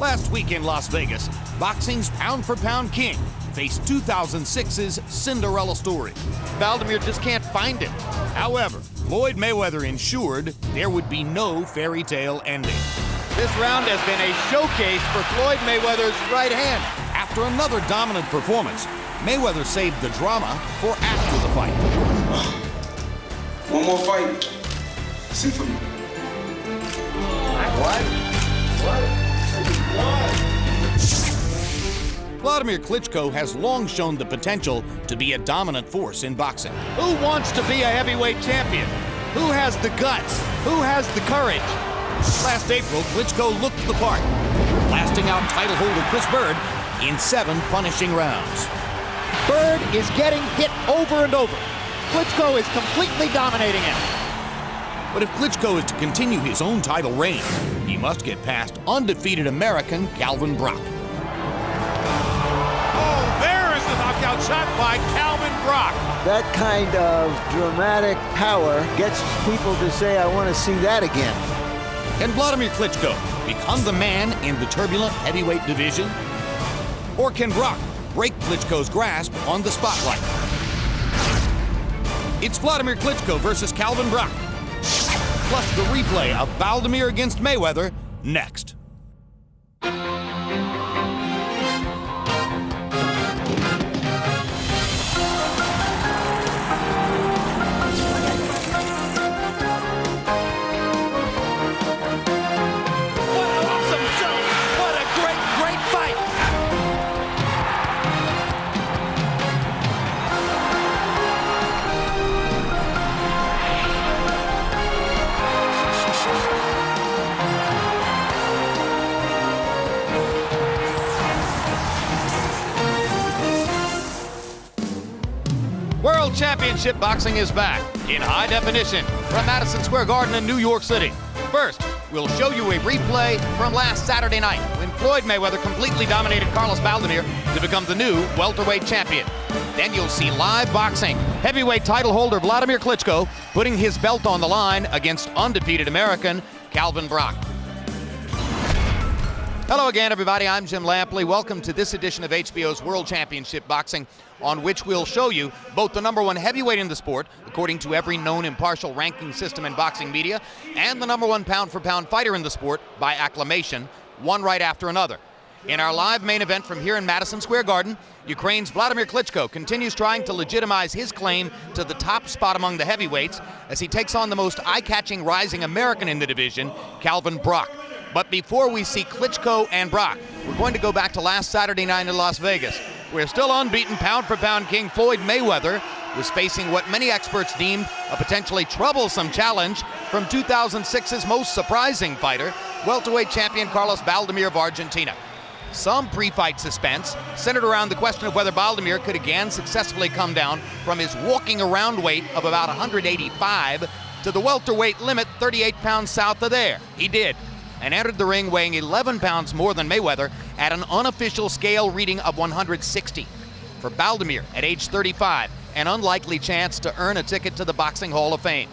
Last week in Las Vegas, boxing's pound-for-pound king faced 2006's Cinderella story. Baldomir just can't find it. However, Floyd Mayweather ensured there would be no fairy tale ending. This round has been a showcase for Floyd Mayweather's right hand. After another dominant performance, Mayweather saved the drama for after the fight. One more fight. See for me. Wladimir Klitschko has long shown the potential to be a dominant force in boxing. Who wants to be a heavyweight champion? Who has the guts? Who has the courage? Last April, Klitschko looked the part, blasting out title holder Chris Bird in 7 punishing rounds. Bird is getting hit over and over. Klitschko is completely dominating him. But if Klitschko is to continue his own title reign, he must get past undefeated American Calvin Brock. Oh, there is the knockout shot by Calvin Brock. That kind of dramatic power gets people to say, I want to see that again. Can Wladimir Klitschko become the man in the turbulent heavyweight division? Or can Brock break Klitschko's grasp on the spotlight? It's Wladimir Klitschko versus Calvin Brock. Plus the replay of Baldomir against Mayweather next. World Championship Boxing is back in high definition from Madison Square Garden in New York City. First, we'll show you a replay from last Saturday night when Floyd Mayweather completely dominated Carlos Baldomir to become the new welterweight champion. Then you'll see live boxing. Heavyweight title holder Wladimir Klitschko putting his belt on the line against undefeated American Calvin Brock. Hello again, everybody. I'm Jim Lampley. Welcome to this edition of HBO's World Championship Boxing, on which we'll show you both the #1 heavyweight in the sport, according to every known impartial ranking system in boxing media, and the #1 pound-for-pound fighter in the sport by acclamation, one right after another. In our live main event from here in Madison Square Garden, Ukraine's Wladimir Klitschko continues trying to legitimize his claim to the top spot among the heavyweights as he takes on the most eye-catching rising American in the division, Calvin Brock. But before we see Klitschko and Brock, we're going to go back to last Saturday night in Las Vegas, where still unbeaten pound-for-pound king Floyd Mayweather was facing what many experts deemed a potentially troublesome challenge from 2006's most surprising fighter, welterweight champion Carlos Baldomir of Argentina. Some pre-fight suspense centered around the question of whether Baldomir could again successfully come down from his walking around weight of about 185 to the welterweight limit 38 pounds south of there. He did, and entered the ring weighing 11 pounds more than Mayweather at an unofficial scale reading of 160. For Baldomir, at age 35, an unlikely chance to earn a ticket to the Boxing Hall of Fame.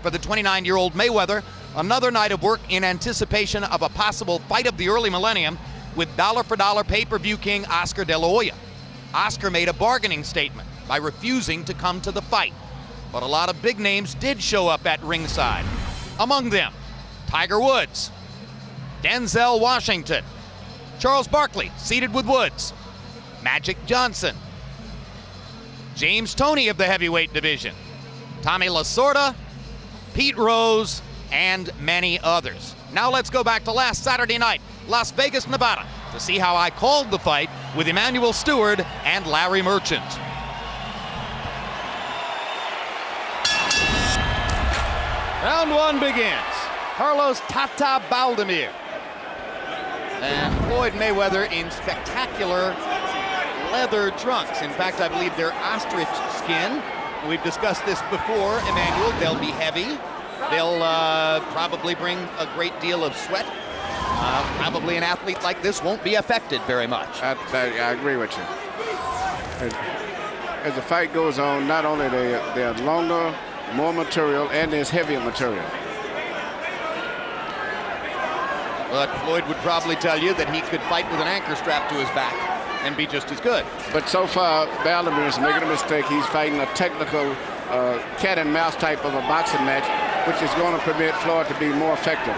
For the 29-year-old Mayweather, another night of work in anticipation of a possible fight of the early millennium with dollar-for-dollar pay-per-view king Oscar De La Hoya. Oscar made a bargaining statement by refusing to come to the fight, but a lot of big names did show up at ringside. Among them, Tiger Woods, Denzel Washington, Charles Barkley, seated with Woods, Magic Johnson, James Toney of the heavyweight division, Tommy Lasorda, Pete Rose, and many others. Now let's go back to last Saturday night, Las Vegas, Nevada, to see how I called the fight with Emmanuel Stewart and Larry Merchant. Round 1 begins. Carlos Tata Baldomir and Floyd Mayweather in spectacular leather trunks. In fact, I believe they're ostrich skin. We've discussed this before, Emmanuel. They'll be heavy. They'll probably bring a great deal of sweat. Probably an athlete like this won't be affected very much. I agree with you. As the fight goes on, not only they're longer, more material, and there's heavier material. But Floyd would probably tell you that he could fight with an anchor strapped to his back and be just as good. But so far, Baldomir is making a mistake. He's fighting a technical cat and mouse type of a boxing match, which is going to permit Floyd to be more effective.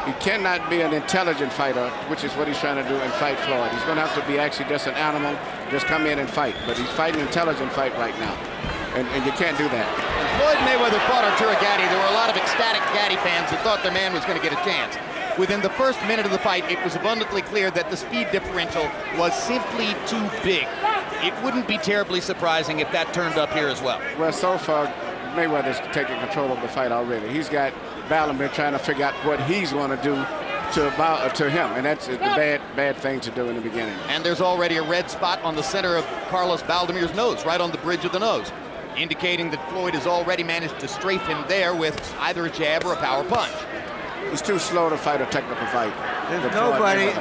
He cannot be an intelligent fighter, which is what he's trying to do, and fight Floyd. He's going to have to be actually just an animal, just come in and fight. But he's fighting an intelligent fight right now, and you can't do that. When Floyd Mayweather fought Arturo Gatti, there were a lot of ecstatic Gatti fans who thought their man was going to get a chance. Within the first minute of the fight, it was abundantly clear that the speed differential was simply too big. It wouldn't be terribly surprising if that turned up here as well. Well, so far, Mayweather's taking control of the fight already. He's got Baldomir trying to figure out what he's going to do to him, and that's a bad thing to do in the beginning. And there's already a red spot on the center of Carlos Baldomir's nose, right on the bridge of the nose, indicating that Floyd has already managed to strafe him there with either a jab or a power punch. He's too slow to fight a technical fight.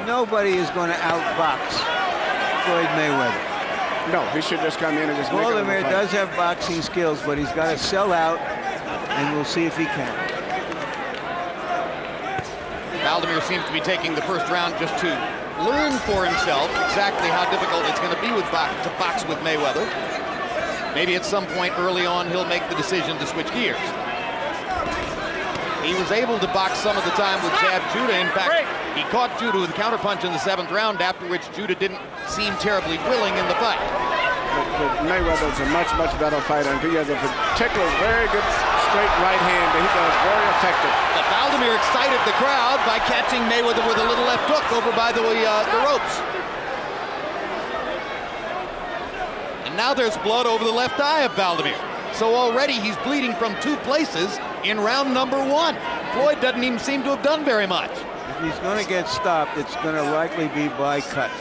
Nobody is going to outbox Floyd Mayweather. No, he should just come in and just make him a Wladimir fight. does have boxing skills, but he's got to sell out, and we'll see if he can. Baldomir seems to be taking the first round just to learn for himself exactly how difficult it's going to be to box with Mayweather. Maybe at some point early on he'll make the decision to switch gears. He was able to box some of the time with jab Judah. In fact, he caught Judah with a counterpunch in the 7th round, after which Judah didn't seem terribly willing in the fight. But Mayweather's a much better fighter, and he has a particular very good straight right hand that he does very effective. But Baldomir excited the crowd by catching Mayweather with a little left hook over by the ropes. And now there's blood over the left eye of Baldomir. So already he's bleeding from 2 places in round number 1. Floyd doesn't even seem to have done very much. If he's going to get stopped, it's going to likely be by cuts.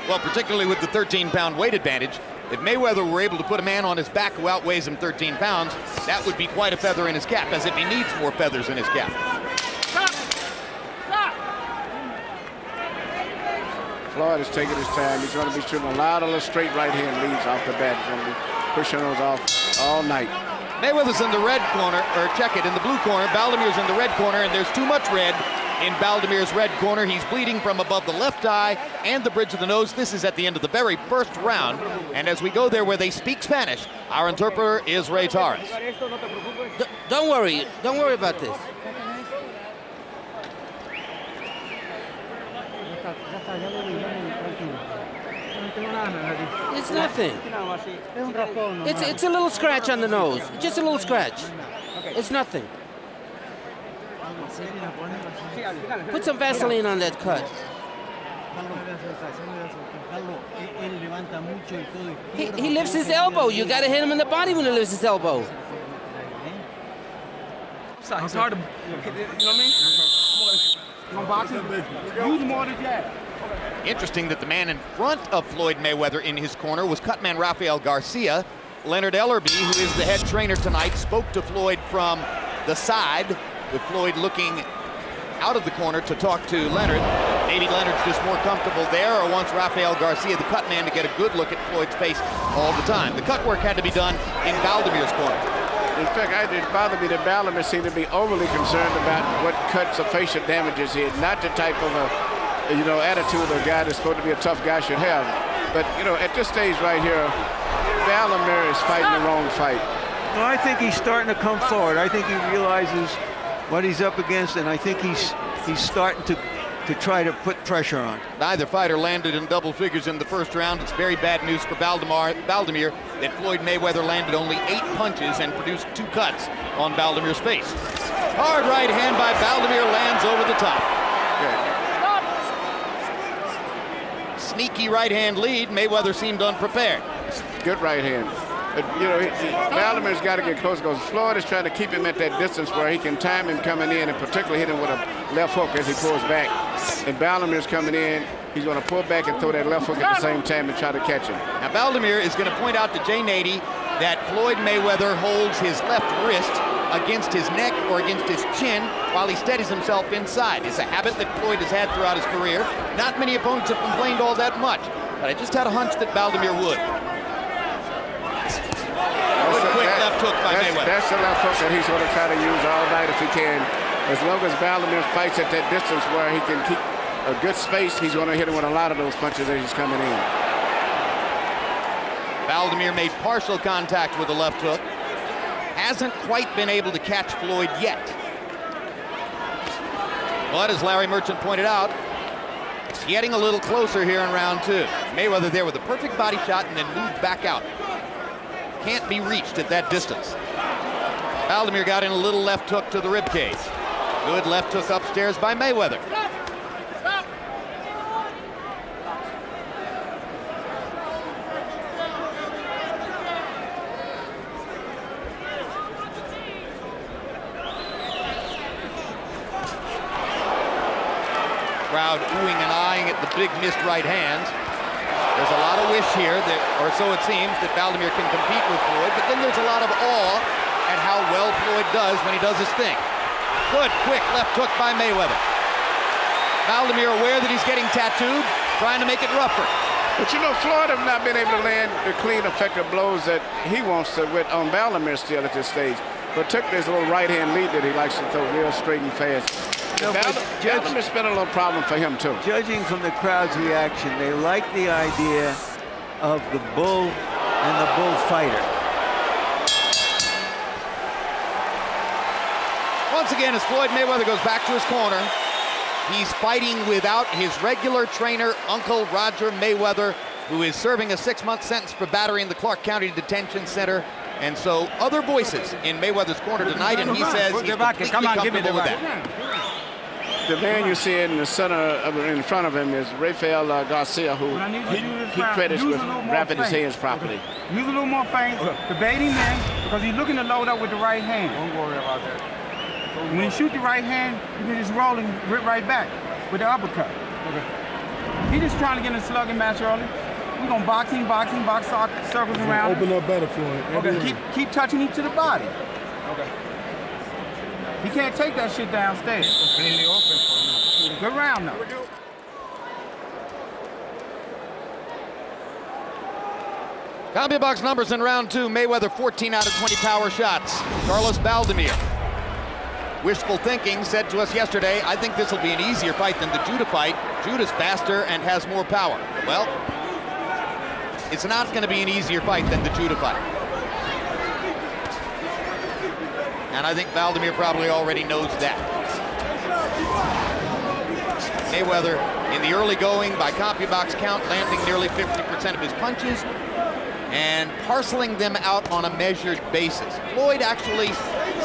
Well, particularly with the 13-pound weight advantage, if Mayweather were able to put a man on his back who outweighs him 13 pounds, that would be quite a feather in his cap, as if he needs more feathers in his cap. Floyd is taking his time. He's going to be shooting a lot of straight right hand leads off the bat. He's going to be pushing those off all night. Mayweather's in the red corner, or check it, in the blue corner. Baldomir's in the red corner, and there's too much red in Baldomir's red corner. He's bleeding from above the left eye and the bridge of the nose. This is at the end of the very first round. And as we go there where they speak Spanish, our interpreter is Ray Torres. Don't worry about this. It's nothing. It's a little scratch on the nose. Just a little scratch. It's nothing. Put some Vaseline on that cut. He lifts his elbow. You got to hit him in the body when he lifts his elbow. It's hard to, you know what I mean? Use more than that. Interesting that the man in front of Floyd Mayweather in his corner was cutman Rafael Garcia. Leonard Ellerby, who is the head trainer tonight, spoke to Floyd from the side, with Floyd looking out of the corner to talk to Leonard. Maybe Leonard's just more comfortable there, or wants Rafael Garcia, the cut man, to get a good look at Floyd's face all the time. The cut work had to be done in Baldomir's corner. In fact, it bothered me that Baldomir seemed to be overly concerned about what cuts or facial damages he had. Not the type of attitude a guy that's supposed to be a tough guy should have. But, at this stage right here, Baldomir is fighting the wrong fight. Well, I think he's starting to come forward. I think he realizes what he's up against, and I think he's starting to try to put pressure on. Neither fighter landed in double figures in the first round. It's very bad news for Baldomir that Floyd Mayweather landed only 8 punches and produced 2 cuts on Baldomir's face. Hard right hand by Baldomir lands over the top. Yeah. Sneaky right hand lead. Mayweather seemed unprepared. Good right hand. But, Baldomir's got to get close because Floyd is trying to keep him at that distance where he can time him coming in and particularly hit him with a left hook as he pulls back. And Baldomir's coming in. He's going to pull back and throw that left hook at the same time and try to catch him. Now, Baldomir is going to point out to Jay Nady that Floyd Mayweather holds his left wrist against his neck or against his chin while he steadies himself inside. It's a habit that Floyd has had throughout his career. Not many opponents have complained all that much, but I just had a hunch that Baldomir would. Quick left hook by Mayweather. That's the left hook that he's going to try to use all night if he can. As long as Baldomir fights at that distance where he can keep a good space, he's going to hit him with a lot of those punches as he's coming in. Baldomir made partial contact with the left hook. Hasn't quite been able to catch Floyd yet. But as Larry Merchant pointed out, getting a little closer here in round 2. Mayweather there with a perfect body shot and then moved back out. Can't be reached at that distance. Baldomir got in a little left hook to the ribcage. Good left hook upstairs by Mayweather. Crowd oohing and eyeing at the big missed right hand. There's a lot of wish here, or so it seems, that Baldomir can compete with Floyd, but then there's a lot of awe at how well Floyd does when he does his thing. Good, quick left hook by Mayweather. Baldomir aware that he's getting tattooed, trying to make it rougher. But you know, Floyd have not been able to land the clean, effective blows that he wants to with on Baldomir still at this stage. But took this little right-hand lead that he likes to throw real straight and fast. Baldomir's been a little problem for him, too. Judging from the crowd's reaction, they like the idea of the bull and the bullfighter. Once again, as Floyd Mayweather goes back to his corner, he's fighting without his regular trainer, Uncle Roger Mayweather, who is serving a 6-month sentence for battery in the Clark County Detention Center. And so other voices in Mayweather's corner tonight, and he says he's completely comfortable with that. The man you see in the center, in front of him, is Rafael Garcia, who he credits with wrapping his hands properly. Use a little more feint to bait him in, because he's looking to load up with the right hand. Don't worry about that. When you shoot the right hand, you can just roll and rip right back with the uppercut. Okay. He's just trying to get in a slugging match early. We're going to box circles around. Open up better, Floyd. Okay, keep touching him to the body. Okay. He can't take that shit downstairs. Completely open for me. Good round now. CompuBox numbers in round 2. Mayweather 14 out of 20 power shots. Carlos Baldomir. Wishful thinking said to us yesterday, I think this will be an easier fight than the Judah fight. Judah's faster and has more power. Well, it's not going to be an easier fight than the Judah fight. And I think Baldomir probably already knows that. Mayweather, in the early going, by CompuBox count, landing nearly 50% of his punches and parceling them out on a measured basis. Floyd actually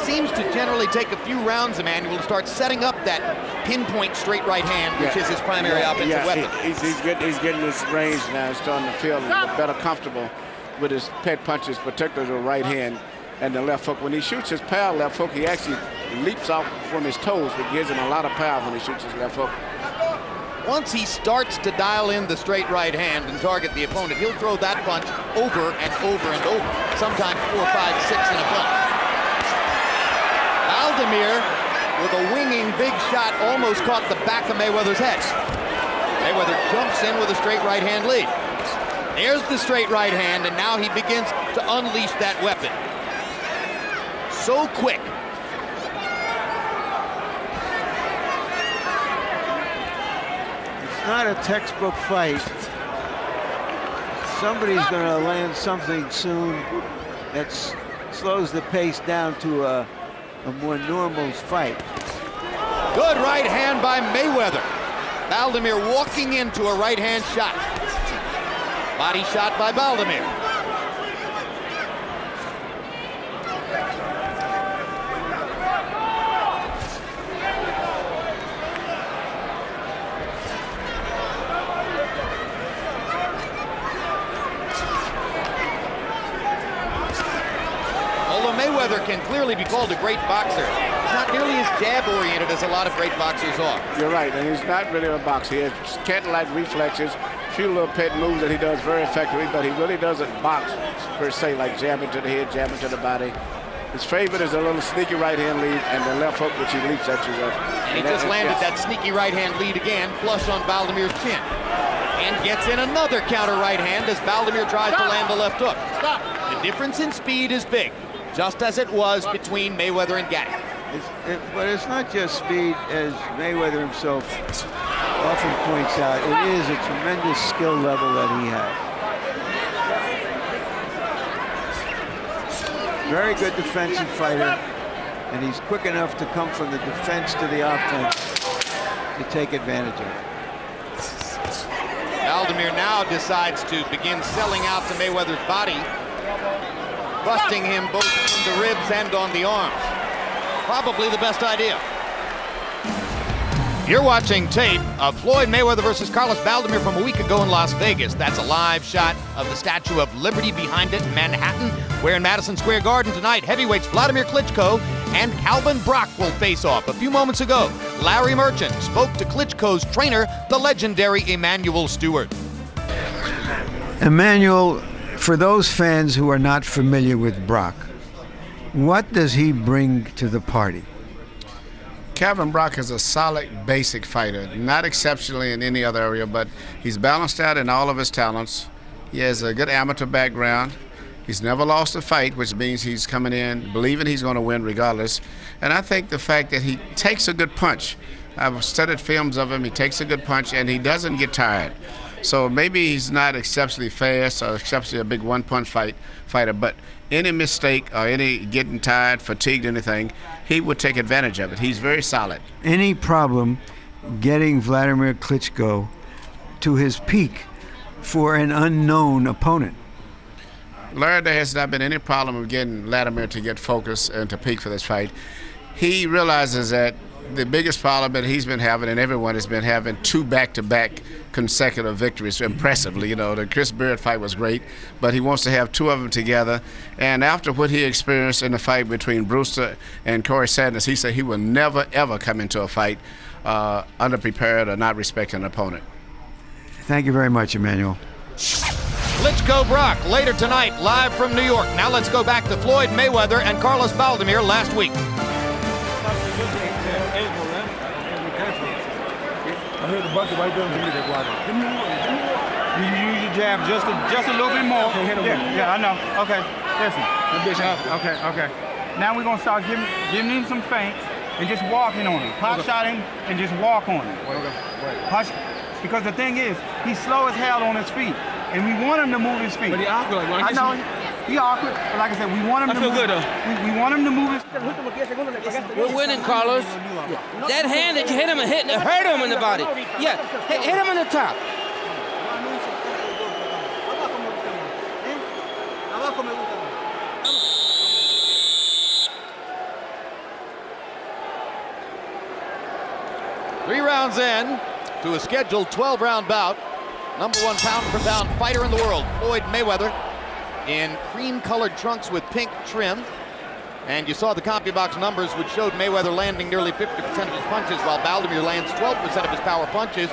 seems to generally take a few rounds, Emmanuel, to start setting up that pinpoint straight right hand, which is his primary offensive weapon. He's getting his range now. He's starting to feel better comfortable with his pet punches, particularly the right hand and the left hook. When he shoots his power left hook, he actually leaps off from his toes, which gives him a lot of power when he shoots his left hook. Once he starts to dial in the straight right hand and target the opponent, he'll throw that punch over and over and over, sometimes 4, 5, 6 in a bunch. Baldomir, with a winging big shot, almost caught the back of Mayweather's head. Mayweather jumps in with a straight right hand lead. There's the straight right hand, and now he begins to unleash that weapon. So quick. It's not a textbook fight. Somebody's going to land something soon that slows the pace down to a more normal fight. Good right hand by Mayweather. Baldomir walking into a right hand shot. Body shot by Baldomir. Mayweather can clearly be called a great boxer. He's not nearly as jab-oriented as a lot of great boxers are. You're right, and he's not really a boxer. He has cat-like reflexes, a few little pet moves that he does very effectively, but he really doesn't box per se, like jabbing to the head, jabbing to the body. His favorite is a little sneaky right-hand lead and the left hook, which he leaps at you with. And he just landed that sneaky right-hand lead again, flush on Baldomir's chin. And gets in another counter right hand as Baldomir tries to land the left hook. The difference in speed is big, just as it was between Mayweather and Gatti. But it's not just speed, as Mayweather himself often points out. It is a tremendous skill level that he has. Very good defensive fighter, and he's quick enough to come from the defense to the offense to take advantage of it. Baldomir now decides to begin selling out to Mayweather's body, busting him both in the ribs and on the arms. Probably the best idea. You're watching tape of Floyd Mayweather versus Carlos Baldomir from a week ago in Las Vegas. That's a live shot of the Statue of Liberty behind it in Manhattan, where in Madison Square Garden tonight, heavyweights Wladimir Klitschko and Calvin Brock will face off. A few moments ago, Larry Merchant spoke to Klitschko's trainer, the legendary Emanuel Stewart. Emanuel, for those fans who are not familiar with Brock, what does he bring to the party? Calvin Brock is a solid, basic fighter, not exceptionally in any other area, but he's balanced out in all of his talents. He has a good amateur background. He's never lost a fight, which means he's coming in believing he's going to win regardless. And I think the fact that he takes a good punch. I've studied films of him. He takes a good punch, and he doesn't get tired. So maybe he's not exceptionally fast or exceptionally a big one-punch fighter, but any mistake or any getting tired, fatigued, anything, he would take advantage of it. He's very solid. Any problem getting Wladimir Klitschko to his peak for an unknown opponent? Larry, there has not been any problem with getting Wladimir to get focused and to peak for this fight. He realizes that the biggest problem that he's been having, and everyone has been having, 2 back-to-back consecutive victories impressively. You know, the Chris Beard fight was great, but he wants to have 2 of them together. And after what he experienced in the fight between Brewster and Corey Sanders, he said he will never, ever come into a fight underprepared or not respecting an opponent. Thank you very much, Emanuel. Klitschko Brock later tonight, live from New York. Now let's go back to Floyd Mayweather and Carlos Baldomir last week. I heard the bucket right there. You use your jab just a little bit more. Yeah, I know. Okay, listen. Okay. Now we're gonna start giving him some feints and just walking on him. Pop shot him and just walk on him. Because the thing is, he's slow as hell on his feet, and we want him to move his feet. But he awkward. I know. He awkward, but like I said, we want him to move. Good though. We want him to move his. We're winning, Carlos. That hand that you hit him and hurt him in the body. Yeah, hit him in the top. Three rounds in to a scheduled 12-round bout. Number 1 pound-for-pound fighter in the world, Floyd Mayweather, in cream-colored trunks with pink trim. And you saw the CompuBox numbers, which showed Mayweather landing nearly 50% of his punches, while Baldomir lands 12% of his power punches.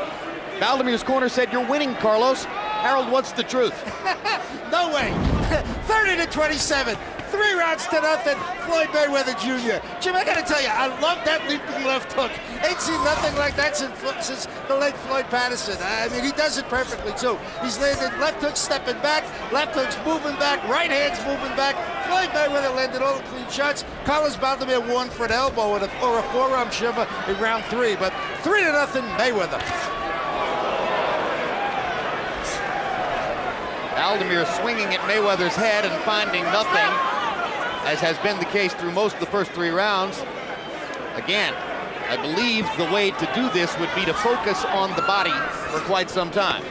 Baldomir's corner said, "You're winning, Carlos." Harold, what's the truth? No way. 30-27. 3 rounds to nothing. Floyd Mayweather Jr. Jim, I gotta tell you, I love that leaping left hook. Ain't seen nothing like that since the late Floyd Patterson. I mean, he does it perfectly too. He's landed left hook stepping back, left hook's moving back, right hand's moving back. Floyd Mayweather landed all the clean shots. Carlos Baldomir won for an elbow or a forearm shiver in round 3, but 3-0 Mayweather. Baldomir swinging at Mayweather's head and finding nothing, as has been the case through most of the first 3 rounds. Again, I believe the way to do this would be to focus on the body for quite some time.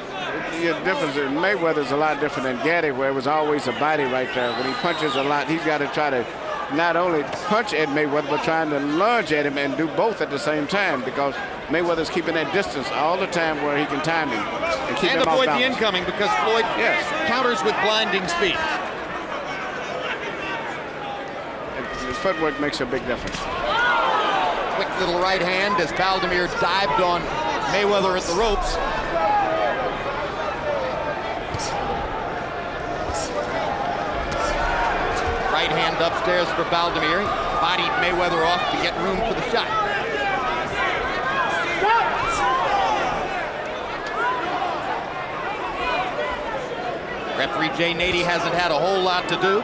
The difference in Mayweather's a lot different than Gaddy, where it was always a body right there. When he punches a lot, he's got to try to not only punch at Mayweather, but trying to lunge at him and do both at the same time, because Mayweather's keeping that distance all the time where he can time him and keep him off balance. And avoid the incoming, because Floyd counters with blinding speed. His footwork makes a big difference. Quick little right hand as Baldomir dived on Mayweather at the ropes. Right hand upstairs for Baldomir. Bodied Mayweather off to get room for the shot. Referee Jay Nady hasn't had a whole lot to do.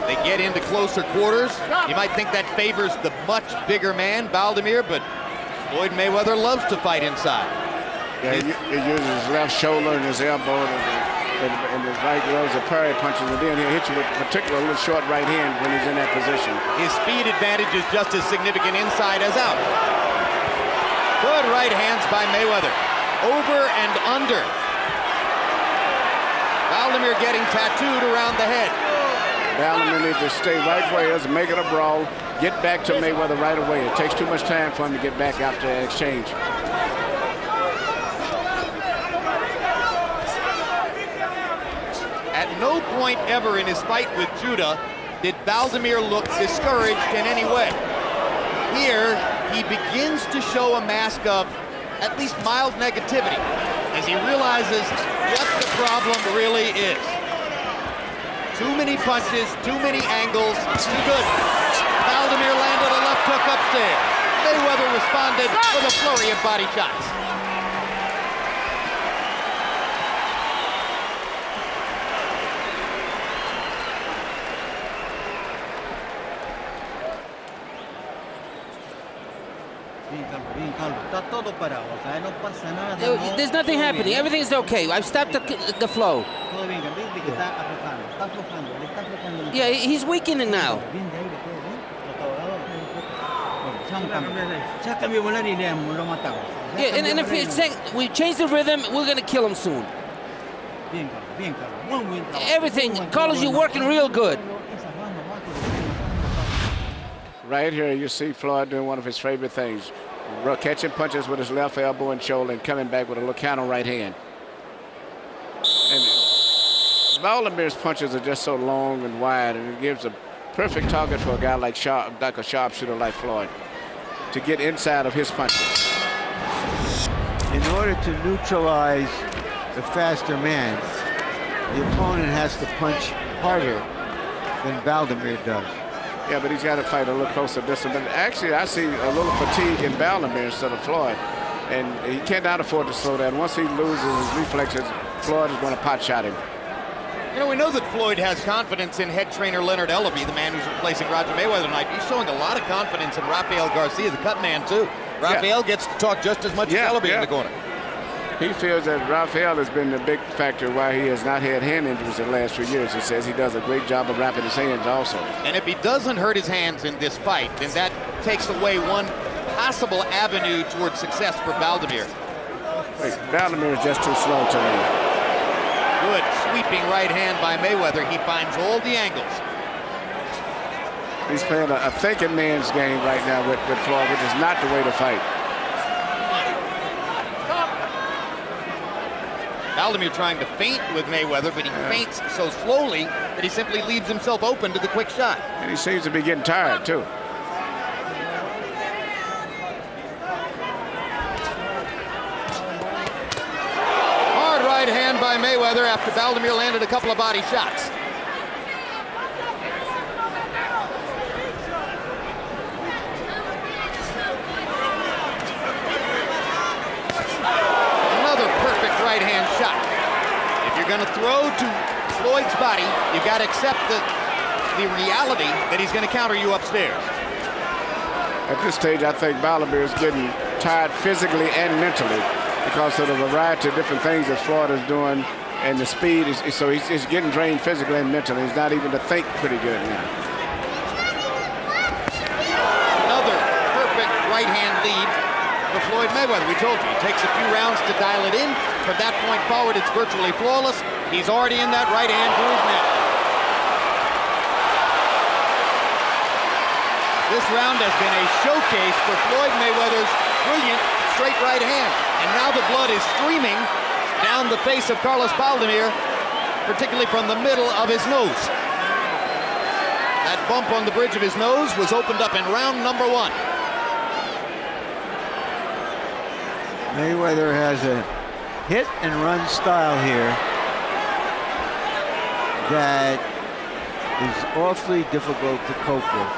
They get into closer quarters. You might think that favors the much bigger man, Baldomir, but Floyd Mayweather loves to fight inside. Yeah, he uses his left shoulder and his elbow and his right gloves are parry punches, and then he'll hit you with particularly a little short right hand when he's in that position. His speed advantage is just as significant inside as out. Good right hands by Mayweather. Over and under. Baldomir getting tattooed around the head. Baldomir needs to stay right where he is and make it a brawl. Get back to Mayweather right away. It takes too much time for him to get back after that exchange. At no point ever in his fight with Judah did Baldomir look discouraged in any way. Here, he begins to show a mask of at least mild negativity as he realizes what the problem really is. Too many punches, too many angles, too good. Baldomir landed a left hook upstairs. Mayweather responded with a flurry of body shots. There's nothing happening. Everything's okay. I've stopped the flow. Yeah, he's weakening now. Yeah, and if we change the rhythm, we're going to kill him soon. Everything. Carlos, you're working real good. Right here, you see Floyd doing one of his favorite things. Catching punches with his left elbow and shoulder and coming back with a little counter right hand. And Baldomir's punches are just so long and wide, and it gives a perfect target for a guy like a sharpshooter like Floyd to get inside of his punches. In order to neutralize the faster man, the opponent has to punch harder than Baldomir does. Yeah, but he's got to fight a little closer distance. But actually, I see a little fatigue in Baldomir instead of Floyd. And he cannot afford to slow down. Once he loses his reflexes, Floyd is going to pot shot him. You know, we know that Floyd has confidence in head trainer Leonard Ellaby, the man who's replacing Roger Mayweather tonight. He's showing a lot of confidence in Rafael Garcia, the cut man, too. Rafael gets to talk just as much as Ellaby in the corner. He feels that Rafael has been the big factor why he has not had hand injuries in the last few years. He says he does a great job of wrapping his hands also. And if he doesn't hurt his hands in this fight, then that takes away one possible avenue towards success for Baldomir. Baldomir is just too slow to me. Good sweeping right hand by Mayweather. He finds all the angles. He's playing a thinking man's game right now with Floyd, which is not the way to fight. Baldomir trying to feint with Mayweather, but he feints so slowly that he simply leaves himself open to the quick shot. And he seems to be getting tired, too. Hard right hand by Mayweather after Baldomir landed a couple of body shots. Right hand shot. If you're going to throw to Floyd's body, you've got to accept the reality that he's going to counter you upstairs. At this stage, I think Baldomir is getting tired physically and mentally because of the variety of different things that Floyd is doing, and the speed is so he's getting drained physically and mentally. He's not even to think pretty good now. Another perfect right hand lead for Floyd Mayweather. We told you, it takes a few rounds to dial it in. From that point forward, it's virtually flawless. He's already in that right hand groove now. This round has been a showcase for Floyd Mayweather's brilliant straight right hand. And now the blood is streaming down the face of Carlos Baldomir, particularly from the middle of his nose. That bump on the bridge of his nose was opened up in round number 1. Mayweather has a hit and run style here that is awfully difficult to cope with.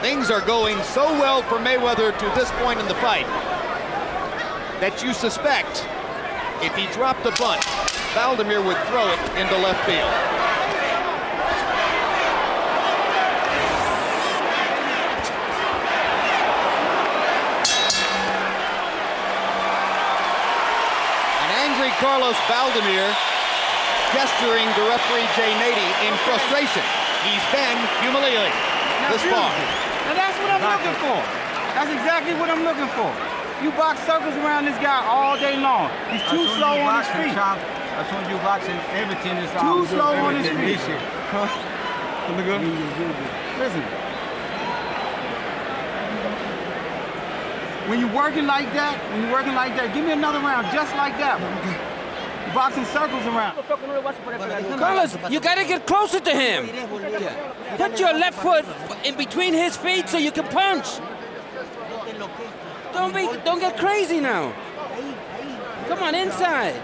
Things are going so well for Mayweather to this point in the fight that you suspect if he dropped a bunt, Baldomir would throw it into left field. Carlos Baldomir gesturing to referee Jay Nady in frustration. He's been humiliated this far. And that's what I'm looking for. That's exactly what I'm looking for. You box circles around this guy all day long. He's too slow on his feet. I told you boxing, everything is Too slow on his feet. Huh? Listen. When you're working like that, give me another round just like that. Boxing circles around. Carlos, you got to get closer to him. Put your left foot in between his feet so you can punch. Don't get crazy now. Come on, inside.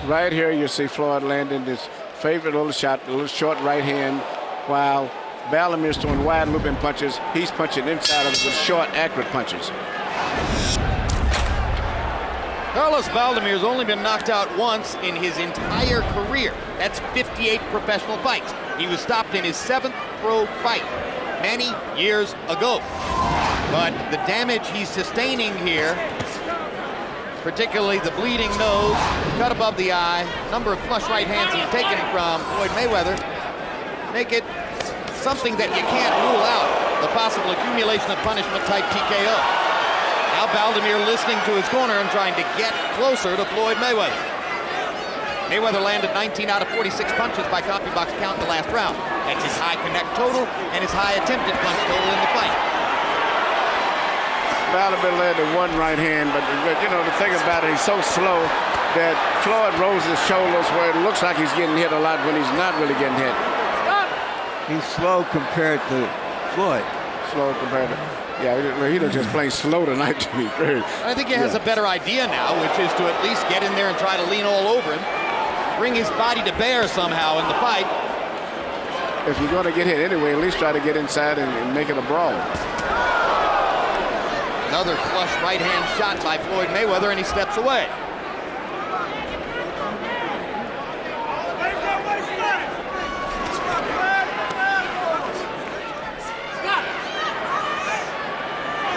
Right here, you see Floyd landing his favorite little shot, a little short right hand, while Baldomir's throwing wide looping punches. He's punching inside of it with short, accurate punches. Carlos Baldomir's only been knocked out once in his entire career. That's 58 professional fights. He was stopped in his 7th pro fight many years ago. But the damage he's sustaining here, particularly the bleeding nose, cut above the eye, number of flush right hands he's taken from Floyd Mayweather, make it something that you can't rule out, the possible accumulation of punishment type TKO. Now Baldomir listening to his corner and trying to get closer to Floyd Mayweather. Mayweather landed 19 out of 46 punches by copy box count in the last round. That's his high connect total and his high attempted punch total in the fight. Baldomir landed one right hand, but you know, the thing about it, he's so slow that Floyd rolls his shoulders where it looks like he's getting hit a lot when he's not really getting hit. He's slow compared to Floyd. Slow compared to, yeah, he looks just plain slow tonight to me. I think he has a better idea now, which is to at least get in there and try to lean all over him, bring his body to bear somehow in the fight. If you're going to get hit anyway, at least try to get inside and make it a brawl. Another flush right hand shot by Floyd Mayweather, and he steps away.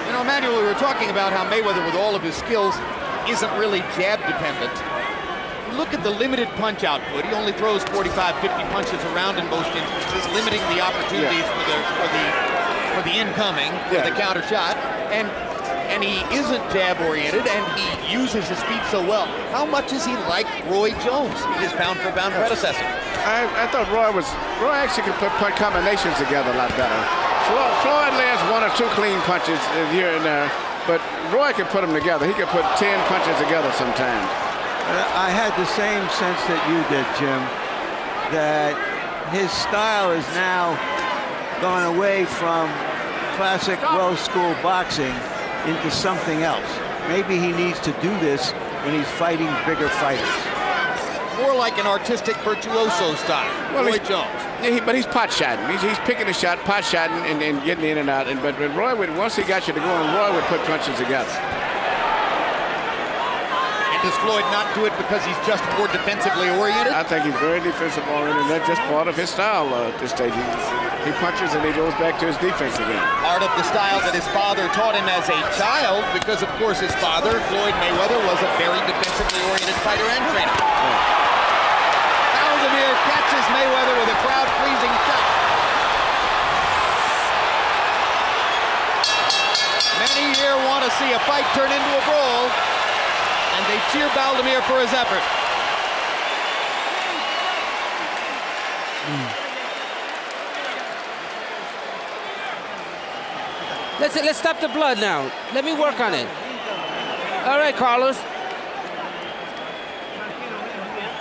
You know, Emmanuel, we were talking about how Mayweather, with all of his skills, isn't really jab dependent. Look at the limited punch output. He only throws 45, 50 punches around in most instances, limiting the opportunities for the incoming, for the counter shot. And he isn't jab-oriented, and he uses his feet so well. How much is he like Roy Jones, his pound-for-pound predecessor? I thought Roy actually could put combinations together a lot better. Floyd lands 1 or 2 clean punches here and there, but Roy could put them together. He could put 10 punches together sometimes. I had the same sense that you did, Jim, that his style is now gone away from classic well-schooled boxing into something else. Maybe he needs to do this when he's fighting bigger fighters. More like an artistic virtuoso style, Roy Jones. Yeah, but he's pot-shotting. He's picking a shot, pot-shotting, and getting in and out. But Roy would, once he got you to going, Roy would put punches together. And does Floyd not do it because he's just more defensively oriented? I think he's very defensive oriented, and that's just part of his style at this stage. He punches and he goes back to his defense again. Part of the style that his father taught him as a child, because of course his father, Floyd Mayweather, was a very defensively oriented fighter and trainer. Baldomir catches Mayweather with a crowd-pleasing shot. Many here want to see a fight turn into a brawl, and they cheer Baldomir for his effort. Let's stop the blood now. Let me work on it. All right, Carlos.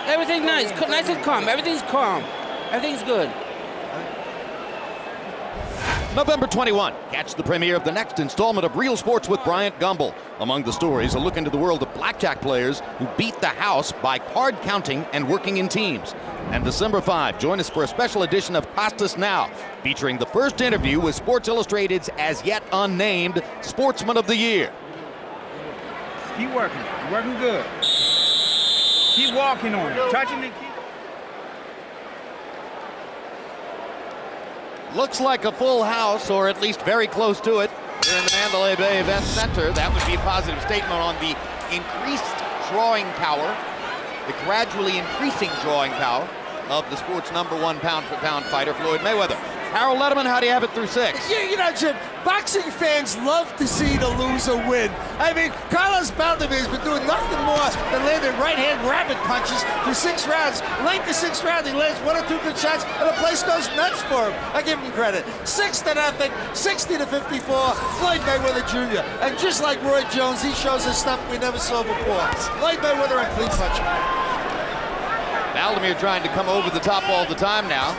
Everything's nice and calm. Everything's calm. Everything's good. November 21, catch the premiere of the next installment of Real Sports with Bryant Gumbel. Among the stories, a look into the world of blackjack players who beat the house by card counting and working in teams. And December 5, join us for a special edition of Costas Now, featuring the first interview with Sports Illustrated's as yet unnamed Sportsman of the Year. Keep working. You're working good. Keep walking on it. Touching and keep. Looks like a full house, or at least very close to it, here in the Mandalay Bay Event Center. That would be a positive statement on the increased drawing power, the gradually increasing drawing power of the sport's #1 pound-for-pound fighter, Floyd Mayweather. Harold Letterman, how do you have it through 6? You know, Jim, boxing fans love to see the loser win. I mean, Carlos Baldomir has been doing nothing more than landing right-hand rabbit punches for 6 rounds. Late the 6th round, he lands 1 or 2 good shots, and the place goes nuts for him. I give him credit. 6-0, 60-54, Floyd Mayweather Jr. And just like Roy Jones, he shows us stuff we never saw before. Floyd Mayweather on clean punching. Baldomir trying to come over the top all the time now.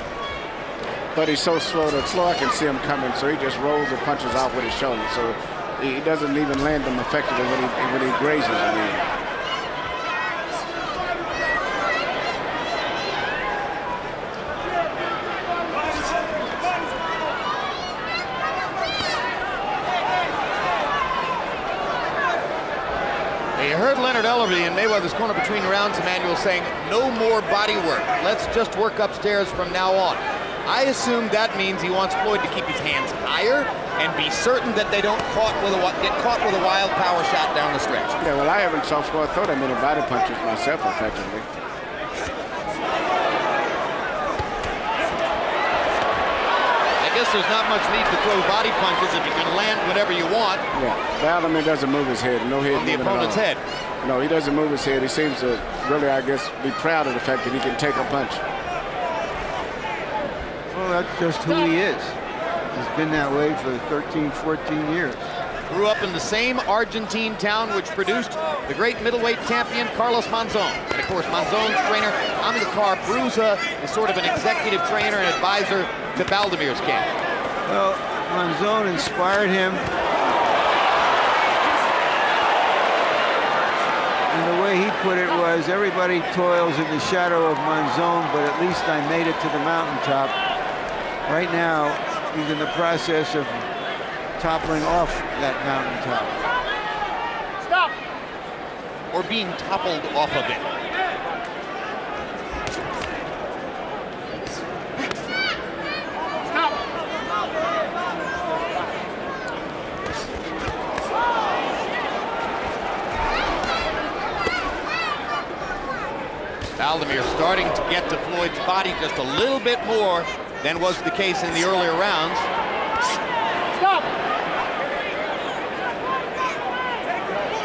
But he's so slow that I can see him coming, so he just rolls the punches out with his shoulder. So he doesn't even land them effectively when he grazes them. You heard Leonard Ellerby in Mayweather's corner between rounds, Emmanuel, saying no more body work. Let's just work upstairs from now on. I assume that means he wants Floyd to keep his hands higher and be certain that they don't get caught with a wild power shot down the stretch. Yeah, well, I haven't saw Floyd throw that many body punches myself effectively. I guess there's not much need to throw body punches if you can land whatever you want. Yeah, Baldomir doesn't move his head. No head on the opponent's head. No, he doesn't move his head. He seems to really, I guess, be proud of the fact that he can take a punch. Well, that's just who he is. He's been that way for 13, 14 years. Grew up in the same Argentine town which produced the great middleweight champion Carlos Monzon. And of course, Monzon's trainer, Amilcar Bruza, is sort of an executive trainer and advisor to Baldomir's camp. Well, Monzon inspired him. And the way he put it was, everybody toils in the shadow of Monzon, but at least I made it to the mountaintop. Right now, he's in the process of toppling off that mountaintop. Stop! Or being toppled off of it. Stop! Baldomir starting to get to Floyd's body just a little bit more than was the case in the earlier rounds. Stop!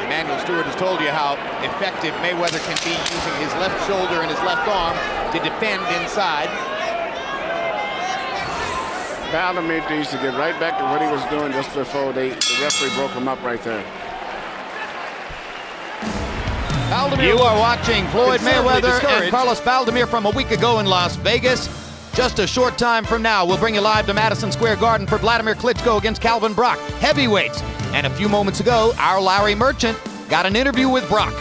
Emmanuel Stewart has told you how effective Mayweather can be using his left shoulder and his left arm to defend inside. Baldomir needs to get right back to what he was doing just before the referee broke him up right there. Baldomir. You are watching Floyd Mayweather and Carlos Baldomir from a week ago in Las Vegas. Just a short time from now, we'll bring you live to Madison Square Garden for Wladimir Klitschko against Calvin Brock, heavyweights. And a few moments ago, our Larry Merchant got an interview with Brock.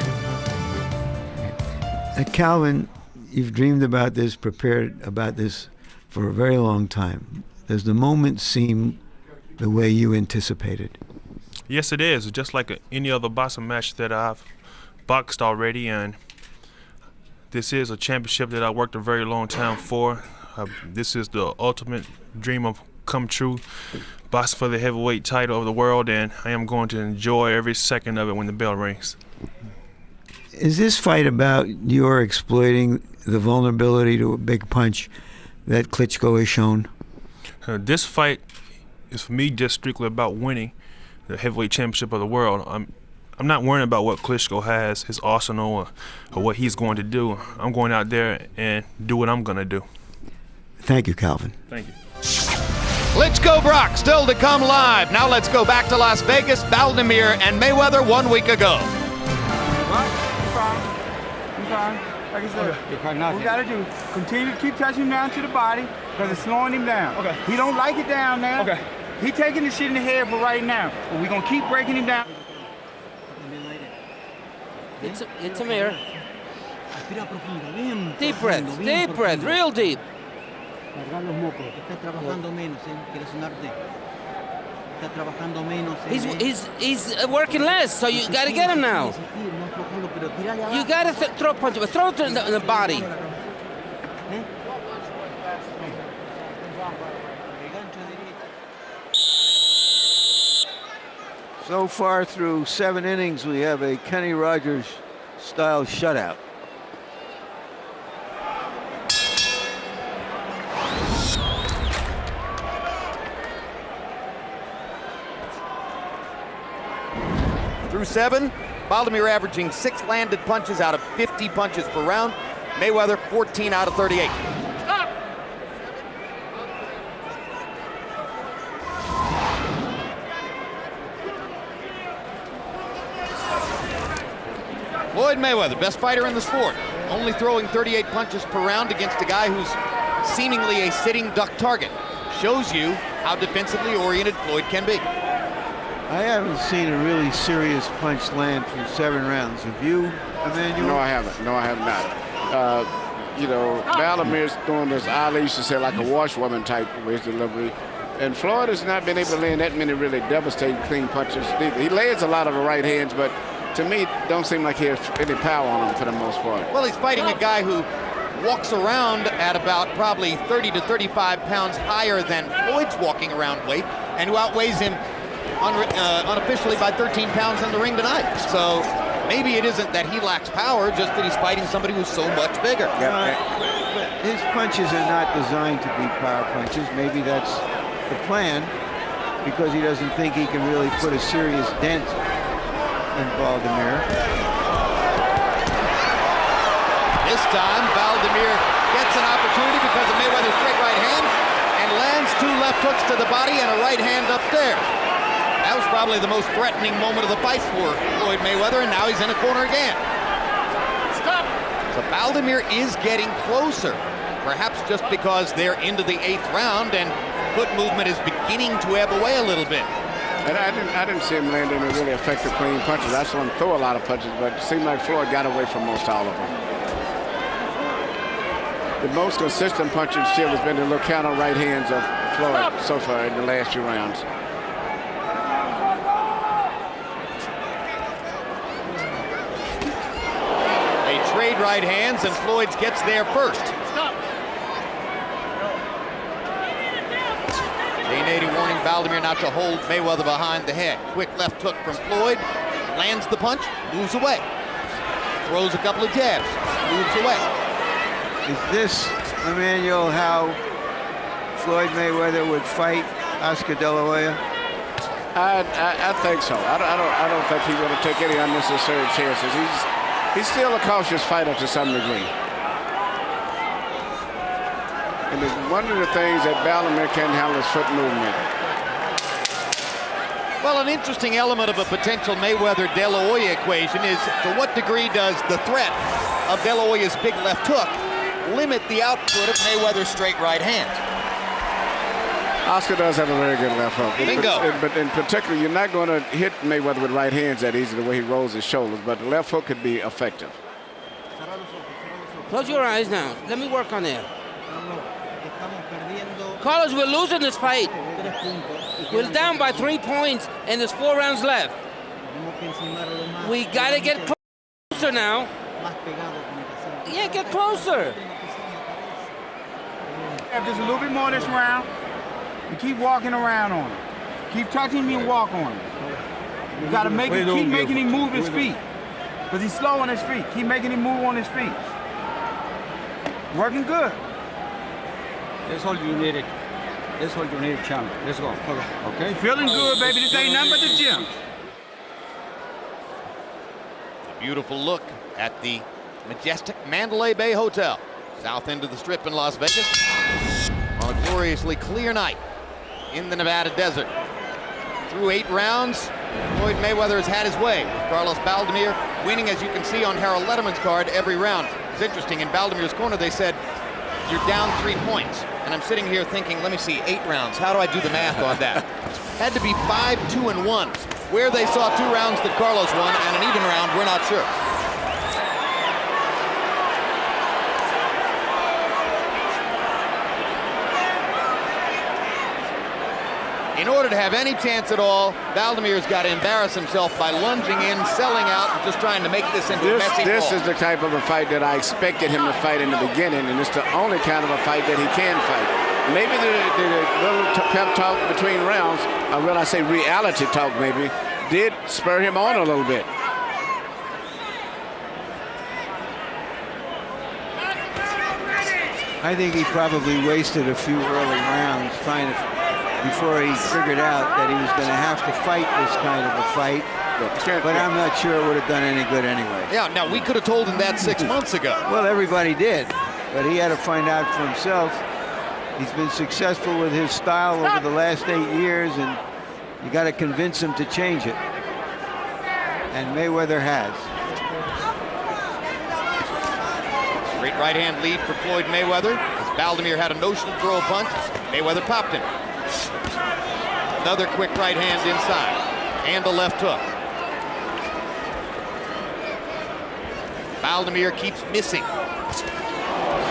Calvin, you've dreamed about this, prepared about this for a very long time. Does the moment seem the way you anticipated? Yes, it is. Just like any other boxing match that I've boxed already, and this is a championship that I worked a very long time for. This is the ultimate dream of come true, boxing for the heavyweight title of the world, and I am going to enjoy every second of it when the bell rings. Is this fight about your exploiting the vulnerability to a big punch that Klitschko has shown? This fight is for me just strictly about winning the heavyweight championship of the world. I'm not worrying about what Klitschko has, his arsenal, or what he's going to do. I'm going out there and do what I'm going to do. Thank you, Calvin. Thank you. Klitschko Brock still to come live. Now let's go back to Las Vegas. Baldomir and Mayweather 1 week ago. What? You're fine. You're fine. Like I said, what we got to do, continue to keep touching him down to the body because it's slowing him down. Okay. He don't like it down now. Okay. He taking the shit in the head for right now, but we're going to keep breaking him down. It's a mirror. Deep breath, real deep. He's working less, so you got to get him now. You got to throw punch, but throw it in the body. So far through 7 innings, we have a Kenny Rogers-style shutout. Through 7, Baldomir averaging 6 landed punches out of 50 punches per round. Mayweather 14 out of 38. Floyd Mayweather, best fighter in the sport, only throwing 38 punches per round against a guy who's seemingly a sitting duck target. Shows you how defensively oriented Floyd can be. I haven't seen a really serious punch land through 7 rounds. Have you, Emmanuel? No, I haven't. No, I have not. You know, Baldomir's doing this, Ali used to say, like a washwoman type with his delivery. And Floyd has not been able to land that many really devastating clean punches. He lands a lot of the right hands, but to me, don't seem like he has any power on him for the most part. Well, he's fighting a guy who walks around at about probably 30 to 35 pounds higher than Floyd's walking around weight, and who outweighs him unofficially by 13 pounds in the ring tonight. So maybe it isn't that he lacks power, just that he's fighting somebody who's so much bigger. But his punches are not designed to be power punches. Maybe that's the plan, because he doesn't think he can really put a serious dent in Baldomir. This time, Baldomir gets an opportunity because of Mayweather's straight right hand and lands 2 left hooks to the body and a right hand upstairs. That was probably the most threatening moment of the fight for Floyd Mayweather, and now he's in a corner again. Stop! So Baldomir is getting closer, perhaps just because they're into the 8th round and foot movement is beginning to ebb away a little bit. And I didn't see him land any really effective clean punches. I saw him throw a lot of punches, but it seemed like Floyd got away from most all of them. The most consistent punching still has been the little counter right hands of Floyd so far in the last few rounds. They trade right hands, and Floyd gets there first. 80 warning Baldomir not to hold Mayweather behind the head. Quick left hook from Floyd, lands the punch, moves away. Throws a couple of jabs, moves away. Is this, Emmanuel, how Floyd Mayweather would fight Oscar De La Hoya? I think so. I don't think he's going to take any unnecessary chances. He's still a cautious fighter to some degree. And one of the things that Baldomir can't handle is foot movement. Well, an interesting element of a potential Mayweather-De La Hoya equation is to what degree does the threat of De La Hoya's big left hook limit the output of Mayweather's straight right hand? Oscar does have a very good left hook. Bingo. But in particular, you're not going to hit Mayweather with right hands that easy, the way he rolls his shoulders, but the left hook could be effective. Close your eyes now. Let me work on that. Carlos, we're losing this fight. We're down by 3 points, and there's 4 rounds left. We got to get closer now. Yeah, get closer. Have just a little bit more this round. And keep walking around on him. Keep touching me and walk on him. You got to make it, keep making him move his feet. Because he's slow on his feet. Keep making him move on his feet. Working good. That's all you needed. That's all you need, champ. Let's go. Okay. Feeling good, baby. This ain't nothing but the gym. A beautiful look at the majestic Mandalay Bay Hotel, south end of the Strip in Las Vegas, on a gloriously clear night in the Nevada desert. Through 8 rounds, Floyd Mayweather has had his way, with Carlos Baldomir winning, as you can see on Harold Letterman's card, every round. It's interesting, in Baldomir's corner they said, you're down 3 points. And I'm sitting here thinking, let me see, 8 rounds. How do I do the math on that? Had to be 5, 2, and 1. Where they saw 2 rounds that Carlos won and an even round, we're not sure. In order to have any chance at all, Baldomir's got to embarrass himself by lunging in, selling out, and just trying to make this into a messy This ball. is the type of a fight that I expected him to fight in the beginning, and it's the only kind of a fight that he can fight. Maybe the little pep talk between rounds, I say reality talk maybe, did spur him on a little bit. I think he probably wasted a few early rounds before he figured out that he was going to have to fight this kind of a fight. But I'm not sure it would have done any good anyway. Yeah, now we could have told him that 6 months ago. Well, everybody did, but he had to find out for himself. He's been successful with his style over the last 8 years, and you got to convince him to change it. And Mayweather has. Great right hand lead for Floyd Mayweather. As Baldomir had a notion to throw a punch, Mayweather popped him. Another quick right hand inside, and a left hook. Baldomir keeps missing.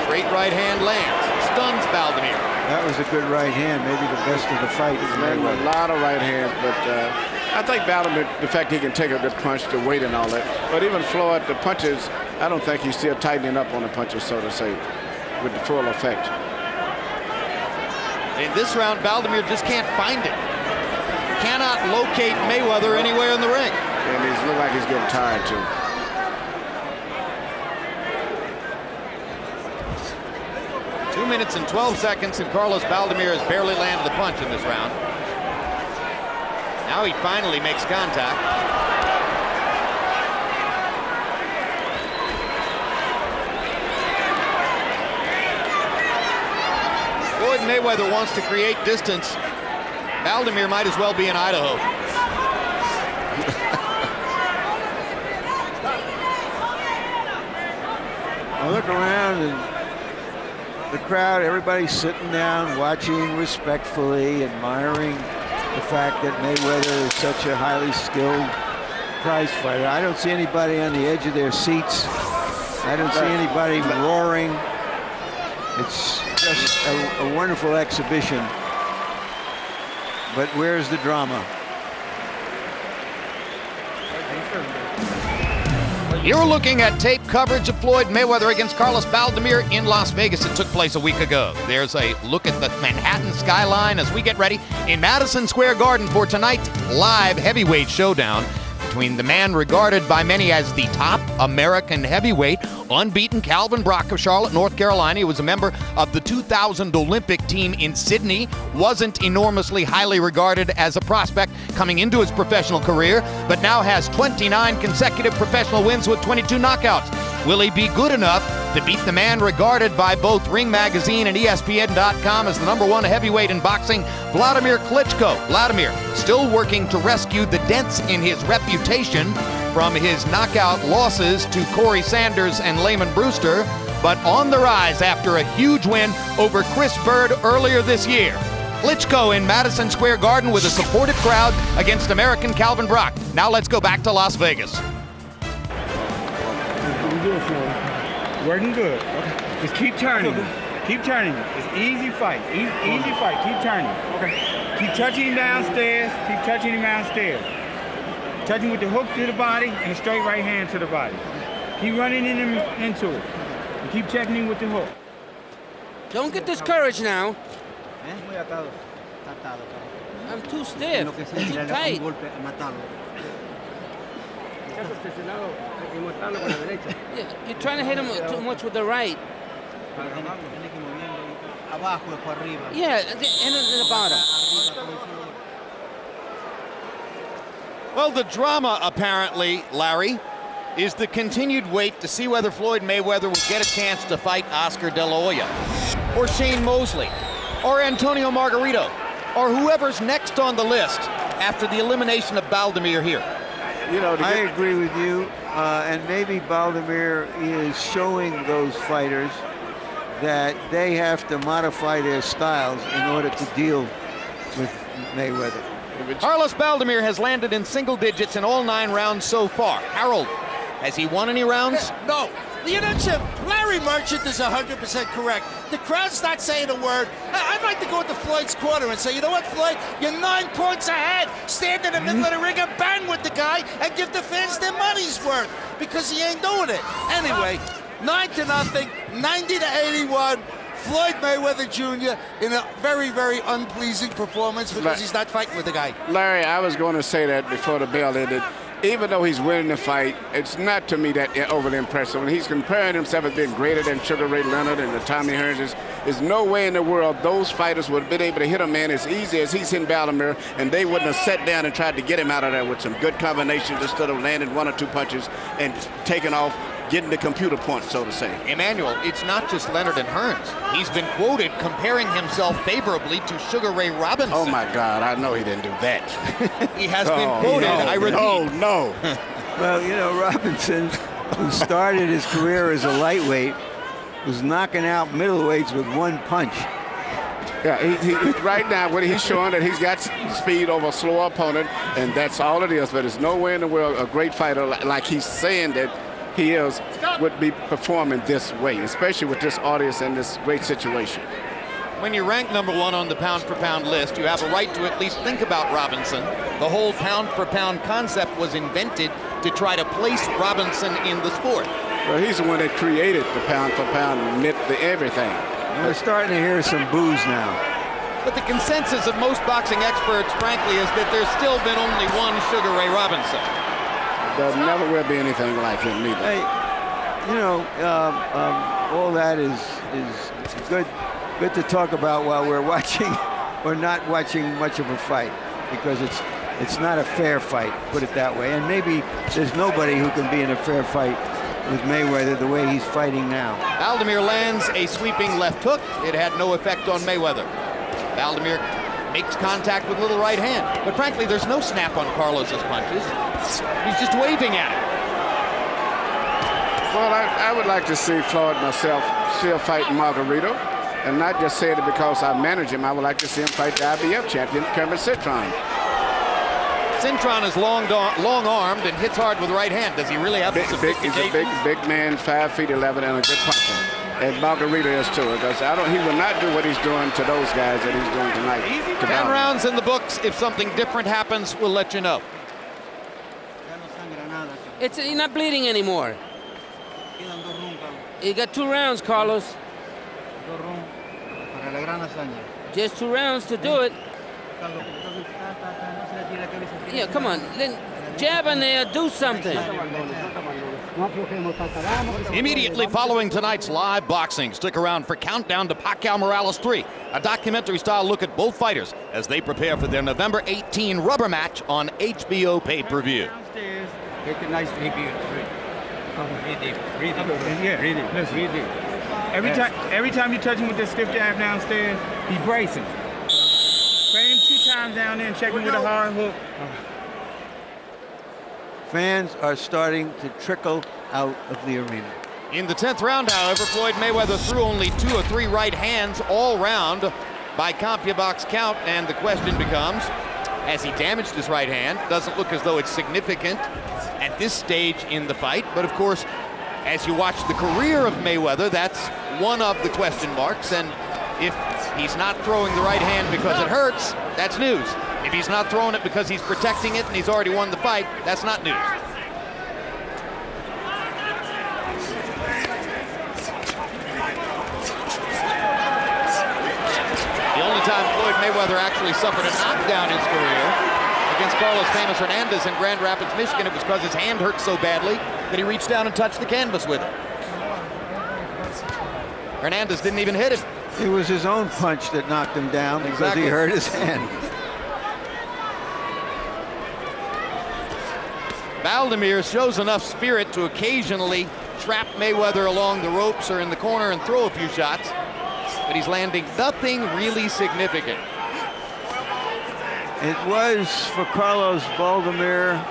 Straight right hand lands, stuns Baldomir. That was a good right hand, maybe the best of the fight. He's landing a lot of right hands, but I think Baldomir, the fact he can take a good punch, the weight and all that. But even Floyd, the punches, I don't think he's still tightening up on the punches, so to say, with the full effect. In this round, Baldomir just can't find it. Cannot locate Mayweather anywhere in the ring. And he looks like he's getting tired too. Two minutes and 12 seconds, and Carlos Baldomir has barely landed a punch in this round. Now he finally makes contact. Floyd Mayweather wants to create distance. Baldomir might as well be in Idaho. I look around and the crowd, everybody's sitting down, watching respectfully, admiring the fact that Mayweather is such a highly skilled prize fighter. I don't see anybody on the edge of their seats. I don't see anybody roaring. It's just a wonderful exhibition. But where's the drama? You're looking at tape coverage of Floyd Mayweather against Carlos Baldomir in Las Vegas. It took place a week ago. There's a look at the Manhattan skyline as we get ready in Madison Square Garden for tonight's live heavyweight showdown between the man regarded by many as the top American heavyweight, unbeaten Calvin Brock of Charlotte, North Carolina. He was a member of the 2000 Olympic team in Sydney, wasn't enormously highly regarded as a prospect coming into his professional career, but now has 29 consecutive professional wins with 22 knockouts. Will he be good enough to beat the man regarded by both Ring Magazine and ESPN.com as the #1 heavyweight in boxing, Wladimir Klitschko? Wladimir still working to rescue the dents in his reputation from his knockout losses to Corey Sanders and Layman Brewster, but on the rise after a huge win over Chris Bird earlier this year. Klitschko in Madison Square Garden with a supportive crowd against American Calvin Brock. Now let's go back to Las Vegas. Working good. Okay. Just keep turning. Keep turning. It's easy fight. Easy fight. Keep turning. Okay. Keep touching him downstairs. Keep touching him downstairs. Touching with the hook to the body and a straight right hand to the body. Keep running into it. And keep checking him with the hook. Don't get discouraged now. I'm too stiff. I'm too tight. Yeah, you're trying to hit him too much with the right. Yeah, and the bottom. Well, the drama, apparently, Larry, is the continued wait to see whether Floyd Mayweather will get a chance to fight Oscar De La Hoya, or Shane Mosley, or Antonio Margarito, or whoever's next on the list after the elimination of Baldomir here. You know, I agree with you, and maybe Baldomir is showing those fighters that they have to modify their styles in order to deal with Mayweather. Carlos Baldomir has landed in single digits in all 9 rounds so far. Harold, has he won any rounds? No. You know, Jim, Larry Merchant is 100% correct. The crowd's not saying a word. I'd like to go into Floyd's corner and say, you know what, Floyd? You're 9 points ahead. Stand in the middle of the ring and bang with the guy and give the fans their money's worth, because he ain't doing it. Anyway, 9-0, 90-81. Floyd Mayweather Jr. in a very, very unpleasing performance because he's not fighting with the guy. Larry, I was going to say that before the bell ended. Even though he's winning the fight, it's not to me that overly impressive. When he's comparing himself as being greater than Sugar Ray Leonard and the Tommy Hearns, there's no way in the world those fighters would have been able to hit a man as easy as he's hitting Baldomir, and they wouldn't have sat down and tried to get him out of there with some good combinations instead of landing 1 or 2 punches and taking off, getting the computer point, so to say. Emmanuel, it's not just Leonard and Hearns. He's been quoted comparing himself favorably to Sugar Ray Robinson. Oh, my God, I know he didn't do that. He has been quoted, I repeat. No. Well, you know, Robinson, who started his career as a lightweight, was knocking out middleweights with 1 punch. Yeah, he right now, what he's showing that he's got speed over a slower opponent, and that's all it is. But there's no way in the world a great fighter like he's saying that he is would be performing this way, especially with this audience and this great situation. When you rank number 1 on the pound-for-pound list, you have a right to at least think about Robinson. The whole pound-for-pound concept was invented to try to place Robinson in the sport. Well, he's the one that created the pound-for-pound, the everything. And we're starting to hear some boos now. But the consensus of most boxing experts, frankly, is that there's still been only one Sugar Ray Robinson. There never will be anything like him, neither. Hey, you know, all that is good to talk about while we're watching or not watching much of a fight, because it's not a fair fight, put it that way. And maybe there's nobody who can be in a fair fight with Mayweather the way he's fighting now. Baldomir lands a sweeping left hook. It had no effect on Mayweather. Baldomir makes contact with little right hand. But frankly, there's no snap on Carlos's punches. He's just waving at it. Well, I would like to see Floyd myself still fighting Margarito, and not just saying it because I manage him. I would like to see him fight the IBF champion, Kermit Citron. Citron is long-armed and hits hard with the right hand. Does he really have the sophistication? He's a big man, 5'11", and a good puncher. And Margarito is too, because he will not do what he's doing to those guys that he's doing tonight. 10 rounds in the books. If something different happens, we'll let you know. You're not bleeding anymore. You got 2 rounds, Carlos. Just 2 rounds to do it. Yeah, come on. Jab in there, do something. Immediately following tonight's live boxing, stick around for Countdown to Pacquiao Morales 3, a documentary-style look at both fighters as they prepare for their November 18 rubber match on HBO pay-per-view. Take a nice deep breathe deep. Every time you touch him with this stiff jab downstairs, he bracing. Frame him 2 times down there and check him with a hard hook. Fans are starting to trickle out of the arena. In the 10th round, however, Floyd Mayweather threw only 2 or 3 right hands all round by CompuBox count, and the question becomes, has he damaged his right hand? Doesn't look as though it's significant at this stage in the fight, but of course, as you watch the career of Mayweather, that's one of the question marks, and if he's not throwing the right hand because it hurts, that's news. If he's not throwing it because he's protecting it and he's already won the fight, that's not news. The only time Floyd Mayweather actually suffered a knockdown in his career against Carlos Hernandez in Grand Rapids, Michigan, it was because his hand hurt so badly that he reached down and touched the canvas with it. Hernandez didn't even hit him. It was his own punch that knocked him down because he hurt his hand. Baldomir shows enough spirit to occasionally trap Mayweather along the ropes or in the corner and throw a few shots, but he's landing nothing really significant. It was, for Carlos Baldomir,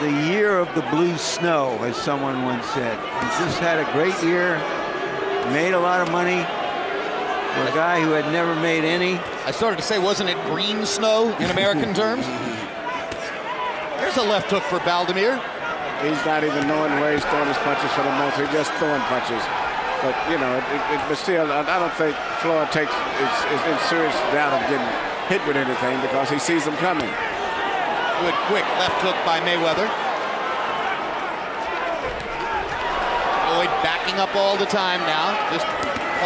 the year of the blue snow, as someone once said. He just had a great year, made a lot of money for a guy who had never made any. I started to say, wasn't it green snow in American terms? There's a left hook for Baldomir. He's not even knowing where he's throwing his punches for the most. He's just throwing punches. But, you know, but still, I don't think Floyd is in serious doubt of getting hit with anything because he sees them coming. Good quick left hook by Mayweather. Floyd backing up all the time now, just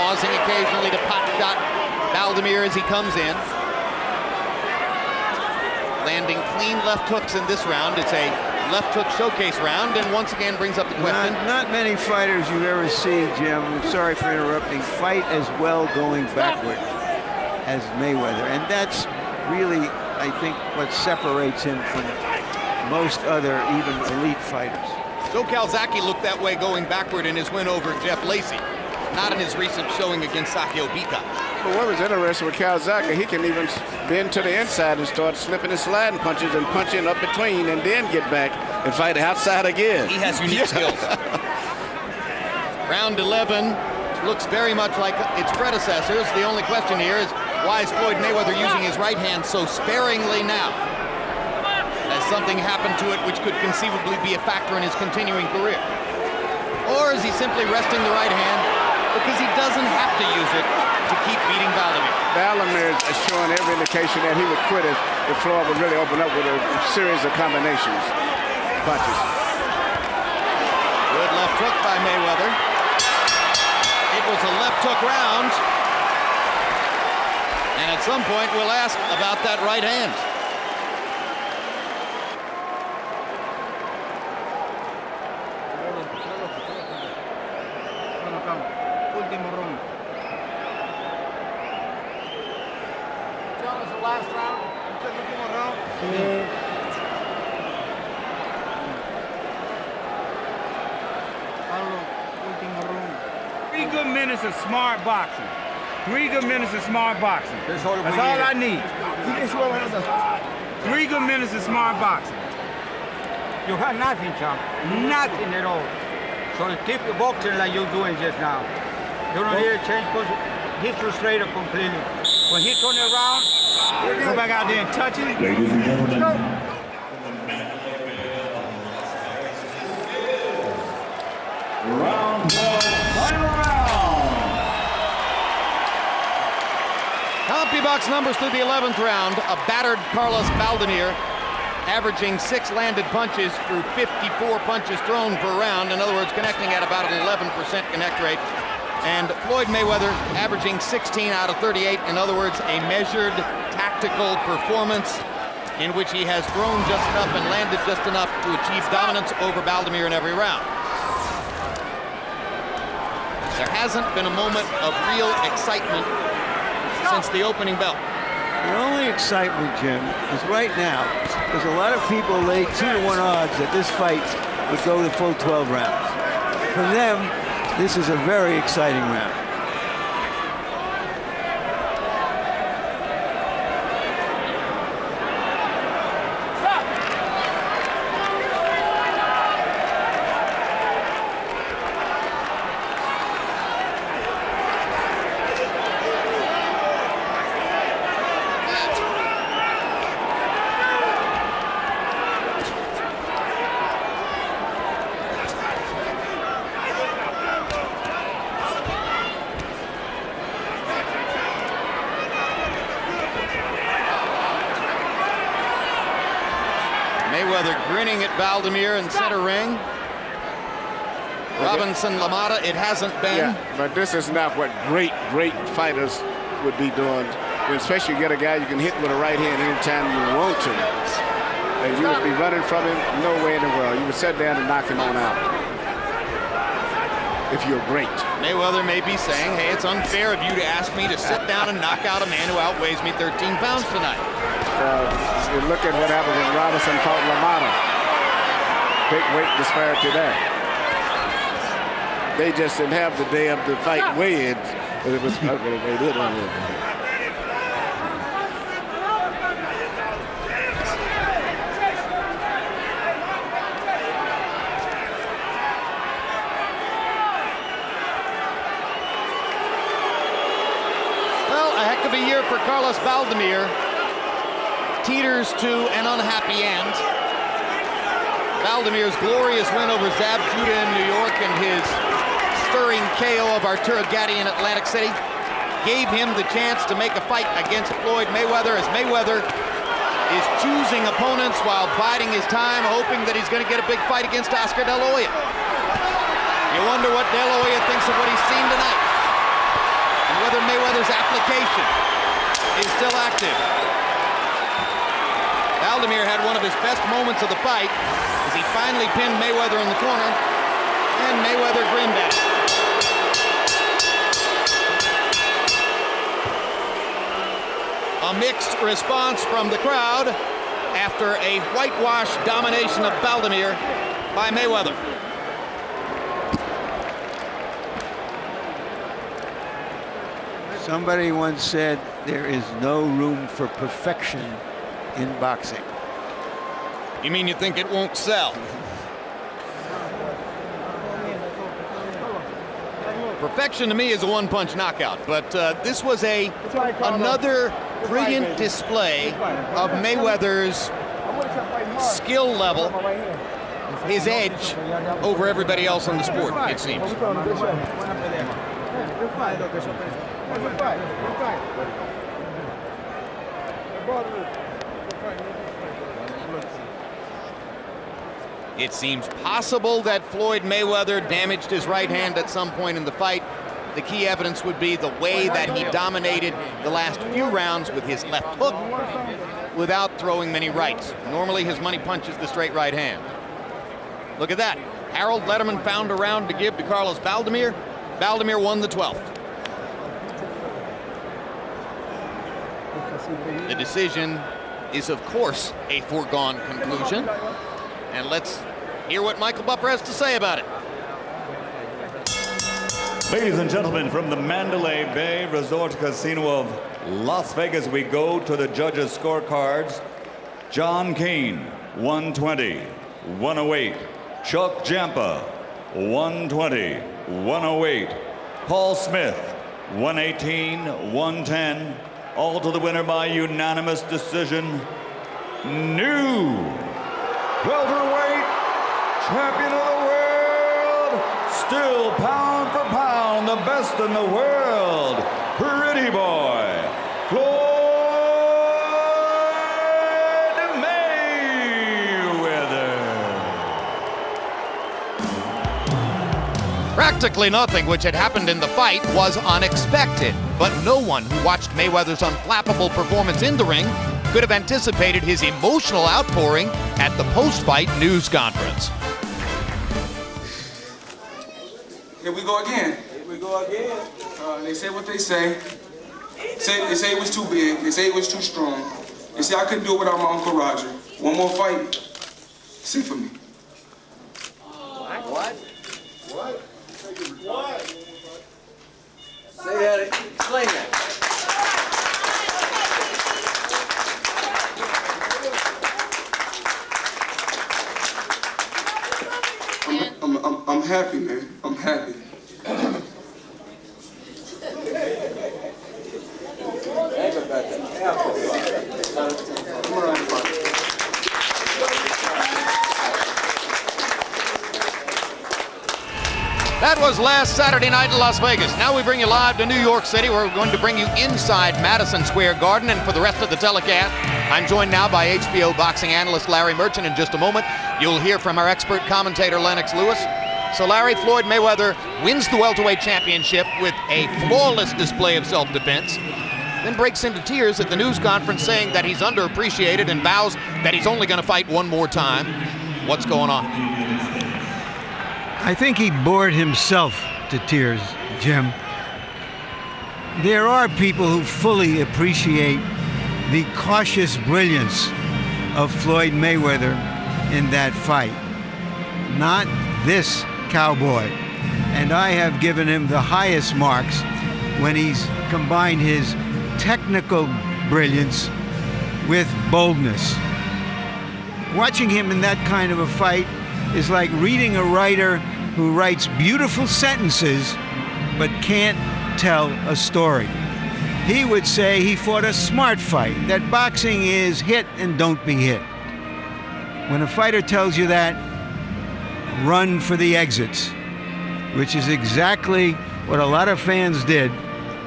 pausing occasionally to pot shot Baldomir as he comes in. Landing clean left hooks in this round. It's a left hook showcase round, and once again brings up the question. Not many fighters you ever see, Jim, I'm sorry for interrupting, fight as well going backward as Mayweather. And that's really, I think, what separates him from most other even elite fighters. Joe Calzaghe looked that way going backward in his win over Jeff Lacey, not in his recent showing against Sakio Bika. But what was interesting with Calzaghe, he can even bend to the inside and start slipping and sliding punches and punching up between and then get back and fight outside again. He has unique skills. Round 11 looks very much like its predecessors. The only question here is, why is Floyd Mayweather using his right hand so sparingly now? Has something happened to it which could conceivably be a factor in his continuing career? Or is he simply resting the right hand because he doesn't have to use it to keep beating Baldomir? Baldomir is showing every indication that he would quit if Floyd would really open up with a series of combinations, punches. Good left hook by Mayweather. It was a left hook round. And at some point, we'll ask about that right hand. Último round. Tell us the last round. You said último round? Último round. 3 good minutes of smart boxing. 3 good minutes of smart boxing. That's all I need. 3 good minutes of smart boxing. You have nothing, champ. Nothing at all. So keep boxing like you're doing just now. You don't need to change because he's frustrated completely. When he turns around, Go back out there and touch it. Ladies and gentlemen, round 1, final round. CompuBox numbers through the 11th round. A battered Carlos Baldomir, averaging 6 landed punches through 54 punches thrown per round. In other words, connecting at about an 11% connect rate. And Floyd Mayweather averaging 16 out of 38. In other words, a measured tactical performance in which he has thrown just enough and landed just enough to achieve dominance over Baldomir in every round. There hasn't been a moment of real excitement since the opening bell. The only excitement, Jim, is right now, because a lot of people laid 2-to-1 odds that this fight would go the full 12 rounds. For them, this is a very exciting round. Mayweather grinning at Baldomir in center ring. Robinson Lamata, it hasn't been. Yeah, but this is not what great fighters would be doing. Especially you get a guy you can hit with a right hand anytime you want to. And you would be running from him, no way in the world. You would sit down and knock him on out. If you're great. Mayweather may be saying, hey, it's unfair of you to ask me to sit down and knock out a man who outweighs me 13 pounds tonight. You look at what happened when Robinson fought Lamata. Big weight disparity there. They just didn't have the day of the fight weigh-ins, but it was ugly they did on it. Well, a heck of a year for Carlos Baldomir. Teeters to an unhappy end. Baldomir's glorious win over Zab Judah in New York and his stirring KO of Arturo Gatti in Atlantic City gave him the chance to make a fight against Floyd Mayweather, as Mayweather is choosing opponents while biding his time, hoping that he's going to get a big fight against Oscar De La Hoya. You wonder what De La Hoya thinks of what he's seen tonight. Mayweather's application is still active. Baldomir had one of his best moments of the fight as he finally pinned Mayweather in the corner, and Mayweather grinned at it. A mixed response from the crowd after a whitewash domination of Baldomir by Mayweather. Somebody once said there is no room for perfection in boxing. You mean you think it won't sell? Perfection to me is a one-punch knockout, but this was another brilliant display of Mayweather's skill level, his edge over everybody else in the sport, it seems. It seems possible that Floyd Mayweather damaged his right hand at some point in the fight. The key evidence would be the way that he dominated the last few rounds with his left hook without throwing many rights. Normally his money punch is the straight right hand. Look at that. Harold Lederman found a round to give to Carlos Baldomir. Baldomir won the 12th. The decision is, of course, a foregone conclusion. And let's hear what Michael Buffer has to say about it. Ladies and gentlemen, from the Mandalay Bay Resort Casino of Las Vegas, we go to the judges' scorecards. John Kane, 120, 108. Chuck Jampa, 120, 108. Paul Smith, 118, 110. All to the winner by unanimous decision. New welterweight champion of the world, still pound for pound the best in the world, pretty boy, Floyd Mayweather. Practically nothing which had happened in the fight was unexpected, but no one who watched Mayweather's unflappable performance in the ring could have anticipated his emotional outpouring at the post-fight news conference. Here we go again. Here we go again. They say what they say. They say it was too big. They say it was too strong. They say I couldn't do it without my Uncle Roger. One more fight. Sing for me. What? What? What? Say that. Explain that. I'm happy, man. I'm happy. That was last Saturday night in Las Vegas. Now we bring you live to New York City, where we're going to bring you inside Madison Square Garden. And for the rest of the telecast, I'm joined now by HBO boxing analyst Larry Merchant. In just a moment, you'll hear from our expert commentator Lennox Lewis. So Larry, Floyd Mayweather wins the welterweight championship with a flawless display of self-defense, then breaks into tears at the news conference saying that he's underappreciated and vows that he's only going to fight one more time. What's going on? I think he bored himself to tears, Jim. There are people who fully appreciate the cautious brilliance of Floyd Mayweather in that fight. Not this cowboy. And I have given him the highest marks when he's combined his technical brilliance with boldness. Watching him in that kind of a fight is like reading a writer who writes beautiful sentences but can't tell a story. He would say he fought a smart fight, that boxing is hit and don't be hit. When a fighter tells you that, run for the exits, which is exactly what a lot of fans did,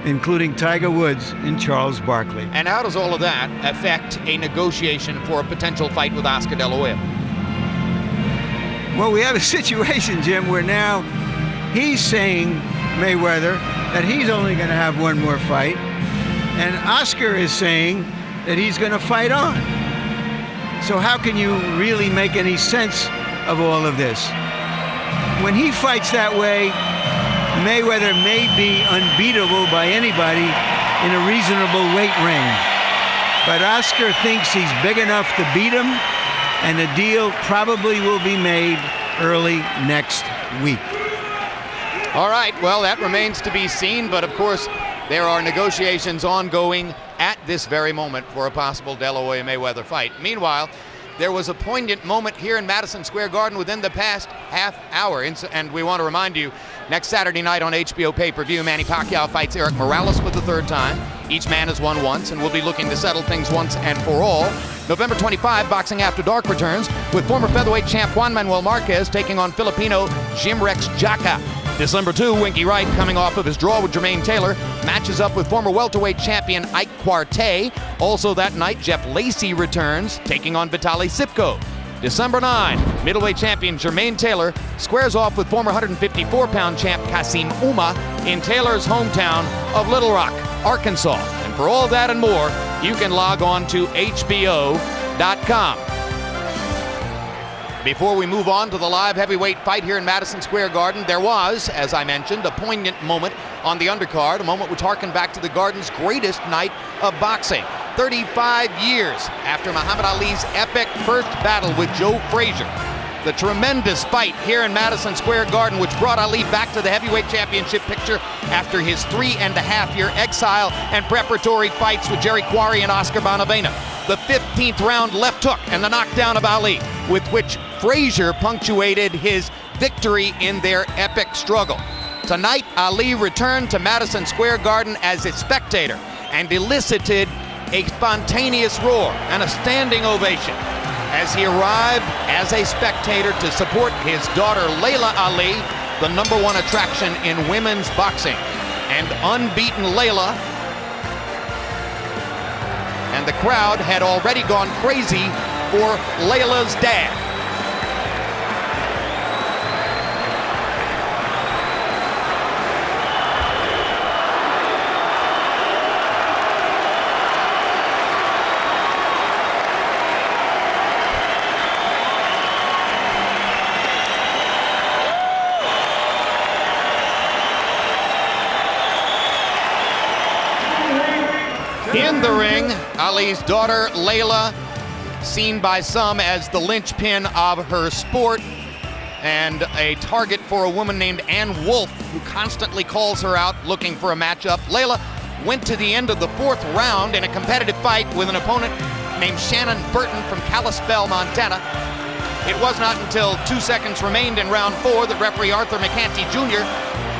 including Tiger Woods and Charles Barkley. And how does all of that affect a negotiation for a potential fight with Oscar De La Hoya? Well, we have a situation, Jim, where now he's saying Mayweather that he's only going to have one more fight. And Oscar is saying that he's going to fight on. So how can you really make any sense of all of this? When he fights that way, Mayweather may be unbeatable by anybody in a reasonable weight range. But Oscar thinks he's big enough to beat him, and the deal probably will be made early next week. All right, well, that remains to be seen, but of course, there are negotiations ongoing at this very moment for a possible De La Hoya Mayweather fight. Meanwhile, there was a poignant moment here in Madison Square Garden within the past half hour. And we want to remind you, next Saturday night on HBO pay-per-view, Manny Pacquiao fights Eric Morales for the third time. Each man has won once, and we'll be looking to settle things once and for all. November 25, Boxing After Dark returns with former featherweight champ Juan Manuel Marquez taking on Filipino Jimrex Jaca. December 2, Winky Wright, coming off of his draw with Jermaine Taylor, matches up with former welterweight champion Ike Quartey. Also that night, Jeff Lacey returns, taking on Vitaly Sipko. December 9, middleweight champion Jermaine Taylor squares off with former 154-pound champ Kasim Uma in Taylor's hometown of Little Rock, Arkansas. And for all that and more, you can log on to HBO.com. Before we move on to the live heavyweight fight here in Madison Square Garden, there was, as I mentioned, a poignant moment on the undercard, a moment which harkened back to the Garden's greatest night of boxing. 35 years after Muhammad Ali's epic first battle with Joe Frazier. The tremendous fight here in Madison Square Garden, which brought Ali back to the heavyweight championship picture after his 3.5-year exile and preparatory fights with Jerry Quarry and Oscar Bonavena. The 15th round left hook and the knockdown of Ali, with which Frazier punctuated his victory in their epic struggle. Tonight, Ali returned to Madison Square Garden as a spectator and elicited a spontaneous roar and a standing ovation as he arrived as a spectator to support his daughter Layla Ali, the #1 attraction in women's boxing. And unbeaten Layla and the crowd had already gone crazy for Layla's dad. In the ring, Ali's daughter, Layla, seen by some as the linchpin of her sport and a target for a woman named Ann Wolfe, who constantly calls her out looking for a matchup. Layla went to the end of the 4th round in a competitive fight with an opponent named Shannon Burton from Kalispell, Montana. It was not until 2 seconds remained in round 4 that referee Arthur McCanty Jr.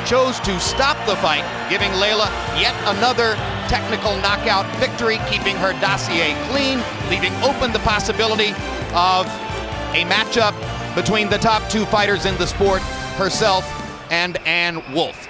chose to stop the fight, giving Layla yet another technical knockout victory, keeping her dossier clean, leaving open the possibility of a matchup between the top 2 fighters in the sport, herself and Ann Wolfe.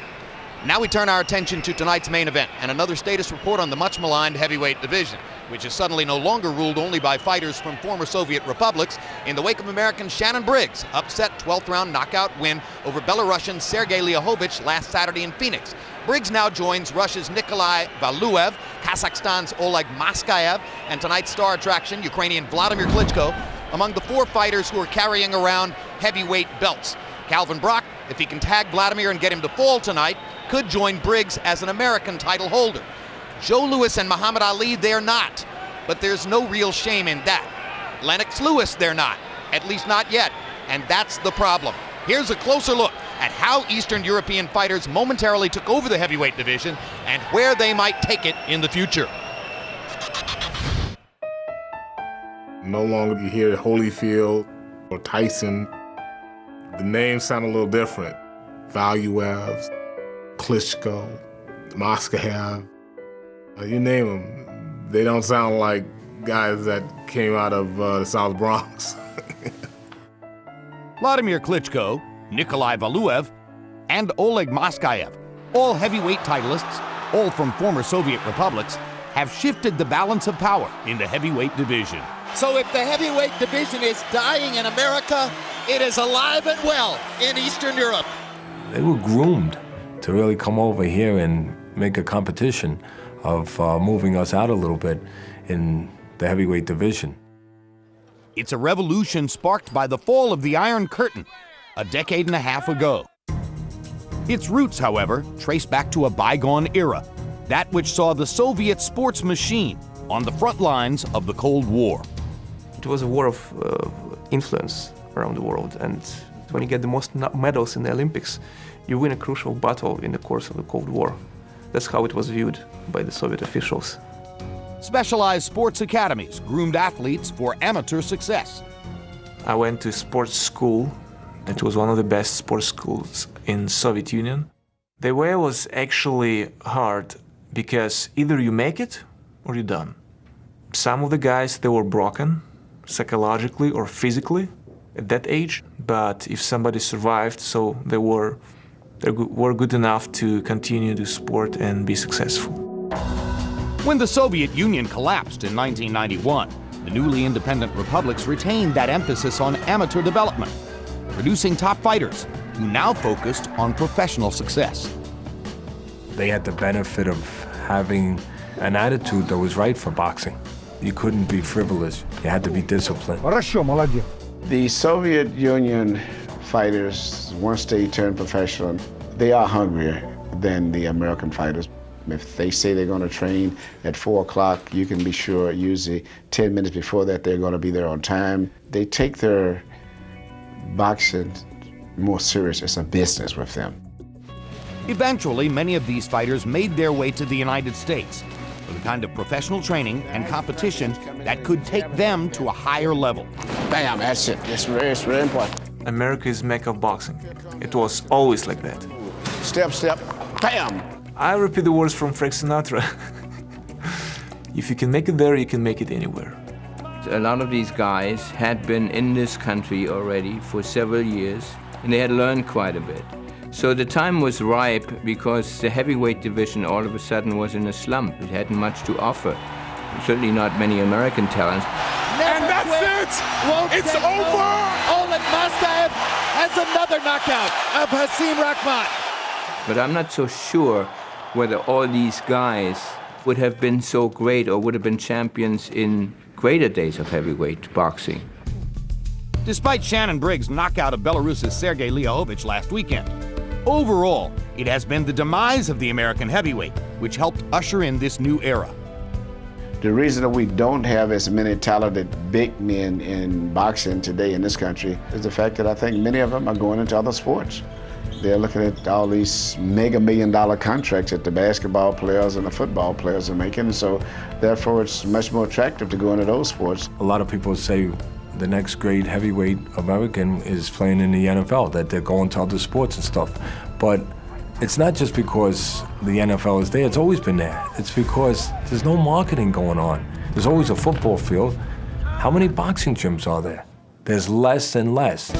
Now we turn our attention to tonight's main event and another status report on the much-maligned heavyweight division, which is suddenly no longer ruled only by fighters from former Soviet republics in the wake of American Shannon Briggs' upset 12th round knockout win over Belarusian Sergei Liakhovich last Saturday in Phoenix. Briggs now joins Russia's Nikolai Valuev, Kazakhstan's Oleg Maskayev, and tonight's star attraction, Ukrainian Wladimir Klitschko, among the 4 fighters who are carrying around heavyweight belts. Calvin Brock, if he can tag Wladimir and get him to fall tonight, could join Briggs as an American title holder. Joe Louis and Muhammad Ali, they're not, but there's no real shame in that. Lennox Lewis, they're not, at least not yet, and that's the problem. Here's a closer look at how Eastern European fighters momentarily took over the heavyweight division and where they might take it in the future. No longer you hear Holyfield or Tyson. The names sound a little different. Valuev, Klitschko, Maskayev. You name them, they don't sound like guys that came out of the South Bronx. Wladimir Klitschko, Nikolai Valuev, and Oleg Maskayev, all heavyweight titleists, all from former Soviet republics, have shifted the balance of power in the heavyweight division. So if the heavyweight division is dying in America, it is alive and well in Eastern Europe. They were groomed to really come over here and make a competition of moving us out a little bit in the heavyweight division. It's a revolution sparked by the fall of the Iron Curtain a decade and a half ago. Its roots, however, trace back to a bygone era, that which saw the Soviet sports machine on the front lines of the Cold War. It was a war of influence around the world, and when you get the most medals in the Olympics, you win a crucial battle in the course of the Cold War. That's how it was viewed by the Soviet officials. Specialized sports academies groomed athletes for amateur success. I went to sports school. It was one of the best sports schools in Soviet Union. The way was actually hard because either you make it or you're done. Some of the guys, they were broken psychologically or physically at that age, but if somebody survived, so they were good enough to continue the sport and be successful. When the Soviet Union collapsed in 1991, the newly independent republics retained that emphasis on amateur development, producing top fighters who now focused on professional success. They had the benefit of having an attitude that was right for boxing. You couldn't be frivolous. You had to be disciplined. The Soviet Union fighters, once they turn professional, they are hungrier than the American fighters. If they say they're going to train at 4 o'clock, you can be sure usually 10 minutes before that they're going to be there on time. They take their boxing more serious as a business with them. Eventually, many of these fighters made their way to the United States for the kind of professional training and competition that could take them to a higher level. Bam, that's it. It's very important. America is Mecca of boxing. It was always like that. Step, step, bam! I repeat the words from Frank Sinatra. If you can make it there, you can make it anywhere. A lot of these guys had been in this country already for several years, and they had learned quite a bit. So the time was ripe because the heavyweight division all of a sudden was in a slump. It hadn't much to offer. Certainly not many American talents. And that's it! It's over! Oleg Mastaev has another knockout of Hasim Rahmat. But I'm not so sure whether all these guys would have been so great or would have been champions in greater days of heavyweight boxing. Despite Shannon Briggs' knockout of Belarus's Sergei Liahovich last weekend, overall, it has been the demise of the American heavyweight which helped usher in this new era. The reason that we don't have as many talented big men in boxing today in this country is the fact that I think many of them are going into other sports. They're looking at all these mega $1 million contracts that the basketball players and the football players are making, so therefore it's much more attractive to go into those sports. A lot of people say the next great heavyweight American is playing in the NFL, that they're going to other sports and stuff. But it's not just because the NFL is there, it's always been there. It's because there's no marketing going on. There's always a football field. How many boxing gyms are there? There's less and less.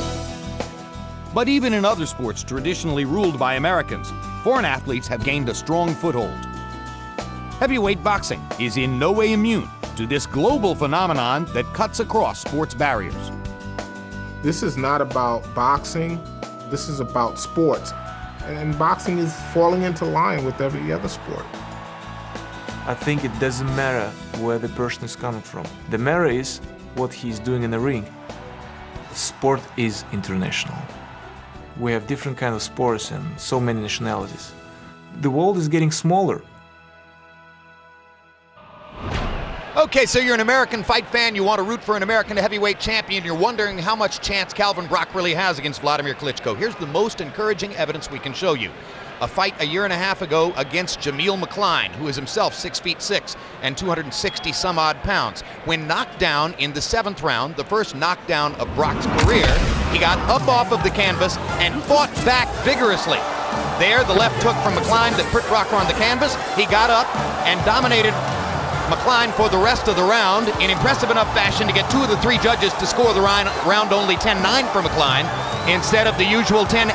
But even in other sports traditionally ruled by Americans, foreign athletes have gained a strong foothold. Heavyweight boxing is in no way immune to this global phenomenon that cuts across sports barriers. This is not about boxing, this is about sports. And boxing is falling into line with every other sport. I think it doesn't matter where the person is coming from. The matter is what he's doing in the ring. Sport is international. We have different kinds of sports and so many nationalities. The world is getting smaller. Okay, so you're an American fight fan, you want to root for an American heavyweight champion, you're wondering how much chance Calvin Brock really has against Wladimir Klitschko. Here's the most encouraging evidence we can show you. A fight a year and a half ago against Jameel McCline, who is himself 6'6" and 260 some odd pounds. When knocked down in the 7th round, the first knockdown of Brock's career, he got up off of the canvas and fought back vigorously. There, the left hook from McCline that put Brock on the canvas. He got up and dominated McCline for the rest of the round in impressive enough fashion to get 2 of the 3 judges to score the round only 10-9 for McCline instead of the usual 10-8.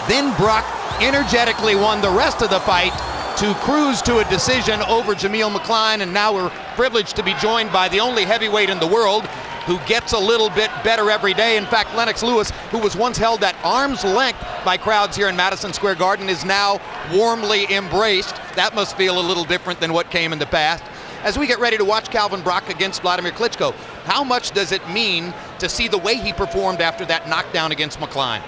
Then Brock energetically won the rest of the fight to cruise to a decision over Jameel McCline, and now we're privileged to be joined by the only heavyweight in the world who gets a little bit better every day. In fact, Lennox Lewis, who was once held at arm's length by crowds here in Madison Square Garden, is now warmly embraced. That must feel a little different than what came in the past. As we get ready to watch Calvin Brock against Wladimir Klitschko, how much does it mean to see the way he performed after that knockdown against McCline?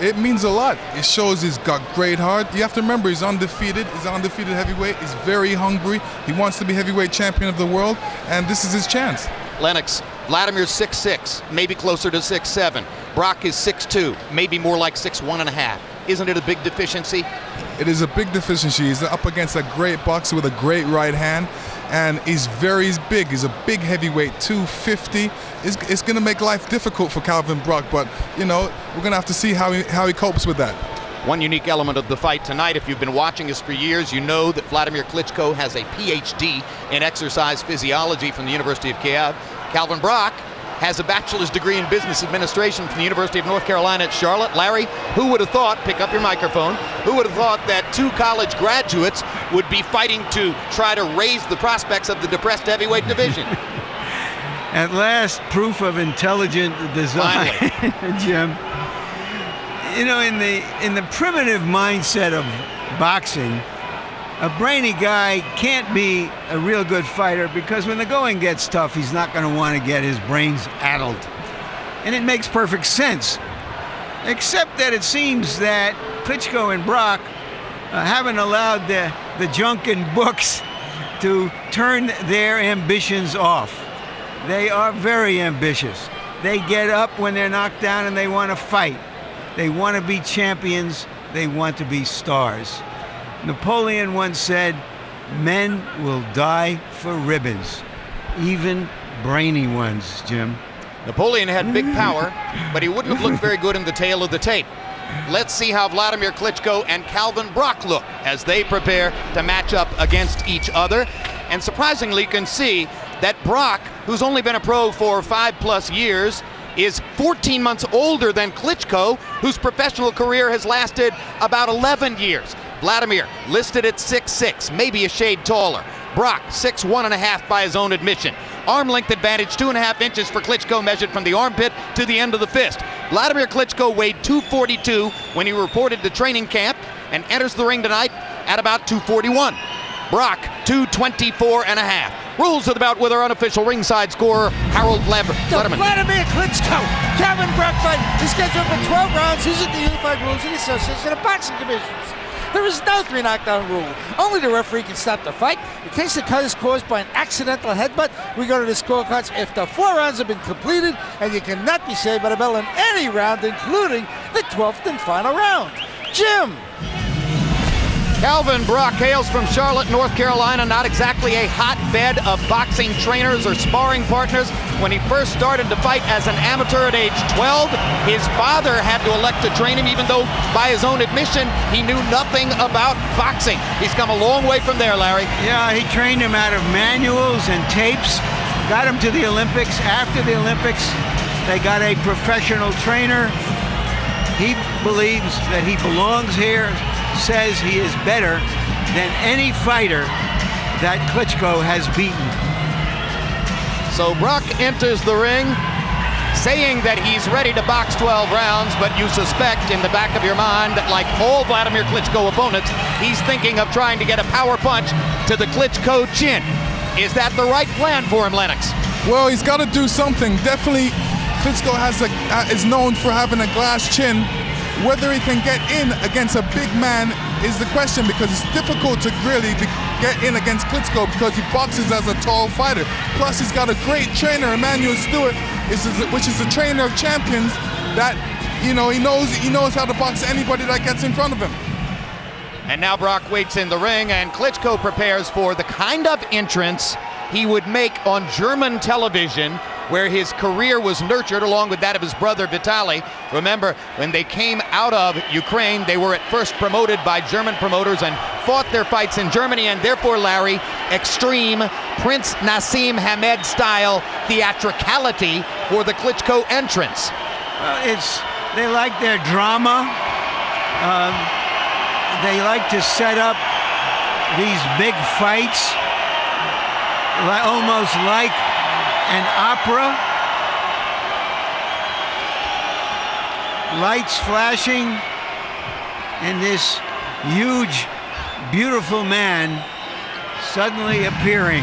It means a lot. It shows he's got great heart. You have to remember, he's undefeated. He's an undefeated heavyweight. He's very hungry. He wants to be heavyweight champion of the world, and this is his chance. Lennox, Vladimir's 6'6", maybe closer to 6'7". Brock is 6'2", maybe more like 6'1.5". Isn't it a big deficiency? It is a big deficiency. He's up against a great boxer with a great right hand, and he's big. He's a big heavyweight, 250. It's going to make life difficult for Calvin Brock, but you know, we're going to have to see how he copes with that. One unique element of the fight tonight, if you've been watching us for years, you know that Wladimir Klitschko has a PhD in exercise physiology from the University of Kiev. Calvin Brock has a bachelor's degree in business administration from the University of North Carolina at Charlotte. Larry, who would have thought, pick up your microphone, who would have thought that two college graduates would be fighting to try to raise the prospects of the depressed heavyweight division? At last, proof of intelligent design, Jim. You know, in the primitive mindset of boxing, a brainy guy can't be a real good fighter because when the going gets tough, he's not going to want to get his brains addled. And it makes perfect sense. Except that it seems that Klitschko and Brock haven't allowed the junk in books to turn their ambitions off. They are very ambitious. They get up when they're knocked down and they want to fight. They want to be champions. They want to be stars. Napoleon once said, men will die for ribbons, even brainy ones, Jim. Napoleon had big power, but he wouldn't have looked very good in the tail of the tape. Let's see how Wladimir Klitschko and Calvin Brock look as they prepare to match up against each other. And surprisingly, you can see that Brock, who's only been a pro for 5+ years, is 14 months older than Klitschko, whose professional career has lasted about 11 years. Wladimir listed at 6'6", maybe a shade taller. Brock, 6'1.5" by his own admission. Arm length advantage, 2.5 inches for Klitschko, measured from the armpit to the end of the fist. Wladimir Klitschko weighed 242 when he reported to training camp and enters the ring tonight at about 241. Brock, 224.5. Rules of the bout with our unofficial ringside scorer, Harold Letterman. Wladimir Klitschko, Calvin Brock fight is scheduled for 12 rounds using the Unified Rules of the Association of Boxing Commissions. There is no 3 knockdown rule. Only the referee can stop the fight. In case the cut is caused by an accidental headbutt, we go to the scorecards after 4 rounds have been completed, and you cannot be saved by the bell in any round, including the 12th and final round. Jim. Calvin Brock hails from Charlotte, North Carolina, not exactly a hotbed of boxing trainers or sparring partners. When he first started to fight as an amateur at age 12, his father had to elect to train him, even though by his own admission, he knew nothing about boxing. He's come a long way from there, Larry. Yeah, he trained him out of manuals and tapes, got him to the Olympics. After the Olympics, they got a professional trainer. He believes that he belongs here, says he is better than any fighter that Klitschko has beaten. So Brock enters the ring saying that he's ready to box 12 rounds, but you suspect in the back of your mind that, like all Wladimir Klitschko opponents, he's thinking of trying to get a power punch to the Klitschko chin. Is that the right plan for him, Lennox? Well, he's got to do something. Definitely, Klitschko is known for having a glass chin. Whether he can get in against a big man is the question, because it's difficult to really get in against Klitschko because he boxes as a tall fighter. Plus, he's got a great trainer, Emmanuel Stewart, which is the trainer of champions. That he knows how to box anybody that gets in front of him. And now Brock waits in the ring, and Klitschko prepares for the kind of entrance he would make on German television, where his career was nurtured along with that of his brother Vitaly. Remember, when they came out of Ukraine, they were at first promoted by German promoters and fought their fights in Germany, and therefore, Larry, extreme Prince Nassim Hamed style theatricality for the Klitschko entrance. They like their drama. They like to set up these big fights, almost like an opera. lights flashing, and this huge, beautiful man suddenly appearing.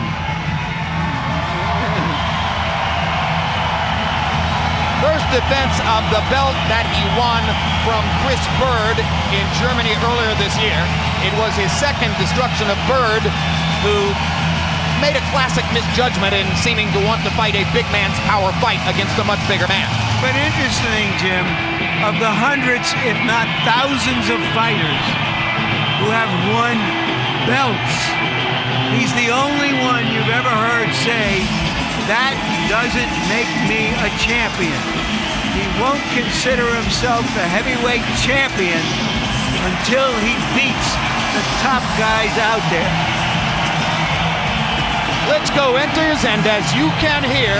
First defense of the belt that he won from Chris Bird in Germany earlier this year. It was his second destruction of Bird, who made a classic misjudgment in seeming to want to fight a big man's power fight against a much bigger man. But interesting, Jim, of the hundreds, if not thousands of fighters who have won belts, he's the only one you've ever heard say, "That doesn't make me a champion." He won't consider himself the heavyweight champion until he beats the top guys out there. Klitschko enters, and as you can hear,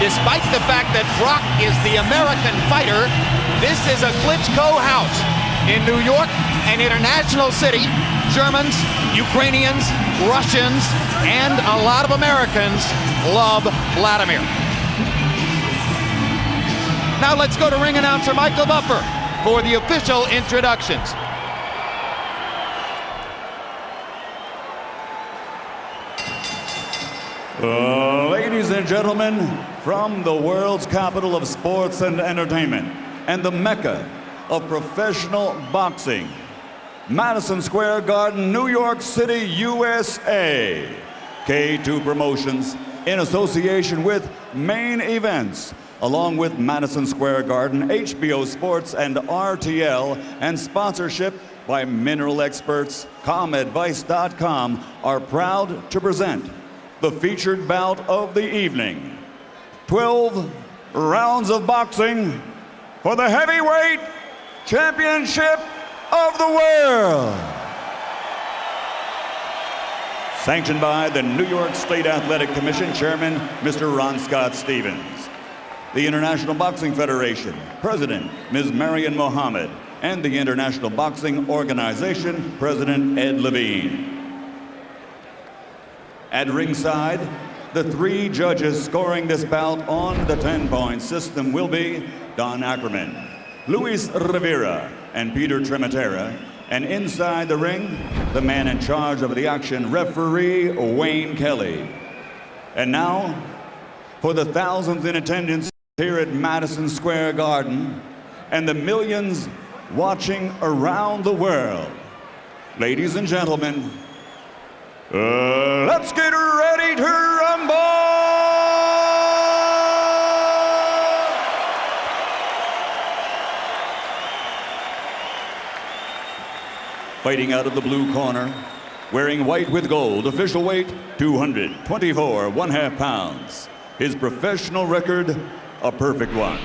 despite the fact that Brock is the American fighter, this is a Klitschko house in New York, an international city. Germans, Ukrainians, Russians, and a lot of Americans love Wladimir. Now let's go to ring announcer Michael Buffer for the official introductions. Ladies and gentlemen, from the world's capital of sports and entertainment and the Mecca of professional boxing, Madison Square Garden, New York City, USA. K2 Promotions, in association with Main Events, along with Madison Square Garden, HBO Sports, and RTL, and sponsorship by Mineral Experts, ComAdvice.com, are proud to present the featured bout of the evening. 12 rounds of boxing for the heavyweight championship of the world. Sanctioned by the New York State Athletic Commission Chairman, Mr. Ron Scott Stevens. The International Boxing Federation, President, Ms. Marian Mohammed, and the International Boxing Organization, President Ed Levine. At ringside, the 3 judges scoring this bout on the 10-point system will be Don Ackerman, Luis Rivera, and Peter Trematera. And inside the ring, the man in charge of the action, referee Wayne Kelly. And now, for the thousands in attendance here at Madison Square Garden and the millions watching around the world, ladies and gentlemen, let's get ready to rumble! Fighting out of the blue corner, wearing white with gold, official weight 224 1/2 pounds. His professional record, a perfect one.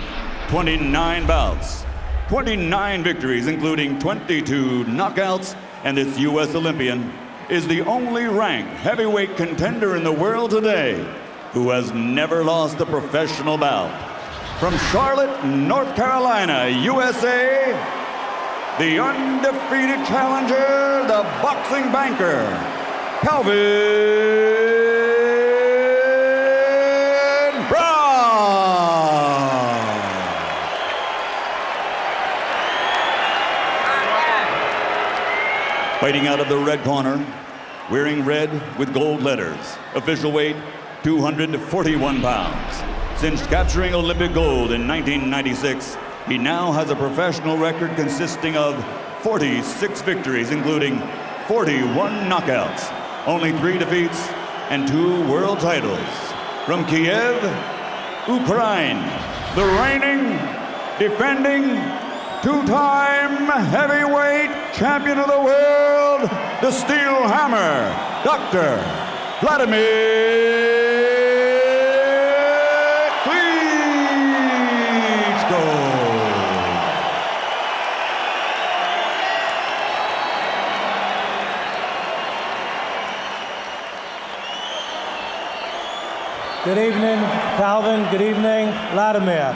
29 bouts, 29 victories, including 22 knockouts, and this U.S. Olympian is the only ranked heavyweight contender in the world today who has never lost a professional bout. From Charlotte, North Carolina, USA, the undefeated challenger, the boxing banker, Calvin Brown. Fighting out of the red corner, wearing red with gold letters, official weight 241 pounds. Since capturing Olympic gold in 1996, he now has a professional record consisting of 46 victories, including 41 knockouts, only 3 defeats, and 2 world titles. From Kiev, Ukraine, the reigning, defending, 2-time heavyweight champion of the world, the Steel Hammer, Dr. Wladimir Klitschko. Good evening, Calvin. Good evening, Wladimir.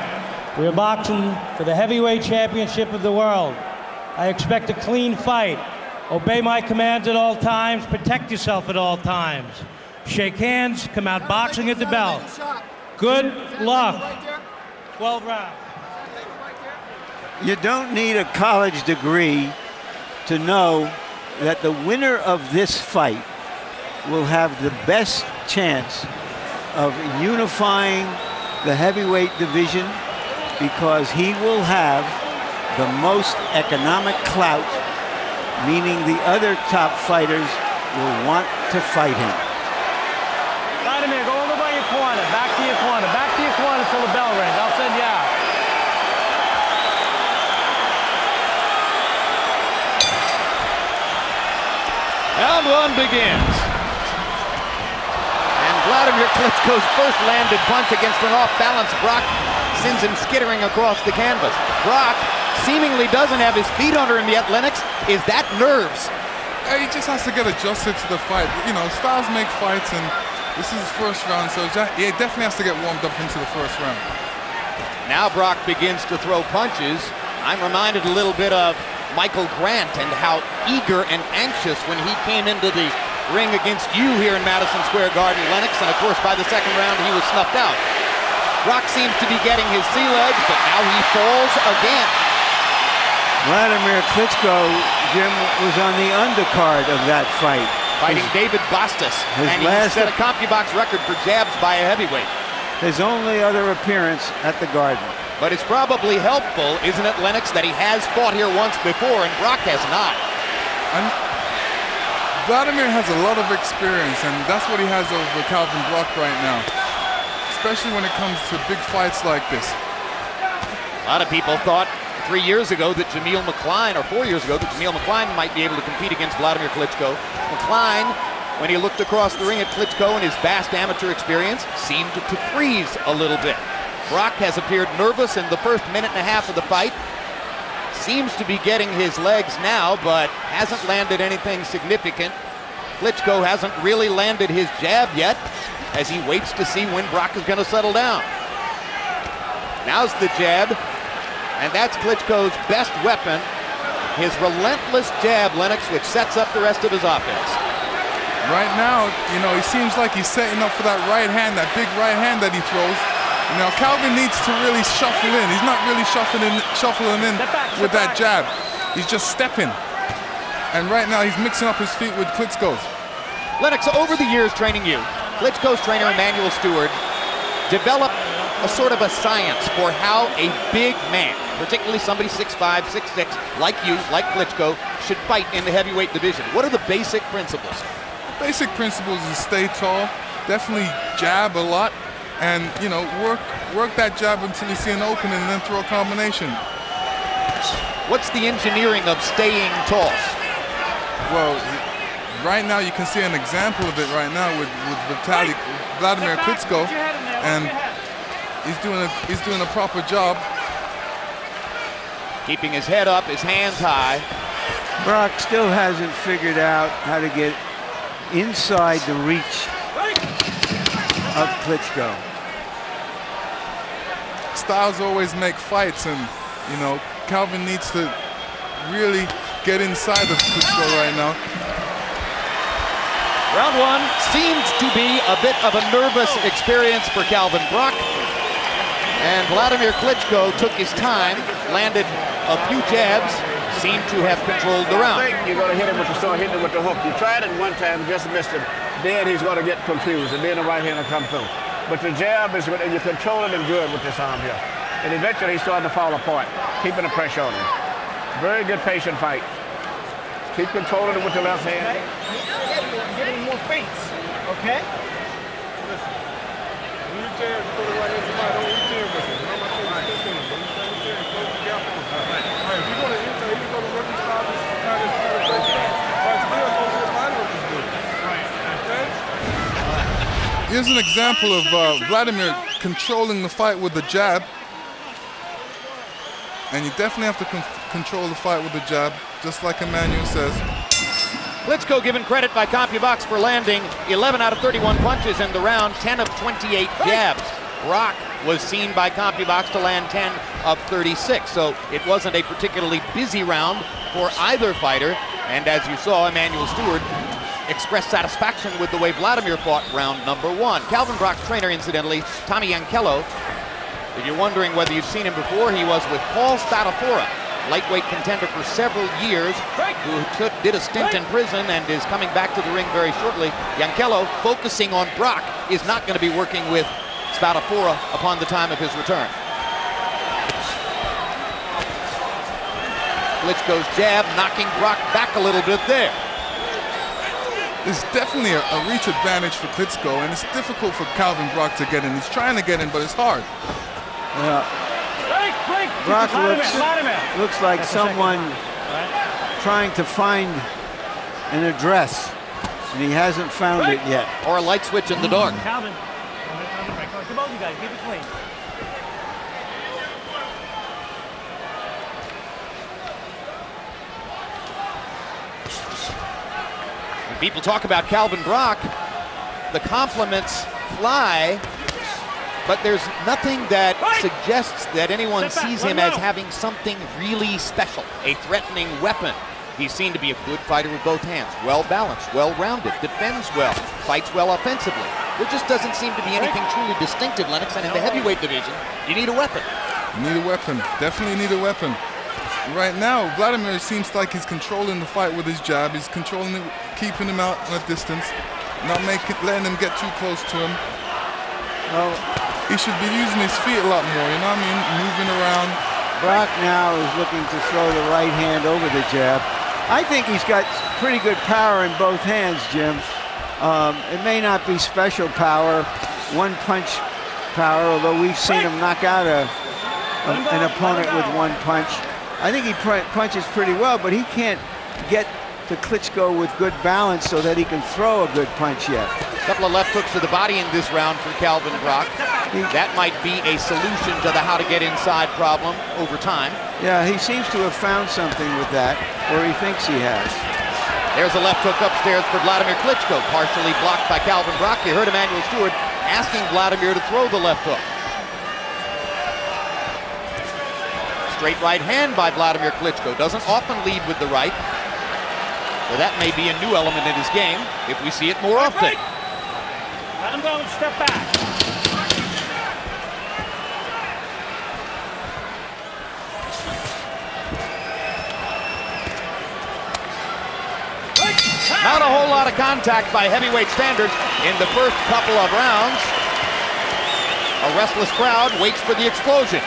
We are boxing for the heavyweight championship of the world. I expect a clean fight. Obey my commands at all times. Protect yourself at all times. Shake hands. Come out boxing at the bell. Good luck. 12 rounds. You don't need a college degree to know that the winner of this fight will have the best chance of unifying the heavyweight division, because he will have the most economic clout, meaning the other top fighters will want to fight him. Vladimir, go over by your corner. Back to your corner. Back to your corner till the bell rings. I'll send you out. Round one begins. And Wladimir Klitschko's first landed punch against an off-balance Brock sends him skittering across the canvas. Brock seemingly doesn't have his feet under him yet. Lennox, is that nerves? He just has to get adjusted to the fight. You know, styles make fights, and this is his first round, so he definitely has to get warmed up into the first round. Now Brock begins to throw punches. I'm reminded a little bit of Michael Grant and how eager and anxious when he came into the ring against you here in Madison Square Garden, Lennox, and of course by the second round he was snuffed out. Brock seems to be getting his sea legs, but now he falls again. Vladimir Klitschko, Jim, was on the undercard of that fight. Fighting David Bastos, and he set a CompuBox record for jabs by a heavyweight. His only other appearance at the Garden. But it's probably helpful, isn't it, Lennox, that he has fought here once before and Brock has not. Wladimir has a lot of experience, and that's what he has over Calvin Brock right now, especially when it comes to big fights like this. A lot of people thought 3 years ago that Jameel McCline, or 4 years ago, that Jameel McCline might be able to compete against Wladimir Klitschko. McCline, when he looked across the ring at Klitschko and his vast amateur experience, seemed to freeze a little bit. Brock has appeared nervous in the first minute and a half of the fight. Seems to be getting his legs now, but hasn't landed anything significant. Klitschko hasn't really landed his jab yet, as he waits to see when Brock is going to settle down. Now's the jab, and that's Klitschko's best weapon, his relentless jab, Lennox, which sets up the rest of his offense. Right now, you know, he seems like he's setting up for that right hand, that big right hand that he throws. Now Calvin needs to really shuffle in. He's not really shuffling in with that jab. He's just stepping. And right now he's mixing up his feet with Klitschko's. Lennox, over the years training you, Klitschko's trainer Emmanuel Stewart developed a sort of a science for how a big man, particularly somebody 6'5", 6'6", like you, like Klitschko, should fight in the heavyweight division. What are the basic principles? The basic principles is stay tall, definitely jab a lot, and you know, work that jab until you see an opening and then throw a combination. What's the engineering of staying tall? Well, right now you can see an example of it right now with Wladimir Klitschko, and he's doing a proper job. Keeping his head up, his hands high. Brock still hasn't figured out how to get inside the reach of Klitschko. Styles always make fights, and you know, Calvin needs to really get inside of Klitschko right now. Round one seemed to be a bit of a nervous experience for Calvin Brock. And Wladimir Klitschko took his time, landed a few jabs, seemed to have controlled the round. You're going to hit him with the start, hit him with the hook. You tried it one time, just missed him. Then he's going to get confused, and then the right hand will come through. But the jab is, and you're controlling him good with this arm here. And eventually he's starting to fall apart, keeping the pressure on him. Very good patient fight. Keep controlling it with the left hand. Get him more feints, okay? Listen, when you jab, you throw the right hand to my don't reach in with it. I'm not taking a step in, but you stand there and close the gap on him. All right, if you're going to enter, even though the referee style is kind of break it up, but still go to the body work is good. Right, okay? Here's an example of Wladimir controlling the fight with the jab. And you definitely have to control the fight with the jab, just like Emmanuel says. Klitschko given credit by CompuBox for landing 11 out of 31 punches in the round, 10 of 28 jabs. Brock was seen by CompuBox to land 10 of 36, so it wasn't a particularly busy round for either fighter. And as you saw, Emmanuel Stewart expressed satisfaction with the way Wladimir fought round number one. Calvin Brock's trainer, incidentally, Tommy Yankello, If you're wondering whether you've seen him before, he was with Paul Spadafora, lightweight contender for several years, who did a stint in prison and is coming back to the ring very shortly. Yankello, focusing on Brock, is not going to be working with Spadafora upon the time of his return. Klitschko's jab knocking Brock back a little bit there. There's definitely a reach advantage for Klitschko, and it's difficult for Calvin Brock to get in. He's trying to get in, but it's hard. Yeah. Brock looks like someone trying to find an address, and he hasn't found it yet. Or a light switch in the dark. Calvin, come on, you guys, keep it clean. When people talk about Calvin Brock, the compliments fly, but there's nothing that suggests that anyone sees him as having something really special, a threatening weapon. He's seen to be a good fighter with both hands, well-balanced, well-rounded, defends well, fights well offensively. There just doesn't seem to be anything truly distinctive, Lennox, and in the heavyweight division, you need a weapon. You need a weapon, definitely need a weapon. Right now, Wladimir seems like he's controlling the fight with his jab. He's controlling it, keeping him out at a distance, not letting him get too close to him. Well, he should be using his feet a lot more, you know what I mean? Moving around. Brock now is looking to throw the right hand over the jab. I think he's got pretty good power in both hands, Jim. It may not be special power, one punch power, although we've seen him knock out an opponent with one punch. I think he punches pretty well, but he can't get to Klitschko with good balance so that he can throw a good punch yet. A couple of left hooks to the body in this round for Calvin Brock. That might be a solution to the how to get inside problem over time. Yeah, he seems to have found something with that, or he thinks he has. There's a left hook upstairs for Wladimir Klitschko, partially blocked by Calvin Brock. You heard Emmanuel Stewart asking Wladimir to throw the left hook. Straight right hand by Wladimir Klitschko. Doesn't often lead with the right. So that may be a new element in his game if we see it more often. Let him go and step back. Not a whole lot of contact by heavyweight standards in the first couple of rounds. A restless crowd waits for the explosion.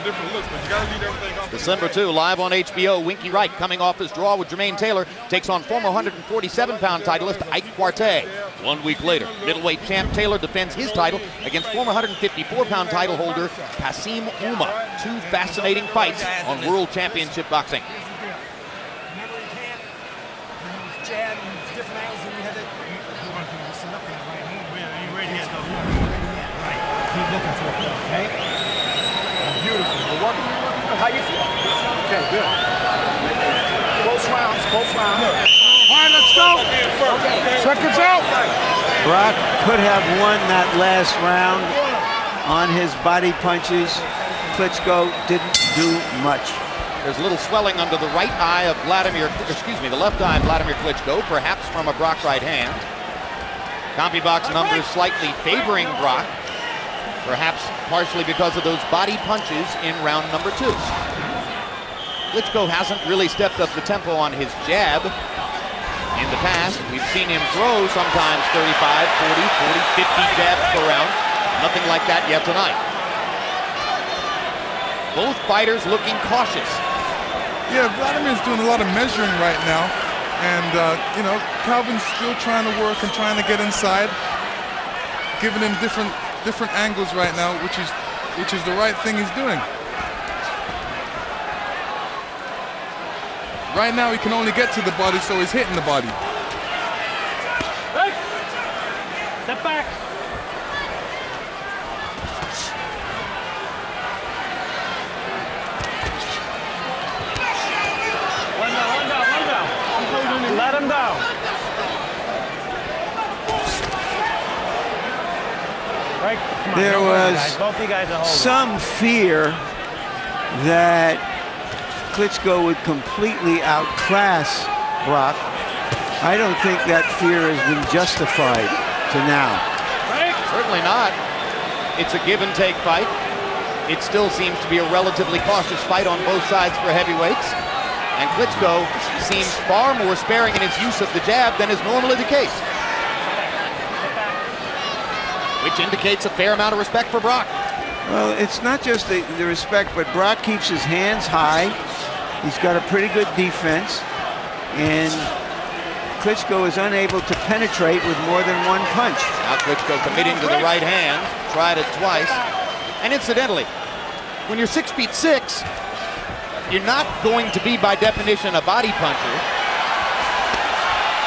Different looks, but you gotta leave everything off. December 2, live on HBO. Winky Wright coming off his draw with Jermaine Taylor takes on former 147-pound titleist Ike Quartey. 1 week later, middleweight champ Taylor defends his title against former 154-pound title holder Kasim Uma. Two fascinating fights on World Championship Boxing. How you feel? Okay, good. Close rounds, close rounds. All right, let's go. Okay. Seconds out. Brock could have won that last round on his body punches. Klitschko didn't do much. There's a little swelling under the right eye of the left eye of Wladimir Klitschko, perhaps from a Brock right hand. CompuBox numbers slightly favoring Brock, perhaps partially because of those body punches in round number 2. Klitschko hasn't really stepped up the tempo on his jab in the past. We've seen him throw sometimes 35, 40, 40, 50 jabs per round. Nothing like that yet tonight. Both fighters looking cautious. Yeah, Vladimir's doing a lot of measuring right now. And, you know, Calvin's still trying to work and trying to get inside, giving him different angles right now, which is the right thing he's doing. Right now he can only get to the body, so he's hitting the body. Hey. Step back. One down. Let him down. Right. There was some fear that Klitschko would completely outclass Brock. I don't think that fear has been justified to now. Certainly not. It's a give and take fight. It still seems to be a relatively cautious fight on both sides for heavyweights. And Klitschko seems far more sparing in his use of the jab than is normally the case, which indicates a fair amount of respect for Brock. Well, it's not just the respect, but Brock keeps his hands high. He's got a pretty good defense, and Klitschko is unable to penetrate with more than one punch. Now Klitschko committing to the right hand, tried it twice. And incidentally, when you're 6'6", you're not going to be, by definition, a body puncher.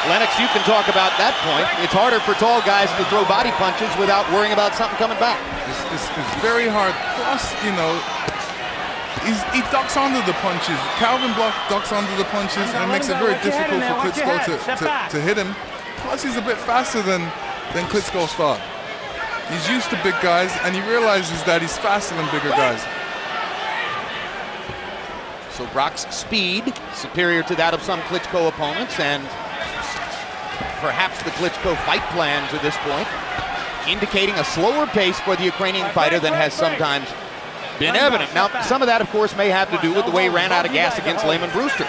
Lennox, you can talk about that point. It's harder for tall guys to throw body punches without worrying about something coming back. It's very hard. Plus, you know, he ducks under the punches. Calvin Block ducks under the punches, and it makes it very difficult for Klitschko to hit him. Plus, he's a bit faster than Klitschko's fought. He's used to big guys, and he realizes that he's faster than bigger guys. So Brock's speed superior to that of some Klitschko opponents, and perhaps the Klitschko fight plan to this point, indicating a slower pace for the Ukrainian fighter than has sometimes been evident. Now, some of that, of course, may have to do with the way he ran out of gas against Lehman Brewster.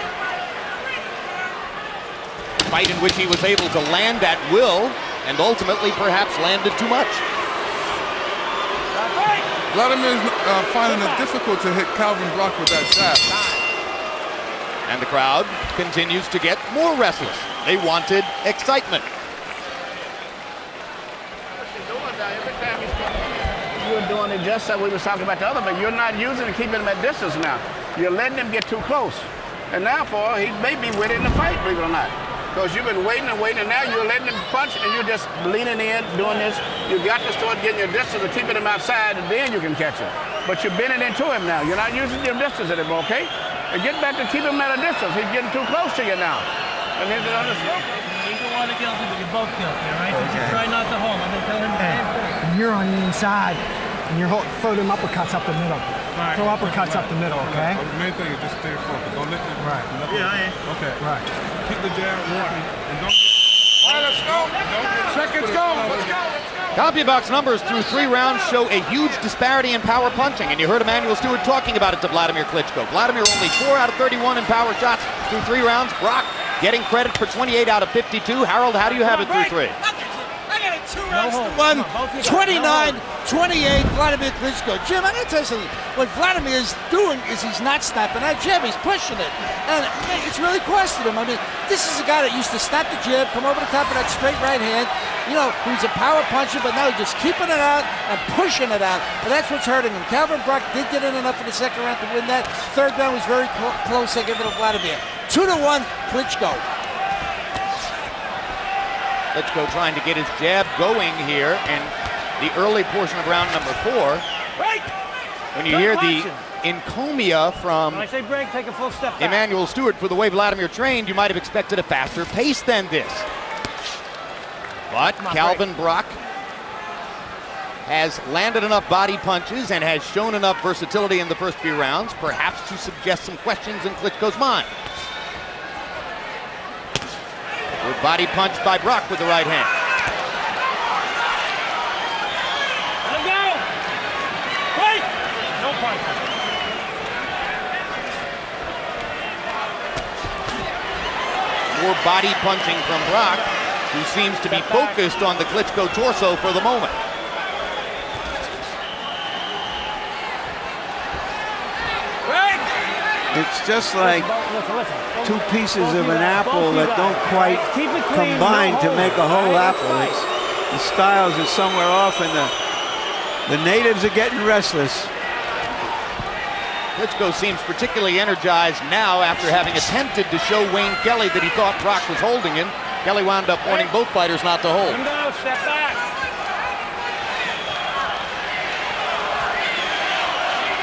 A fight in which he was able to land at will and ultimately perhaps landed too much. Wladimir is finding it difficult to hit Calvin Brock with that jab. And the crowd continues to get more restless. They wanted excitement. You're doing it just like we were talking about the other, but you're not using and keeping him at distance now. You're letting him get too close. And now he may be winning the fight, believe it or not. Because you've been waiting and waiting, and now you're letting him punch, and you're just leaning in, doing this. You got to start getting your distance and keeping him outside, and then you can catch him. But you're bending into him now. You're not using your distance anymore, okay? And get back to keep him at a distance. He's getting too close to you now. And then Either one are guilty, but you're both guilty, all right? Just try not to hold. I'm going to tell him the same thing. When you're on the inside, and you're throw them uppercuts up the middle. Right. Throw uppercuts up the middle, okay? The main thing is just stay focused. Don't let them. Right. Okay. Right. Keep the jab walking and don't. All right, let's go. Seconds go. Let's go. CompuBox numbers through 3 rounds show a huge disparity in power punching, and you heard Emanuel Stewart talking about it to Wladimir Klitschko. Wladimir only 4 out of 31 in power shots through 3 rounds. Brock getting credit for 28 out of 52. Harold, how do you have it through 3? I got it 2 rounds to 1, 29-28, Wladimir Klitschko. Jim, I gotta tell you something. What Wladimir is doing is he's not snapping that jab, he's pushing it. And it's really costing him. I mean, this is a guy that used to snap the jab, come over the top of that straight right hand. You know, he's a power puncher, but now he's just keeping it out and pushing it out. And that's what's hurting him. Calvin Brock did get in enough in the second round to win that. Third round was very close. I give it to Wladimir. 2-1, Klitschko. Klitschko trying to get his jab going here in the early portion of round number 4. When you hear the encomia from When I say break, take a full step back. Emanuel Stewart for the way Wladimir trained, you might have expected a faster pace than this. But Calvin Brock has landed enough body punches and has shown enough versatility in the first few rounds, perhaps to suggest some questions in Klitschko's mind. Good body punch by Brock with the right hand. Let him go! Wait! No punch. More body punching from Brock, who seems to be focused on the Klitschko torso for the moment. It's just like 2 pieces of an apple that don't quite combine to make a whole apple. The styles are somewhere off, and the natives are getting restless. Klitschko seems particularly energized now after having attempted to show Wayne Kelly that he thought Brock was holding him. Kelly wound up warning both fighters not to hold. Step back.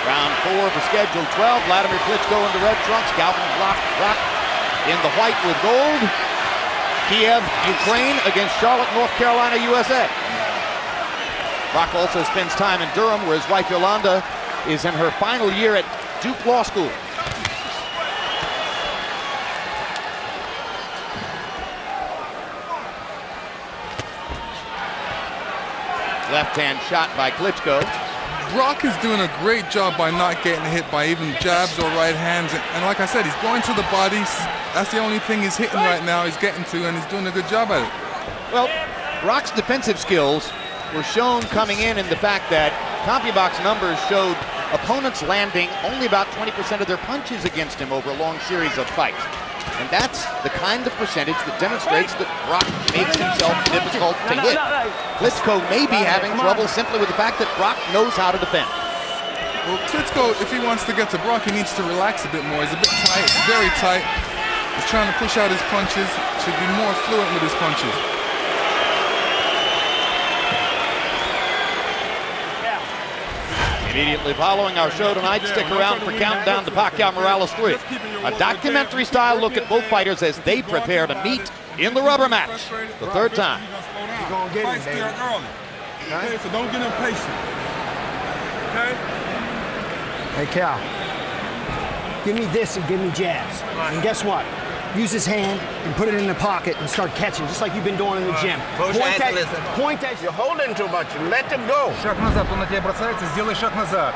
Round 4 for schedule 12. Wladimir Klitschko in the red trunks. Calvin Brock in the white with gold. Kiev, Ukraine against Charlotte, North Carolina, USA. Brock also spends time in Durham, where his wife Yolanda is in her final year at Duke Law School. Left hand shot by Klitschko. Brock is doing a great job by not getting hit by even jabs or right hands. And like I said, he's going to the bodies. That's the only thing he's hitting right now, he's getting to, and he's doing a good job at it. Well, Brock's defensive skills were shown coming in the fact that CompuBox numbers showed opponents landing only about 20% of their punches against him over a long series of fights. And that's the kind of percentage that demonstrates that Brock makes himself difficult to hit. Klitschko may be having trouble simply with the fact that Brock knows how to defend. Well, Klitschko, if he wants to get to Brock, he needs to relax a bit more. He's a bit tight, very tight. He's trying to push out his punches, should be more fluent with his punches. Immediately following our show tonight, stick around for Countdown to Pacquiao Morales 3. A documentary-style look at both fighters as they prepare to meet in the rubber match, the third time. You're going to get him, baby. Okay, so don't get impatient. Okay? Hey, Cal, give me this and give me jabs. And guess what? Use his hand and put it in the pocket and start catching, just like you've been doing in the gym. Point at You're holding too much. Let him go. Шаг назад, он на тебя бросается, сделай шаг назад.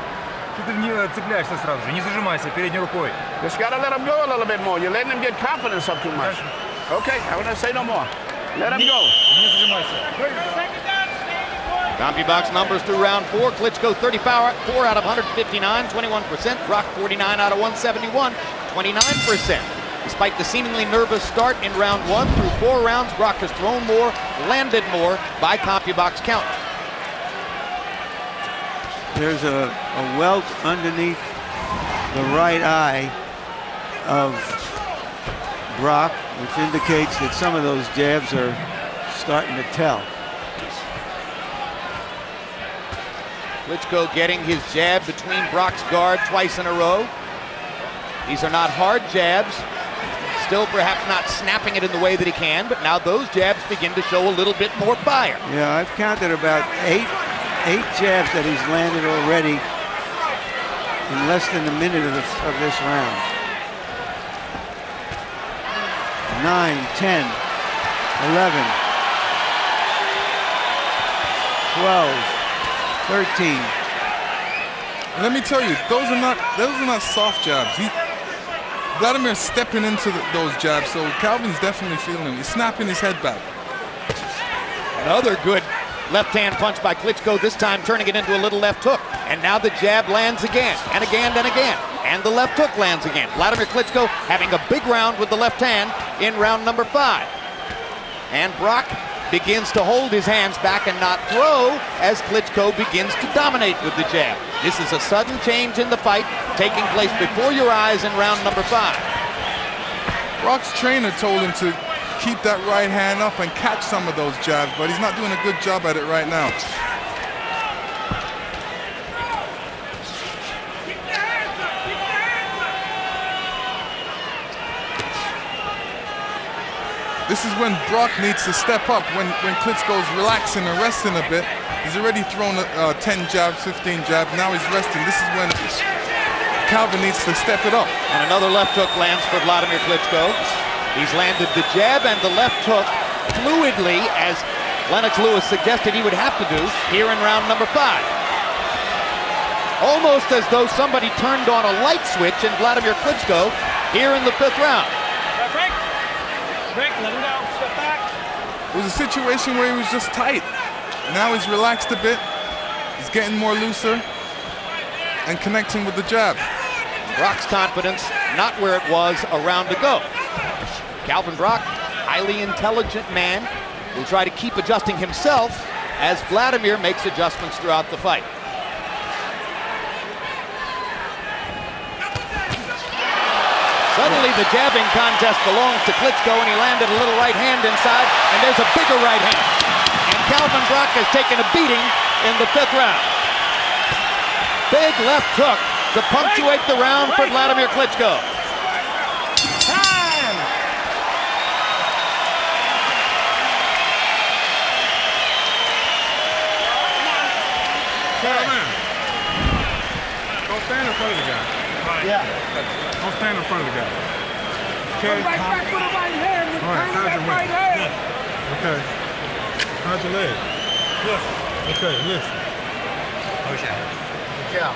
Ты не цепляешься сразу же, не зажимайся передней рукой. Just gotta let him go a little bit more. You're letting him get confidence up too much. Okay, I want to say no more. Let him go. Не зажимайся. CompuBox numbers through round 4. Klitschko 34 out of 159, 21%. Brock 49 out of 171, 29%. Despite the seemingly nervous start in round 1, through 4 rounds, Brock has thrown more, landed more by CompuBox count. There's a welt underneath the right eye of Brock, which indicates that some of those jabs are starting to tell. Klitschko getting his jab between Brock's guard twice in a row. These are not hard jabs. Still perhaps not snapping it in the way that he can, but now those jabs begin to show a little bit more fire. Yeah, I've counted about eight jabs that he's landed already in less than a minute of this round. 9, 10, 11, 12, 13. Let me tell you, those are not soft jabs. Vladimir's stepping into those jabs, so Calvin's definitely feeling him. He's snapping his head back. Another good left-hand punch by Klitschko, this time turning it into a little left hook. And now the jab lands again, and again, and again. And the left hook lands again. Wladimir Klitschko having a big round with the left hand in round number 5. And Brock begins to hold his hands back and not throw as Klitschko begins to dominate with the jab. This is a sudden change in the fight taking place before your eyes in round number 5. Brock's trainer told him to keep that right hand up and catch some of those jabs, but he's not doing a good job at it right now. This is when Brock needs to step up, when Klitschko's relaxing and resting a bit. He's already thrown 10 jabs, 15 jabs, now he's resting. This is when Calvin needs to step it up. And another left hook lands for Wladimir Klitschko. He's landed the jab and the left hook fluidly, as Lennox Lewis suggested he would have to do here in round number 5. Almost as though somebody turned on a light switch in Wladimir Klitschko here in the 5th round. Break, let him go, step back. It was a situation where he was just tight. Now he's relaxed a bit. He's getting more looser and connecting with the jab. Brock's confidence not where it was a round ago. Calvin Brock, highly intelligent man, will try to keep adjusting himself as Wladimir makes adjustments throughout the fight. Suddenly the jabbing contest belongs to Klitschko, and he landed a little right hand inside, and there's a bigger right hand. And Calvin Brock has taken a beating in the 5th round. Big left hook to punctuate the round for Wladimir Klitschko. Time! Don't stand in front of the guy. Yeah. Don't stand in front of the guy. Okay. Right back with the right hand. All right, how's your Right hand. Okay. How's your leg? Good. Okay, listen. Yeah.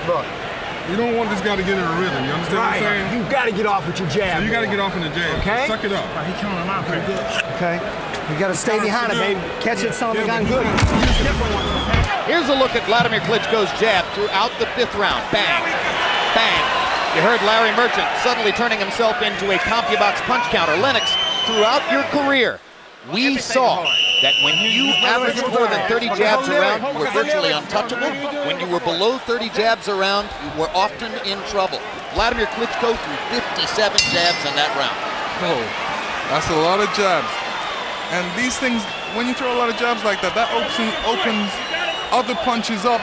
Look. You don't want this guy to get in a rhythm. You understand what I'm saying? You got to get off with your jab. So you got to get off in the jab. Okay. Suck it up. He killing him out pretty good. Okay. You got to stay behind it, baby. Catch it, son of a gun, good. Use different ones, okay? Here's a look at Wladimir Klitschko's jab throughout the 5th round. Bang, bang. You heard Larry Merchant suddenly turning himself into a CompuBox punch counter. Lennox, throughout your career, we saw that when you averaged more than 30 jabs around, you were virtually untouchable. When you were below 30 jabs around, you were often in trouble. Wladimir Klitschko threw 57 jabs in that round. Oh, that's a lot of jabs. And these things, when you throw a lot of jabs like that, that opens other punches up.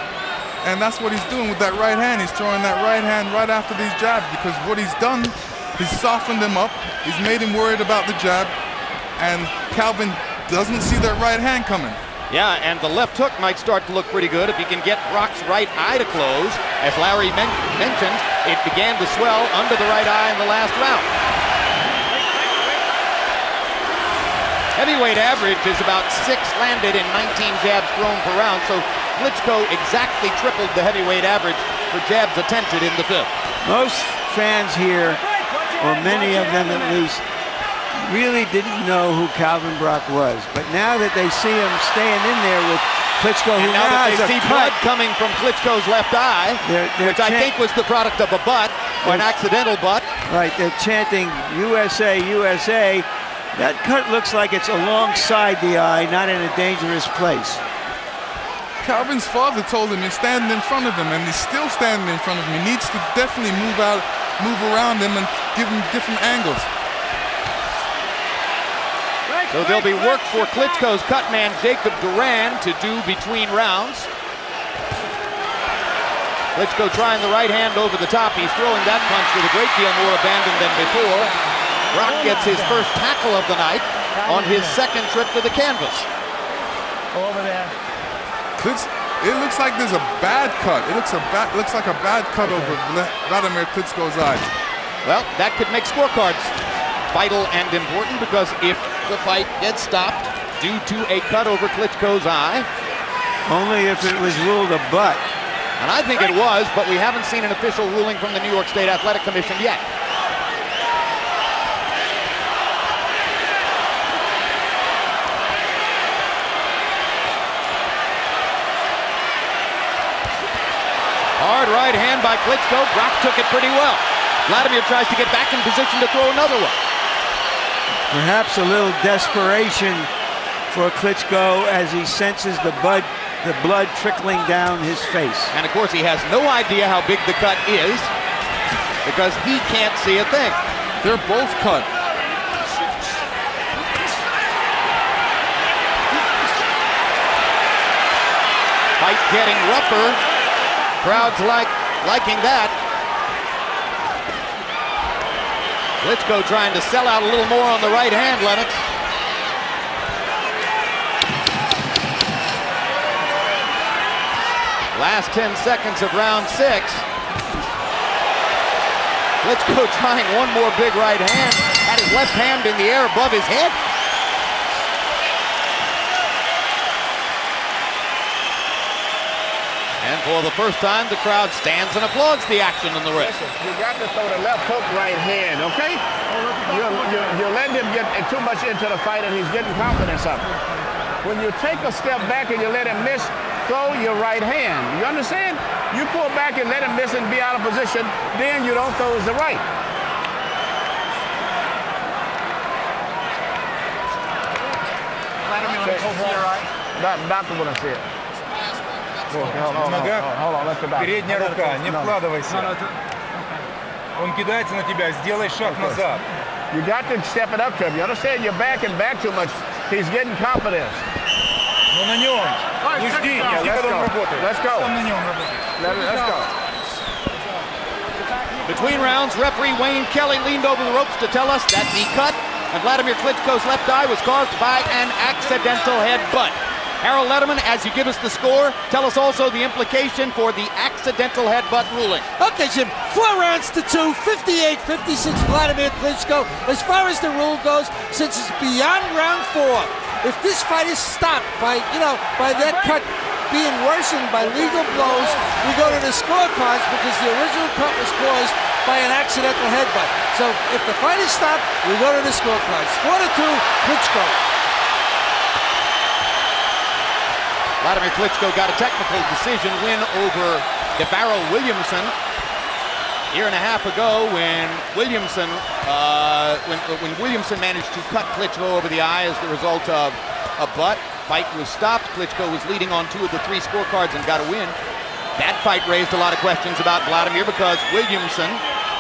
And that's what he's doing with that right hand. He's throwing that right hand right after these jabs, because what he's done, he's softened him up. He's made him worried about the jab. And Calvin doesn't see that right hand coming. Yeah, and the left hook might start to look pretty good if he can get Brock's right eye to close. As Larry mentioned, it began to swell under the right eye in the last round. Heavyweight average is about 6 landed in 19 jabs thrown per round, so Klitschko exactly tripled the heavyweight average for jabs attempted in the 5th. Most fans here, or many of them at least, really didn't know who Calvin Brock was. But now that they see him staying in there with Klitschko, who now that has they see blood coming from Klitschko's left eye, which I think was the product of a butt, or an accidental butt. Right, they're chanting USA, USA. That cut looks like it's alongside the eye, not in a dangerous place. Calvin's father told him he's standing in front of him, and he's still standing in front of him. He needs to definitely move around him and give him different angles. So there'll be work for Klitschko's cut man Jacob Duran to do between rounds. Klitschko trying the right hand over the top. He's throwing that punch with a great deal more abandon than before. Brock gets his first tackle of the night on his 2nd trip to the canvas. Over there. It looks like there's a bad cut. It looks like a bad cut over Wladimir Klitschko's eye. Well, that could make scorecards vital and important, because if the fight gets stopped due to a cut over Klitschko's eye. Only if it was ruled a butt. And I think it was, but we haven't seen an official ruling from the New York State Athletic Commission yet. Hard right hand by Klitschko. Brock took it pretty well. Wladimir tries to get back in position to throw another one. Perhaps a little desperation for Klitschko as he senses the blood trickling down his face. And of course he has no idea how big the cut is, because he can't see a thing. They're both cut. Fight getting rougher. Crowds liking that. Klitschko trying to sell out a little more on the right hand, Lennox. Last 10 seconds of round 6. Klitschko trying one more big right hand. Had his left hand in the air above his head. And for the first time, the crowd stands and applauds the action in the wrist. You got to throw the left hook right hand, okay? You're letting him get too much into the fight, and he's getting confidence up. When you take a step back and you let him miss, throw your right hand. You understand? You pull back and let him miss and be out of position, then you don't throw the right. Doctor want to see it. Hold on, let's go back. Передняя рука, не вкладывайся. Он кидается на тебя, сделай шаг назад. You got to step it up to him. You understand? You're backing back too much. He's getting confidence. Но на нем. Не жди, когда он работает. Let's go. Он на нем работает. Let's go. Between rounds, referee Wayne Kelly leaned over the ropes to tell us that the cut of Wladimir Klitschko's left eye was caused by an accidental headbutt. Harold Letterman, as you give us the score, tell us also the implication for the accidental headbutt ruling. Okay, Jim, 4 rounds to 2, 58-56 Wladimir Klitschko. As far as the rule goes, since it's beyond round 4, If this fight is stopped by that cut being worsened by legal blows, we go to the scorecards because the original cut was caused by an accidental headbutt. So if the fight is stopped, we go to the scorecards. 4-2, Klitschko. Wladimir Klitschko got a technical decision win over DeBarrow Williamson. A year and a half ago, when Williamson managed to cut Klitschko over the eye as the result of a butt, fight was stopped. Klitschko was leading on 2 of the 3 scorecards and got a win. That fight raised a lot of questions about Wladimir because Williamson,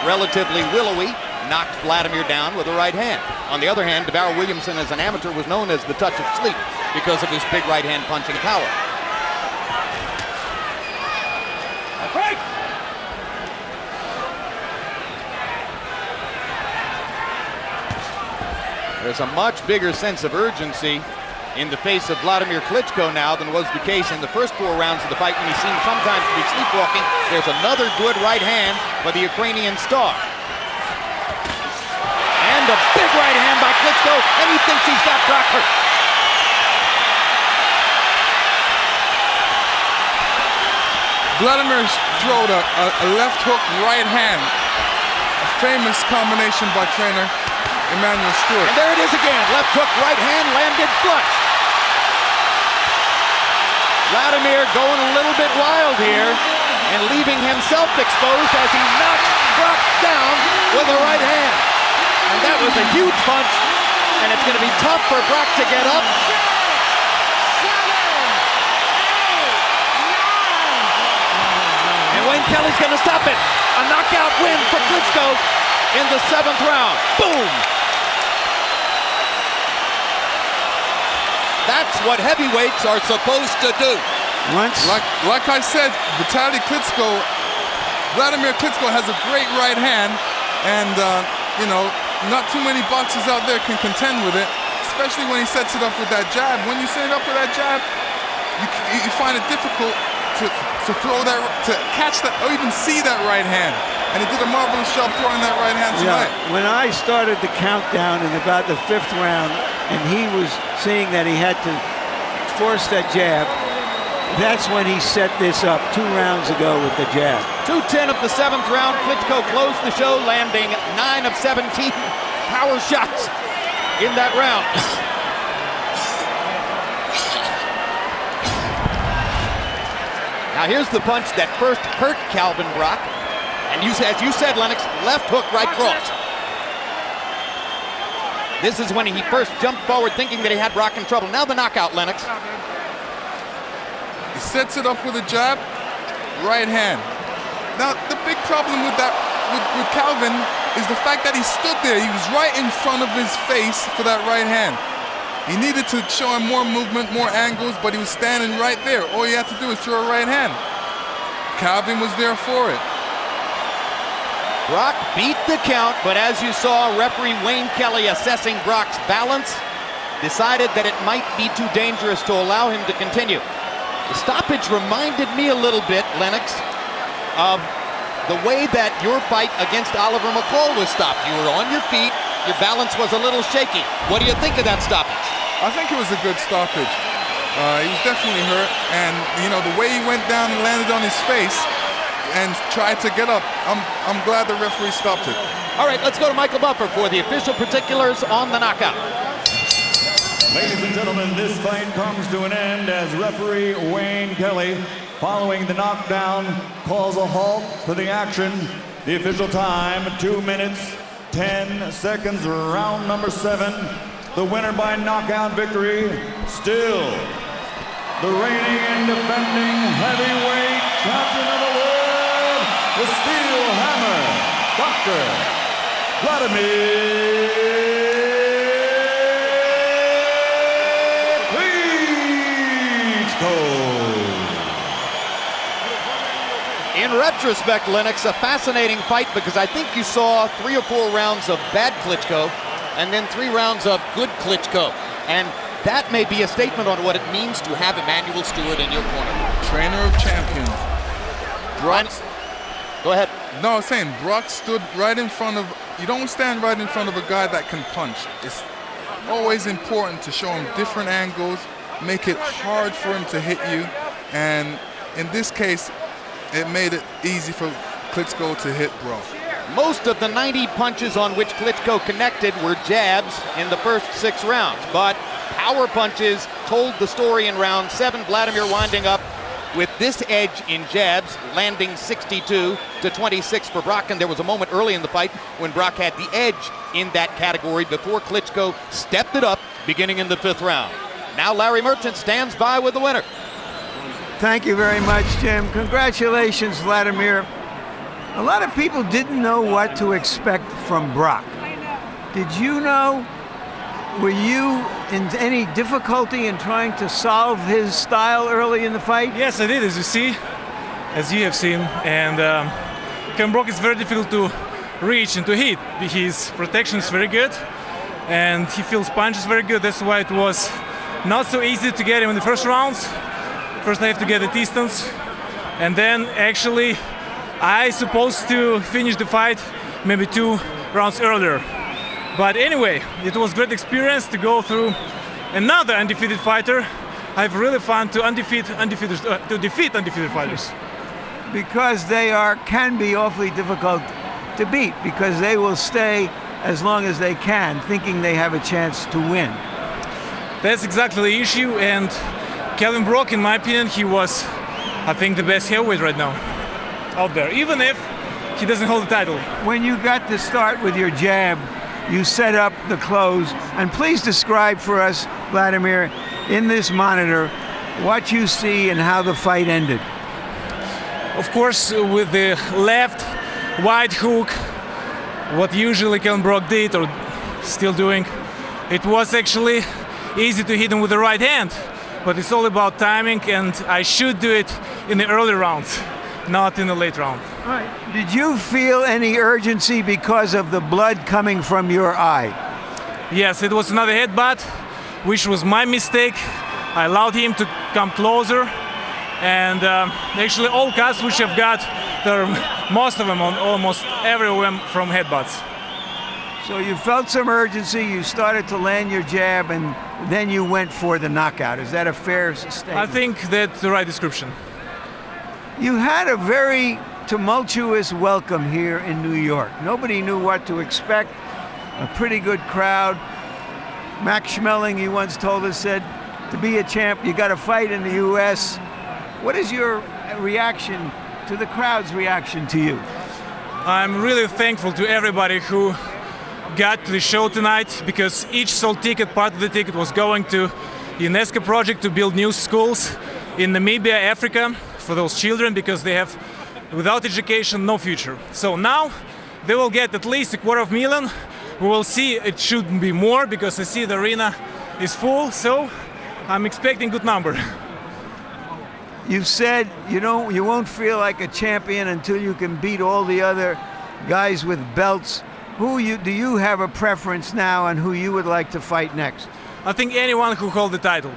relatively willowy, knocked Wladimir down with a right hand. On the other hand, DeBarrow Williamson as an amateur was known as the touch of sleep because of his big right hand punching power. Break! There's a much bigger sense of urgency in the face of Wladimir Klitschko now than was the case in the first 4 rounds of the fight when he seemed sometimes to be sleepwalking. There's another good right hand for the Ukrainian star. And a big right hand by Klitschko, and he thinks he's got Brock hurt. Wladimir throwed a left hook right hand. A famous combination by trainer Emmanuel Stewart. And there it is again. Left hook, right hand, landed flush. Wladimir going a little bit wild here and leaving himself exposed as he knocks Brock down with a right hand. And that was a huge punch, and it's going to be tough for Brock to get up. And Wayne Kelly's going to stop it. A knockout win for Klitschko in the 7th round. Boom! That's what heavyweights are supposed to do. Like I said, Vitaly Klitschko, Wladimir Klitschko has a great right hand, and not too many boxers out there can contend with it, especially when he sets it up with that jab. When you set it up with that jab, you find it difficult to throw that, to catch that, or even see that right hand. And he did a marvelous job throwing that right hand tonight. Yeah, when I started the countdown in about the 5th round, and he was seeing that he had to force that jab, that's when he set this up 2 rounds ago with the jab. 2:10 of the 7th round. Klitschko closed the show, landing 9 of 17 power shots in that round. Now here's the punch that first hurt Calvin Brock. And as you said, Lennox, left hook, right cross. This is when he first jumped forward thinking that he had Brock in trouble. Now the knockout, Lennox. He sets it up with a jab, right hand. Now the big problem with that, with Calvin, is the fact that he stood there. He was right in front of his face for that right hand. He needed to show him more movement, more angles, but he was standing right there. All he had to do was throw a right hand. Calvin was there for it. Brock beat the count, but as you saw, referee Wayne Kelly assessing Brock's balance, decided that it might be too dangerous to allow him to continue. The stoppage reminded me a little bit, Lennox, of the way that your fight against Oliver McCall was stopped. You were on your feet, your balance was a little shaky. What do you think of that stoppage? I think it was a good stoppage. He was definitely hurt, and the way he went down and landed on his face and tried to get up, I'm glad the referee stopped it. All right, let's go to Michael Buffer for the official particulars on the knockout. Ladies and gentlemen, this fight comes to an end as referee Wayne Kelly, following the knockdown, calls a halt to the action. The official time, 2 minutes, 10 seconds, round number 7. The winner by knockout victory, still the reigning and defending heavyweight champion of the world, the Steel Hammer, Dr. Wladimir Klitschko. In retrospect, Lennox, a fascinating fight because I think you saw 3 or 4 rounds of bad Klitschko and then 3 rounds of good Klitschko. And that may be a statement on what it means to have Emmanuel Stewart in your corner. Trainer of champions. Brock. Go ahead. No, I was saying Brock stood right in front of. You don't stand right in front of a guy that can punch. always important to show him different angles, make it hard for him to hit you, and in this case, it made it easy for Klitschko to hit Brock. Most of the 90 punches on which Klitschko connected were jabs in the first 6 rounds, but power punches told the story in round 7. Wladimir winding up with this edge in jabs, landing 62-26 for Brock, and there was a moment early in the fight when Brock had the edge in that category before Klitschko stepped it up beginning in the 5th round. Now Larry Merchant stands by with the winner. Thank you very much, Jim. Congratulations, Wladimir. A lot of people didn't know what to expect from Brock. Did you know? Were you in any difficulty in trying to solve his style early in the fight? Yes, I did, as you have seen. And Kevin Brock is very difficult to reach and to hit. His protection is very good, and he feels punches very good. That's why it was not so easy to get him in the first rounds. First I have to get the distance, and then actually I supposed to finish the fight maybe 2 rounds earlier. But anyway, it was great experience to go through another undefeated fighter. I've really fun to defeat undefeated fighters. Because they can be awfully difficult to beat, because they will stay as long as they can, thinking they have a chance to win. That's exactly the issue, and Kevin Brock, in my opinion, he was, I think, the best heavyweight right now out there, even if he doesn't hold the title. When you got to start with your jab, you set up the close, and please describe for us, Wladimir, in this monitor, what you see and how the fight ended. Of course, with the left wide hook, what usually Kevin Brock did, or still doing, it was actually easy to hit him with the right hand, but it's all about timing, and I should do it in the early rounds, not in the late round. All right. Did you feel any urgency because of the blood coming from your eye? Yes, it was another headbutt, which was my mistake. I allowed him to come closer, and actually all cuts which I've got, most of them, almost everyone from headbutts. So you felt some urgency, you started to land your jab, and then you went for the knockout. Is that a fair statement? I think that's the right description. You had a very tumultuous welcome here in New York. Nobody knew what to expect. A pretty good crowd. Max Schmeling, he once told us, said, to be a champ, you got to fight in the U.S. What is your reaction to the crowd's reaction to you? I'm really thankful to everybody who got to the show tonight, because each sold ticket, part of the ticket was going to UNESCO project to build new schools in Namibia, Africa, for those children, because they have, without education, no future. So now they will get at least $250,000. We will see, it shouldn't be more, because I see the arena is full, so I'm expecting good number. You said you won't feel like a champion until you can beat all the other guys with belts. Do you have a preference now on who you would like to fight next? I think anyone who holds the title.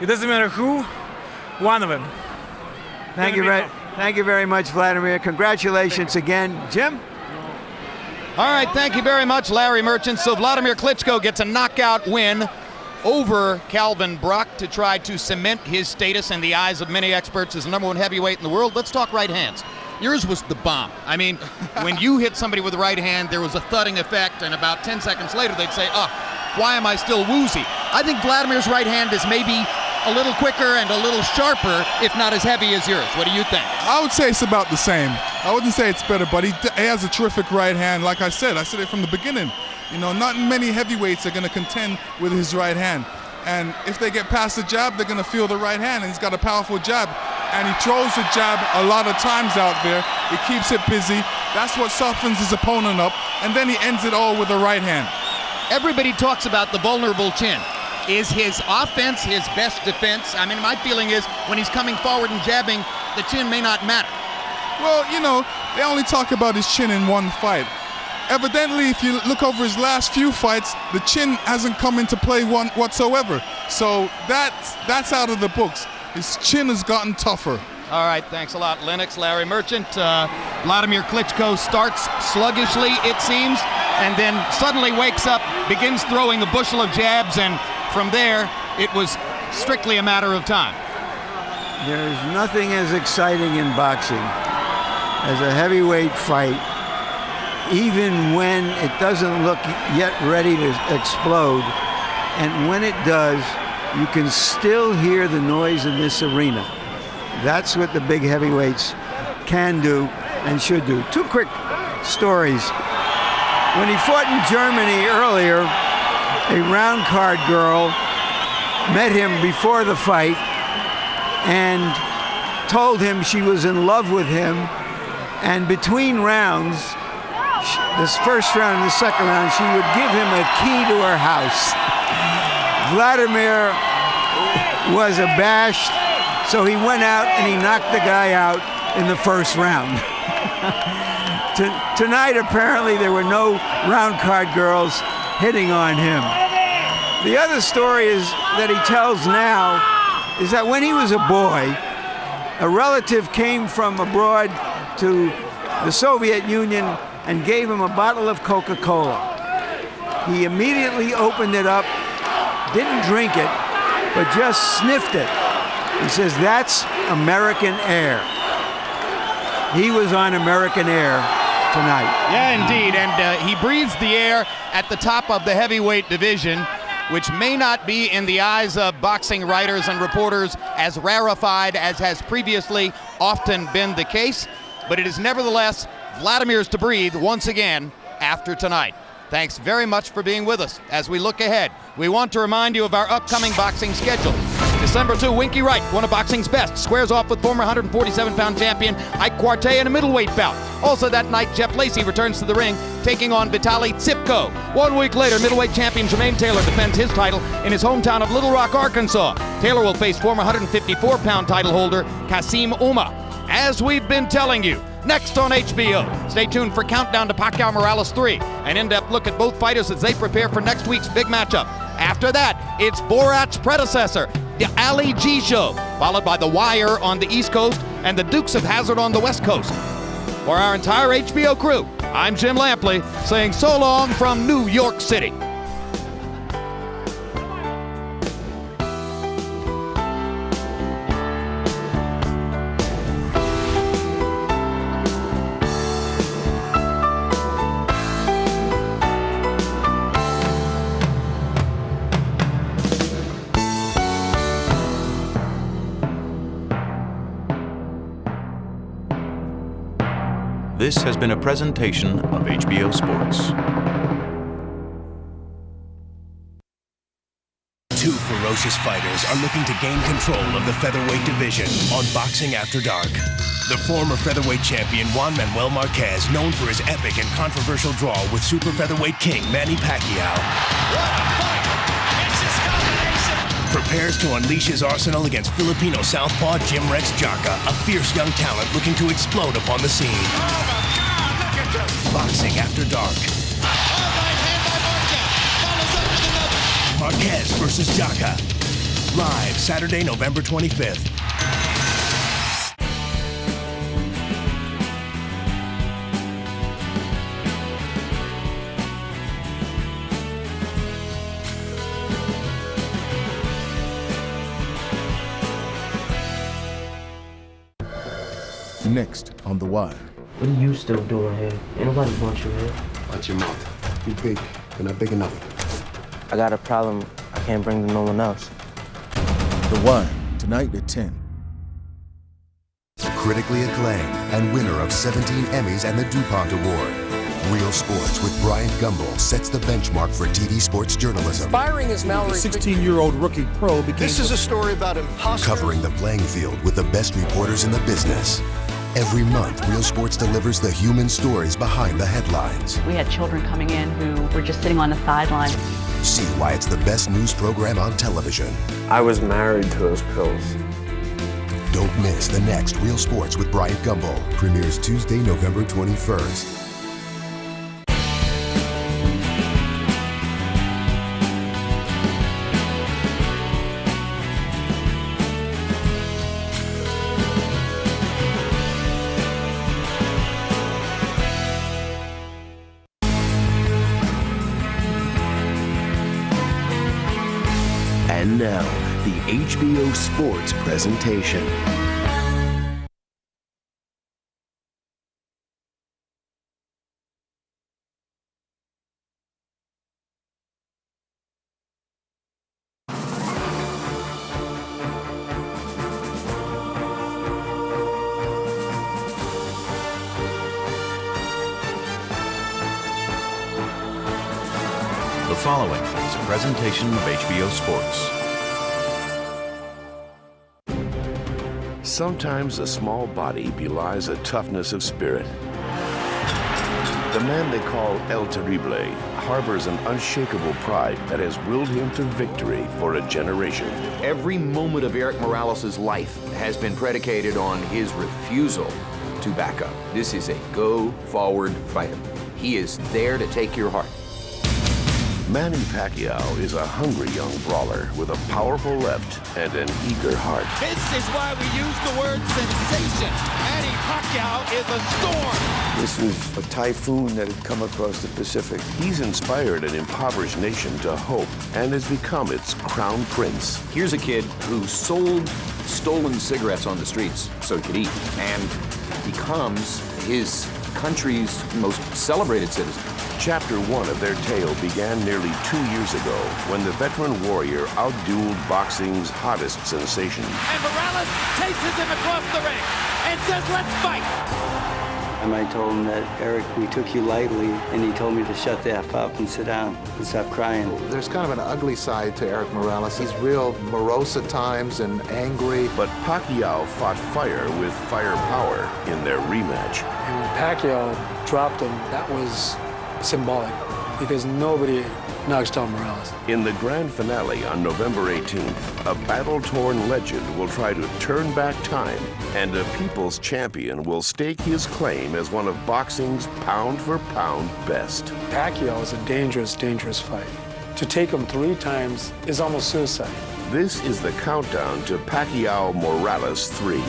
It doesn't matter who, one of them. Thank you very much, Wladimir. Congratulations again. Jim? All right, thank you very much, Larry Merchant. So Wladimir Klitschko gets a knockout win over Calvin Brock to try to cement his status in the eyes of many experts as the #1 heavyweight in the world. Let's talk right hands. Yours was the bomb. I mean, when you hit somebody with the right hand, there was a thudding effect, and about 10 seconds later, they'd say, why am I still woozy? I think Vladimir's right hand is maybe a little quicker and a little sharper, if not as heavy as yours. What do you think? I would say it's about the same. I wouldn't say it's better, but he has a terrific right hand. Like I said it from the beginning. You know, not many heavyweights are going to contend with his right hand. And if they get past the jab, they're going to feel the right hand, and he's got a powerful jab. And he throws the jab a lot of times out there. He keeps it busy. That's what softens his opponent up, and then he ends it all with the right hand. Everybody talks about the vulnerable chin. Is his offense his best defense? I mean, my feeling is when he's coming forward and jabbing, the chin may not matter. Well, you know, they only talk about his chin in one fight. Evidently, if you look over his last few fights, the chin hasn't come into play whatsoever. So that's out of the books. His chin has gotten tougher. All right, thanks a lot, Lennox. Larry Merchant. Wladimir Klitschko starts sluggishly, it seems, and then suddenly wakes up, begins throwing a bushel of jabs, and from there, it was strictly a matter of time. There's nothing as exciting in boxing as a heavyweight fight, even when it doesn't look yet ready to explode. And when it does, you can still hear the noise in this arena. That's what the big heavyweights can do and should do. Two quick stories. When he fought in Germany earlier, a round card girl met him before the fight and told him she was in love with him. And between rounds, this first round and the second round, she would give him a key to her house. Wladimir was abashed, so he went out and he knocked the guy out in the first round. Tonight, apparently, there were no round card girls hitting on him. The other story is that he tells now is that when he was a boy, a relative came from abroad to the Soviet Union and gave him a bottle of Coca-Cola. He immediately opened it up, didn't drink it, but just sniffed it. He says, that's American air. He was on American air tonight. Yeah, indeed, and he breathes the air at the top of the heavyweight division, which may not be in the eyes of boxing writers and reporters as rarefied as has previously often been the case, but it is nevertheless Vladimir's to breathe once again after tonight. Thanks very much for being with us. As we look ahead, we want to remind you of our upcoming boxing schedule. December 2, Winky Wright, one of boxing's best, squares off with former 147-pound champion Ike Quartey in a middleweight bout. Also that night, Jeff Lacey returns to the ring, taking on Vitaly Tsipko. 1 week later, middleweight champion Jermaine Taylor defends his title in his hometown of Little Rock, Arkansas. Taylor will face former 154-pound title holder Kasim Uma. As we've been telling you, next on HBO, stay tuned for Countdown to Pacquiao Morales 3, an in-depth look at both fighters as they prepare for next week's big matchup. After that, it's Borat's predecessor, the Ali G Show, followed by The Wire on the East Coast and the Dukes of Hazzard on the West Coast. For our entire HBO crew, I'm Jim Lampley, saying so long from New York City. This has been a presentation of HBO Sports. Two ferocious fighters are looking to gain control of the featherweight division on Boxing After Dark. The former featherweight champion Juan Manuel Marquez, known for his epic and controversial draw with super featherweight king Manny Pacquiao, prepares to unleash his arsenal against Filipino southpaw Jim Rex Jaca, a fierce young talent looking to explode upon the scene. Oh my God, look at this! Boxing After Dark. Right hand by Marquez. Follows up with another. Marquez versus Jaca. Live Saturday, November 25th. Next on The Wire. What are you still doing here? Ain't nobody want you here. Watch your mouth. You big. You're not big enough. I got a problem I can't bring to no one else. The Wire, tonight at 10. Critically acclaimed and winner of 17 Emmys and the DuPont Award. Real Sports with Bryant Gumbel sets the benchmark for TV sports journalism. Inspiring as Mallory. The 16-year-old rookie pro became... This is a story about imposters. Covering the playing field with the best reporters in the business. Every month, Real Sports delivers the human stories behind the headlines. We had children coming in who were just sitting on the sideline. See why it's the best news program on television. I was married to those pills. Don't miss the next Real Sports with Bryant Gumbel. Premieres Tuesday, November 21st. And now, the HBO Sports presentation. The following is a presentation of HBO Sports. Sometimes a small body belies a toughness of spirit. The man they call El Terrible harbors an unshakable pride that has willed him to victory for a generation. Every moment of Erik Morales' life has been predicated on his refusal to back up. This is a go-forward fighter. He is there to take your heart. Manny Pacquiao is a hungry young brawler with a powerful left and an eager heart. This is why we use the word sensation. Manny Pacquiao is a storm. This was a typhoon that had come across the Pacific. He's inspired an impoverished nation to hope and has become its crown prince. Here's a kid who sold stolen cigarettes on the streets so he could eat and becomes his country's most celebrated citizen. Chapter 1 of their tale began nearly 2 years ago when the veteran warrior outdueled boxing's hottest sensation. And Morales chases him across the ring and says, "Let's fight." And I told him that, Eric, we took you lightly, and he told me to shut the F up and sit down and stop crying. There's kind of an ugly side to Erik Morales. He's real morose at times and angry. But Pacquiao fought fire with firepower in their rematch. And when Pacquiao dropped him, that was symbolic, because nobody knocks down Morales. In the grand finale on November 18th, a battle-torn legend will try to turn back time, and a people's champion will stake his claim as one of boxing's pound-for-pound best. Pacquiao is a dangerous, dangerous fight. To take him 3 times is almost suicide. This is the countdown to Pacquiao Morales 3.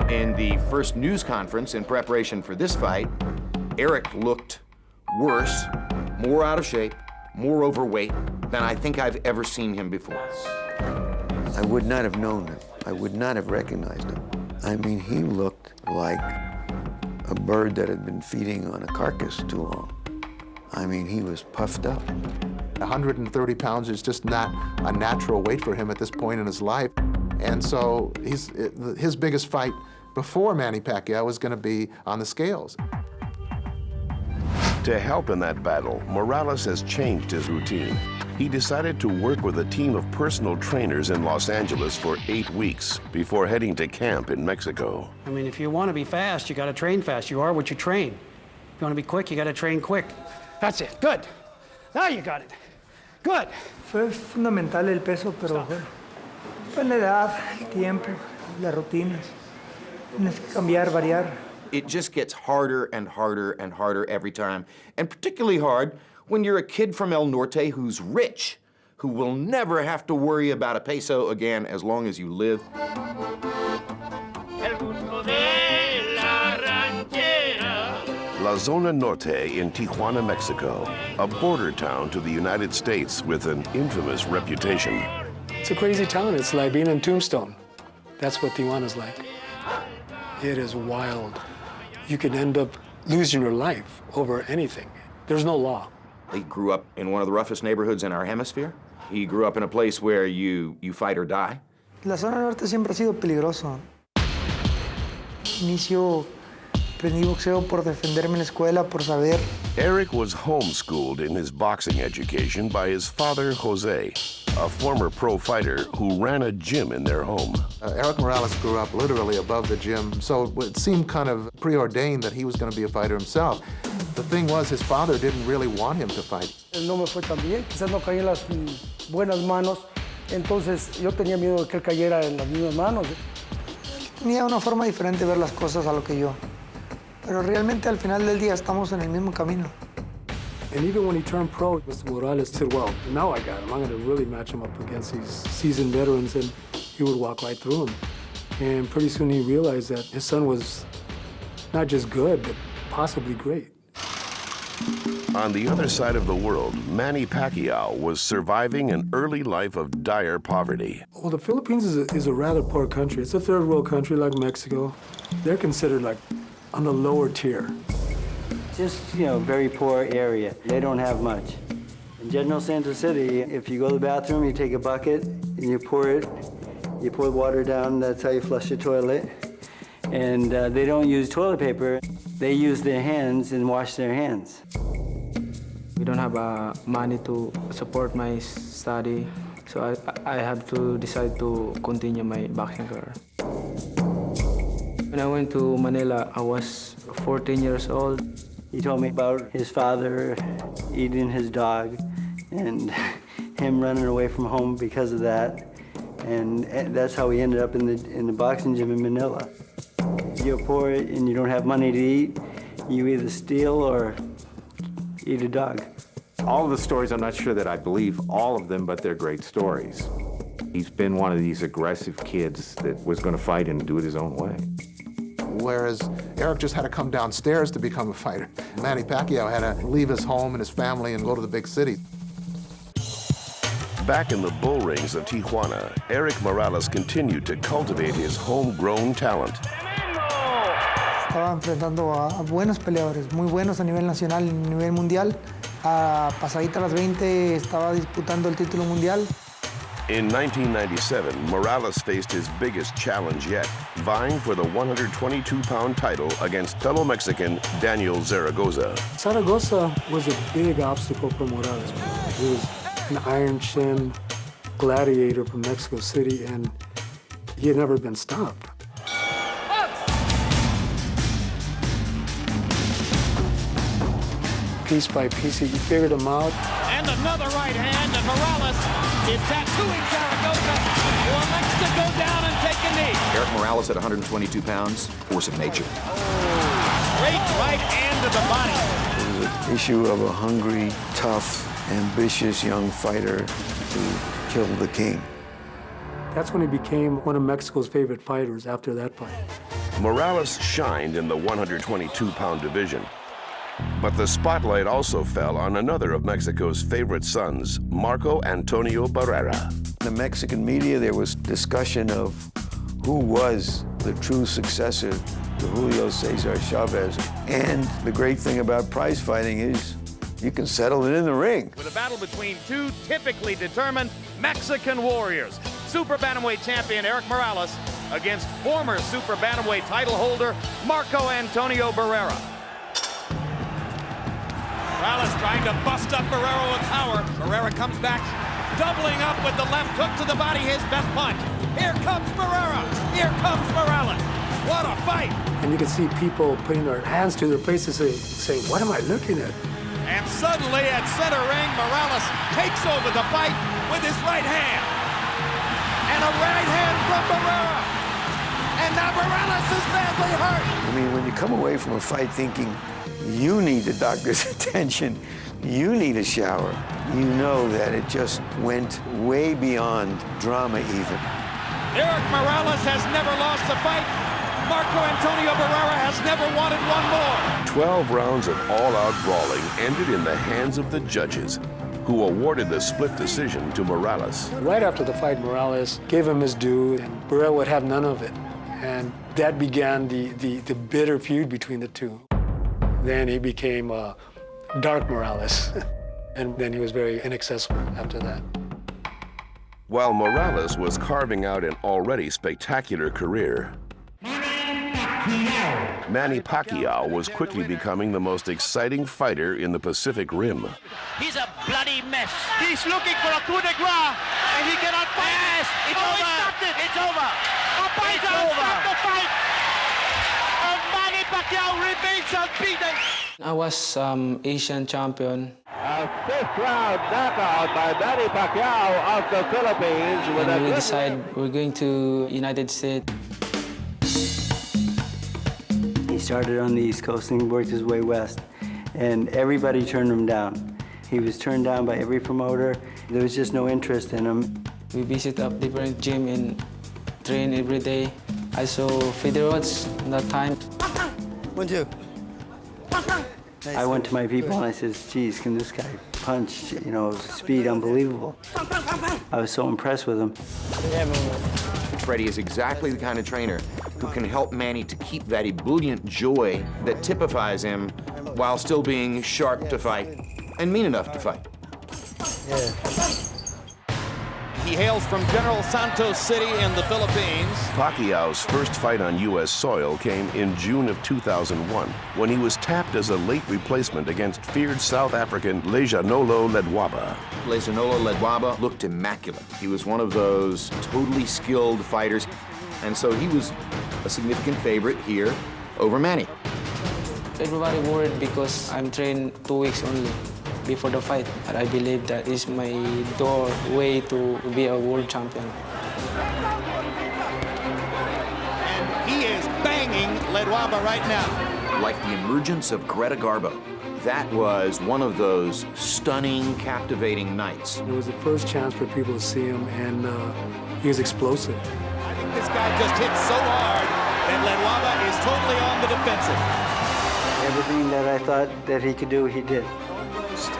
In the first news conference in preparation for this fight, Erik looked worse, more out of shape, more overweight than I think I've ever seen him before. I would not have known him. I would not have recognized him. I mean, he looked like a bird that had been feeding on a carcass too long. I mean, he was puffed up. 130 pounds is just not a natural weight for him at this point in his life. And so his biggest fight before Manny Pacquiao was going to be on the scales. To help in that battle, Morales has changed his routine. He decided to work with a team of personal trainers in Los Angeles for 8 weeks before heading to camp in Mexico. I mean, if you want to be fast, you got to train fast. You are what you train. If you want to be quick, you got to train quick. That's it. Good. Now you got it. Good. Fue fundamental el peso, pero bueno, pues la edad, el tiempo, las rutinas. Tienes que cambiar, variar. It just gets harder and harder and harder every time, and particularly hard when you're a kid from El Norte who's rich, who will never have to worry about a peso again as long as you live. La Zona Norte in Tijuana, Mexico, a border town to the United States with an infamous reputation. It's a crazy town. It's like being in Tombstone. That's what Tijuana's like. It is wild. You could end up losing your life over anything. There's no law. He grew up in one of the roughest neighborhoods in our hemisphere. He grew up in a place where you fight or die. La zona norte siempre ha sido peligroso. Inicio aprendí boxeo por defenderme en la escuela, por saber. Erik was homeschooled in his boxing education by his father, Jose, a former pro fighter who ran a gym in their home. Erik Morales grew up literally above the gym, so it seemed kind of preordained that he was going to be a fighter himself. The thing was, his father didn't really want him to fight. No me fue tan bien, quizás no caí en las buenas manos, entonces yo tenía miedo de que él cayera en las mismas manos. Tenía una forma diferente de ver las cosas a lo que yo. pero realmente al final del día estamos en el mismo camino. And even when he turned pro, Mr. Morales said, well, now I got him. I'm going to really match him up against these seasoned veterans, and he would walk right through him. And pretty soon he realized that his son was not just good, but possibly great. On the other side of the world, Manny Pacquiao was surviving an early life of dire poverty. Well, the Philippines is a rather poor country. It's a third world country like Mexico. They're considered like on the lower tier. Just, very poor area. They don't have much. In General Santos City, if you go to the bathroom, you take a bucket and you pour the water down, that's how you flush the toilet. And they don't use toilet paper. They use their hands and wash their hands. We don't have money to support my study, so I have to decide to continue my boxing career. When I went to Manila, I was 14 years old. He told me about his father eating his dog and him running away from home because of that. And that's how he ended up in the boxing gym in Manila. You're poor and you don't have money to eat, you either steal or eat a dog. All of the stories, I'm not sure that I believe all of them, but they're great stories. He's been one of these aggressive kids that was going to fight and do it his own way. Whereas Eric just had to come downstairs to become a fighter. Manny Pacquiao had to leave his home and his family and go to the big city. Back in the bull rings of Tijuana, Eric Morales continued to cultivate his homegrown talent. Estaba enfrentando a buenos peleadores, muy buenos a nivel nacional y a nivel mundial. A pasadita las 20 estaba disputando el título mundial. In 1997, Morales faced his biggest challenge yet, vying for the 122-pound title against fellow Mexican Daniel Zaragoza. Zaragoza was a big obstacle for Morales. He was an iron chin gladiator from Mexico City, and he had never been stopped. Piece by piece, he figured him out. And another right hand, and Morales is tattooing Zaragoza. Wants to go down and take a knee. Eric Morales at 122 pounds, force of nature. Great right hand to the body. It was an issue of a hungry, tough, ambitious young fighter who killed the king. That's when he became one of Mexico's favorite fighters after that fight. Morales shined in the 122-pound division. But the spotlight also fell on another of Mexico's favorite sons, Marco Antonio Barrera. In the Mexican media, there was discussion of who was the true successor to Julio Cesar Chavez. And the great thing about prize fighting is you can settle it in the ring. With a battle between two typically determined Mexican warriors. Super Bantamweight champion Eric Morales against former Super Bantamweight title holder Marco Antonio Barrera. Morales trying to bust up Barrera with power. Barrera comes back, doubling up with the left hook to the body, his best punch. Here comes Barrera. Here comes Morales. What a fight. And you can see people putting their hands to their faces saying, what am I looking at? And suddenly at center ring, Morales takes over the fight with his right hand. And a right hand from Barrera. And now Morales is badly hurt. I mean, when you come away from a fight thinking you need the doctor's attention, you need a shower, you know that it just went way beyond drama even. Eric Morales has never lost a fight. Marco Antonio Barrera has never wanted one more. 12 rounds of all-out brawling ended in the hands of the judges, who awarded the split decision to Morales. Right after the fight, Morales gave him his due, and Barrera would have none of it. And that began the bitter feud between the two. Then he became Dark Morales, and then he was very inaccessible after that. While Morales was carving out an already spectacular career, Manny Pacquiao was quickly becoming the most exciting fighter in the Pacific Rim. He's a bloody mess. He's looking for a coup de grace, and he cannot fight. Yes, it's over. It's over. It's over. The fight. And Manny Pacquiao remains unbeaten. I was Asian champion. A fifth-round knockout by Manny Pacquiao of the Philippines. And we decided we're going to United States. He started on the East Coast and worked his way west, and everybody turned him down. He was turned down by every promoter. There was just no interest in him. We visit a different gym and train every day. I saw featherweights that time. 1, 2. I went to my people and I said, geez, can this guy punch, you know, speed unbelievable. I was so impressed with him. Freddie is exactly the kind of trainer who can help Manny to keep that ebullient joy that typifies him while still being sharp to fight and mean enough to fight. He hails from General Santos City in the Philippines. Pacquiao's first fight on U.S. soil came in June of 2001 when he was tapped as a late replacement against feared South African Lejanolo Ledwaba. Lejanolo Ledwaba looked immaculate. He was one of those totally skilled fighters, and so he was a significant favorite here over Manny. Everybody worried because I'm trained 2 weeks only before the fight. But I believe that is my doorway to be a world champion. And he is banging Ledwaba right now. Like the emergence of Greta Garbo. That was one of those stunning, captivating nights. It was the first chance for people to see him, and he was explosive. I think this guy just hit so hard that Ledwaba is totally on the defensive. Everything that I thought that he could do, he did.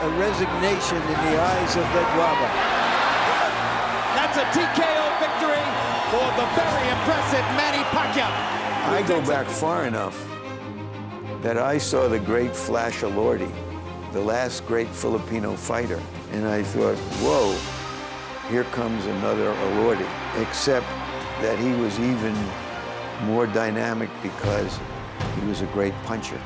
A resignation in the eyes of Ledwaba. That's a TKO victory for the very impressive Manny Pacquiao. I go back far enough that I saw the great Flash Elordi, the last great Filipino fighter, and I thought, whoa, here comes another Elordi, except that he was even more dynamic because he was a great puncher.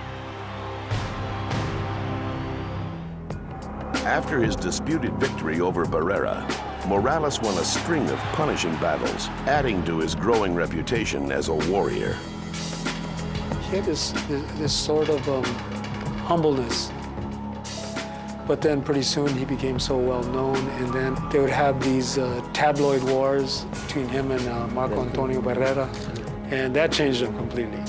After his disputed victory over Barrera, Morales won a string of punishing battles, adding to his growing reputation as a warrior. He had this sort of humbleness. But then pretty soon he became so well known, and then they would have these tabloid wars between him and Marco Antonio Barrera, and that changed him completely.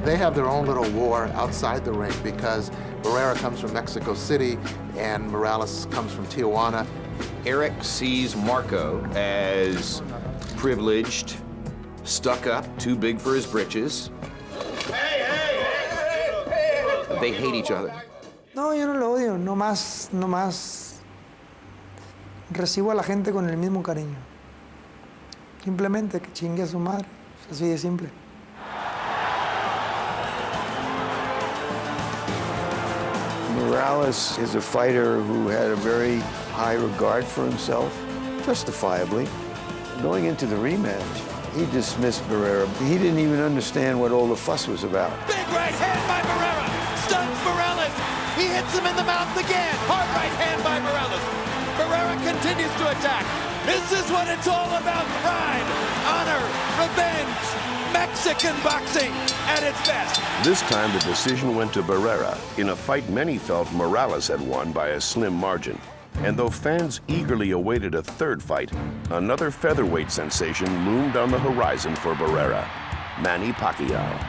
They have their own little war outside the ring because Barrera comes from Mexico City and Morales comes from Tijuana. Eric sees Marco as privileged, stuck up, too big for his britches. They hate each other. No, yo no lo odio, nomás recibo a la gente con el mismo cariño. Simplemente que chingue a su madre, así de simple. Morales is a fighter who had a very high regard for himself, justifiably. Going into the rematch, he dismissed Barrera. He didn't even understand what all the fuss was about. Big right hand by Barrera, stuns Morales. He hits him in the mouth again. Hard right hand by Morales. Barrera continues to attack. This is what it's all about. Pride, honor, revenge. Mexican boxing at its best. This time the decision went to Barrera in a fight many felt Morales had won by a slim margin. And though fans eagerly awaited a third fight, another featherweight sensation loomed on the horizon for Barrera, Manny Pacquiao.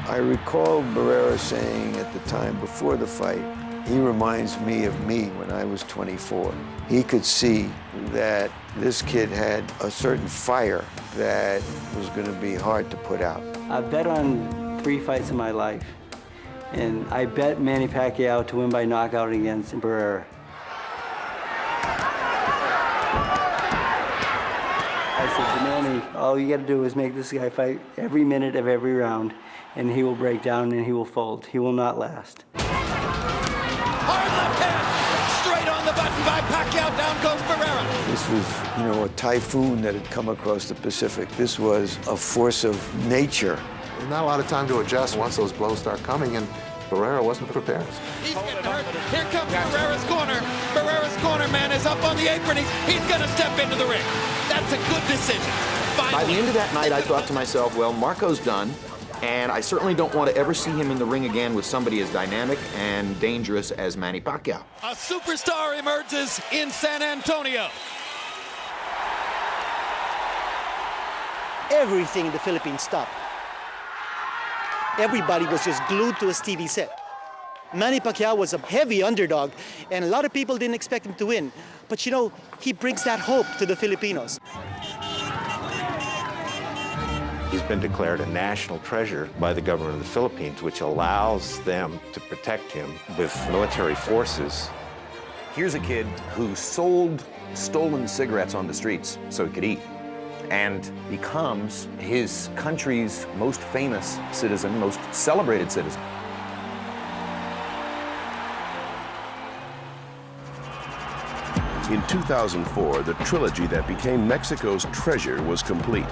I recall Barrera saying at the time before the fight, he reminds me of me when I was 24. He could see that this kid had a certain fire that was going to be hard to put out. I've bet on 3 fights in my life, and I bet Manny Pacquiao to win by knockout against Barrera. I said to Manny, all you got to do is make this guy fight every minute of every round, and he will break down and he will fold. He will not last. Hard left hand, straight on the button by Pacquiao. Down goes Barrera. This was, a typhoon that had come across the Pacific. This was a force of nature. There's not a lot of time to adjust once those blows start coming, and Barrera wasn't prepared. He's getting hurt. Here comes Barrera's corner. Barrera's corner man is up on the apron. He's going to step into the ring. That's a good decision. Finally. By the end of that night, I thought to myself, well, Marco's done, and I certainly don't want to ever see him in the ring again with somebody as dynamic and dangerous as Manny Pacquiao. A superstar emerges in San Antonio. Everything in the Philippines stopped. everybody was just glued to his TV set. Manny Pacquiao was a heavy underdog, and a lot of people didn't expect him to win. But you know, he brings that hope to the Filipinos. He's been declared a national treasure by the government of the Philippines, which allows them to protect him with military forces. Here's a kid who sold stolen cigarettes on the streets so he could eat, and becomes his country's most famous citizen, most celebrated citizen. In 2004, the trilogy that became Mexico's treasure was complete.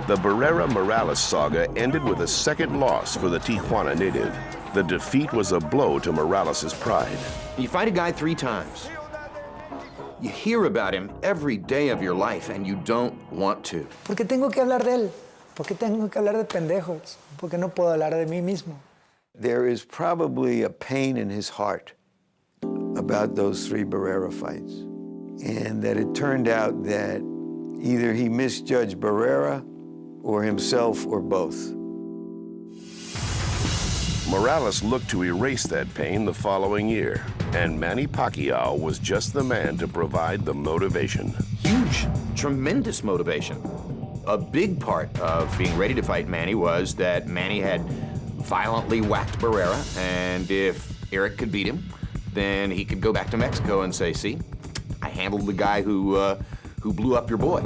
The Barrera-Morales saga ended with a second loss for the Tijuana native. The defeat was a blow to Morales' pride. You fight a guy 3 times. You hear about him every day of your life, and you don't want to. ¿Por qué tengo que hablar de él? ¿Por qué tengo que hablar de pendejos? ¿Por qué no puedo hablar de mí mismo? There is probably a pain in his heart about those 3 Barrera fights, and that it turned out that either he misjudged Barrera or himself or both. Morales looked to erase that pain the following year, and Manny Pacquiao was just the man to provide the motivation. Huge, tremendous motivation. A big part of being ready to fight Manny was that Manny had violently whacked Barrera, and if Eric could beat him, then he could go back to Mexico and say, see, I handled the guy who blew up your boy.